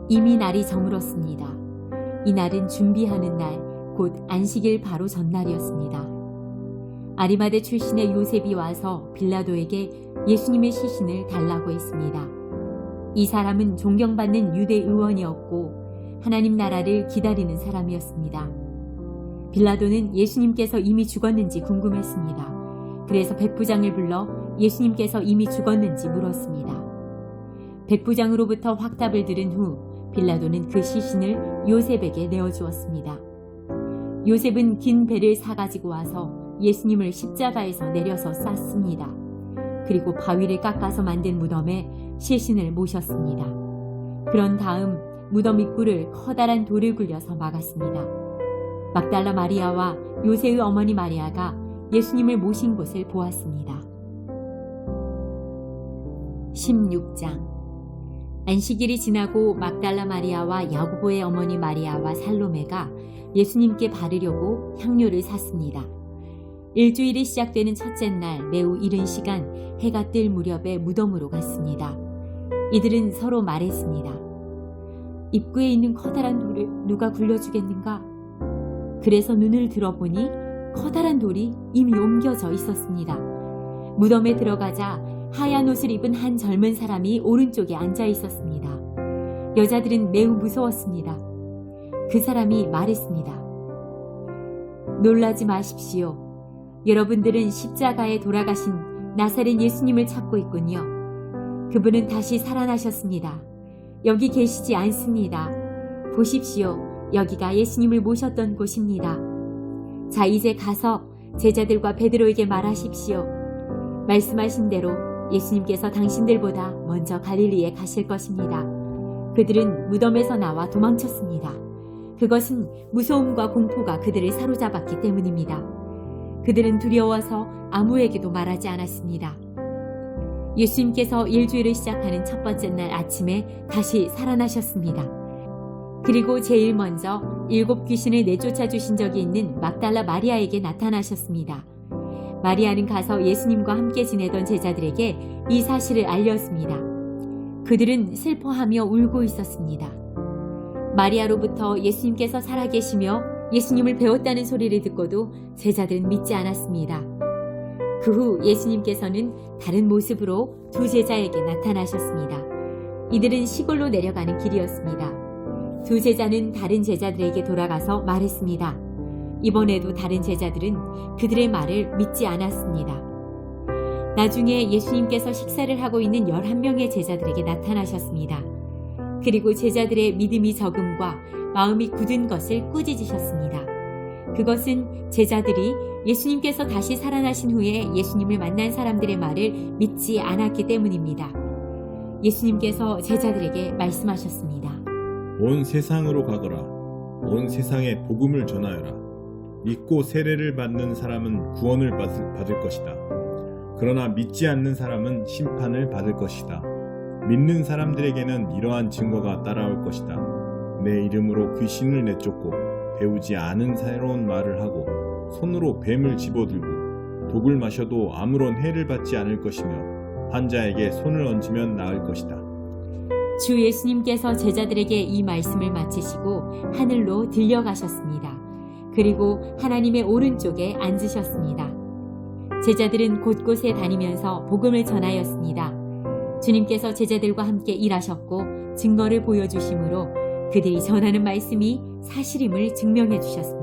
이미 날이 저물었습니다. 이 날은 준비하는 날, 곧 안식일 바로 전날이었습니다. 아리마대 출신의 요셉이 와서 빌라도에게 예수님의 시신을 달라고 했습니다. 이 사람은 존경받는 유대 의원이었고 하나님 나라를 기다리는 사람이었습니다. 빌라도는 예수님께서 이미 죽었는지 궁금했습니다. 그래서 백부장을 불러 예수님께서 이미 죽었는지 물었습니다. 백부장으로부터 확답을 들은 후 빌라도는 그 시신을 요셉에게 내어주었습니다. 요셉은 긴 배를 사가지고 와서 예수님을 십자가에서 내려서 쌌습니다. 그리고 바위를 깎아서 만든 무덤에 시신을 모셨습니다. 그런 다음 무덤 입구를 커다란 돌을 굴려서 막았습니다. 막달라 마리아와 요새의 어머니 마리아가 예수님을 모신 곳을 보았습니다. 16장. 안식일이 지나고 막달라 마리아와 야고보의 어머니 마리아와 살로메가 예수님께 바르려고 향료를 샀습니다. 일주일이 시작되는 첫째 날 매우 이른 시간 해가 뜰 무렵에 무덤으로 갔습니다. 이들은 서로 말했습니다. 입구에 있는 커다란 돌을 누가 굴려주겠는가? 그래서 눈을 들어보니 커다란 돌이 이미 옮겨져 있었습니다. 무덤에 들어가자 하얀 옷을 입은 한 젊은 사람이 오른쪽에 앉아 있었습니다. 여자들은 매우 무서웠습니다. 그 사람이 말했습니다. 놀라지 마십시오. 여러분들은 십자가에 돌아가신 나사렛 예수님을 찾고 있군요. 그분은 다시 살아나셨습니다. 여기 계시지 않습니다. 보십시오. 여기가 예수님을 모셨던 곳입니다. 자, 이제 가서 제자들과 베드로에게 말하십시오. 말씀하신 대로 예수님께서 당신들보다 먼저 갈릴리에 가실 것입니다. 그들은 무덤에서 나와 도망쳤습니다. 그것은 무서움과 공포가 그들을 사로잡았기 때문입니다. 그들은 두려워서 아무에게도 말하지 않았습니다. 예수님께서 일주일을 시작하는 첫 번째 날 아침에 다시 살아나셨습니다. 그리고 제일 먼저 7 귀신을 내쫓아 주신 적이 있는 막달라 마리아에게 나타나셨습니다. 마리아는 가서 예수님과 함께 지내던 제자들에게 이 사실을 알렸습니다. 그들은 슬퍼하며 울고 있었습니다. 마리아로부터 예수님께서 살아계시며 예수님을 배웠다는 소리를 듣고도 제자들은 믿지 않았습니다. 그 후 예수님께서는 다른 모습으로 2 제자에게 나타나셨습니다. 이들은 시골로 내려가는 길이었습니다. 2 제자는 다른 제자들에게 돌아가서 말했습니다. 이번에도 다른 제자들은 그들의 말을 믿지 않았습니다. 나중에 예수님께서 식사를 하고 있는 11명의 제자들에게 나타나셨습니다. 그리고 제자들의 믿음이 적음과 마음이 굳은 것을 꾸짖으셨습니다. 그것은 제자들이 예수님께서 다시 살아나신 후에 예수님을 만난 사람들의 말을 믿지 않았기 때문입니다. 예수님께서 제자들에게 말씀하셨습니다. 온 세상으로 가거라. 온 세상에 복음을 전하여라. 믿고 세례를 받는 사람은 구원을 받을 것이다. 그러나 믿지 않는 사람은 심판을 받을 것이다. 믿는 사람들에게는 이러한 증거가 따라올 것이다. 내 이름으로 귀신을 내쫓고 배우지 않은 새로운 말을 하고 손으로 뱀을 집어들고 독을 마셔도 아무런 해를 받지 않을 것이며 환자에게 손을 얹으면 나을 것이다. 주 예수님께서 제자들에게 이 말씀을 마치시고 하늘로 들려가셨습니다. 그리고 하나님의 오른쪽에 앉으셨습니다. 제자들은 곳곳에 다니면서 복음을 전하였습니다. 주님께서 제자들과 함께 일하셨고 증거를 보여주심으로 그들이 전하는 말씀이 사실임을 증명해 주셨습니다.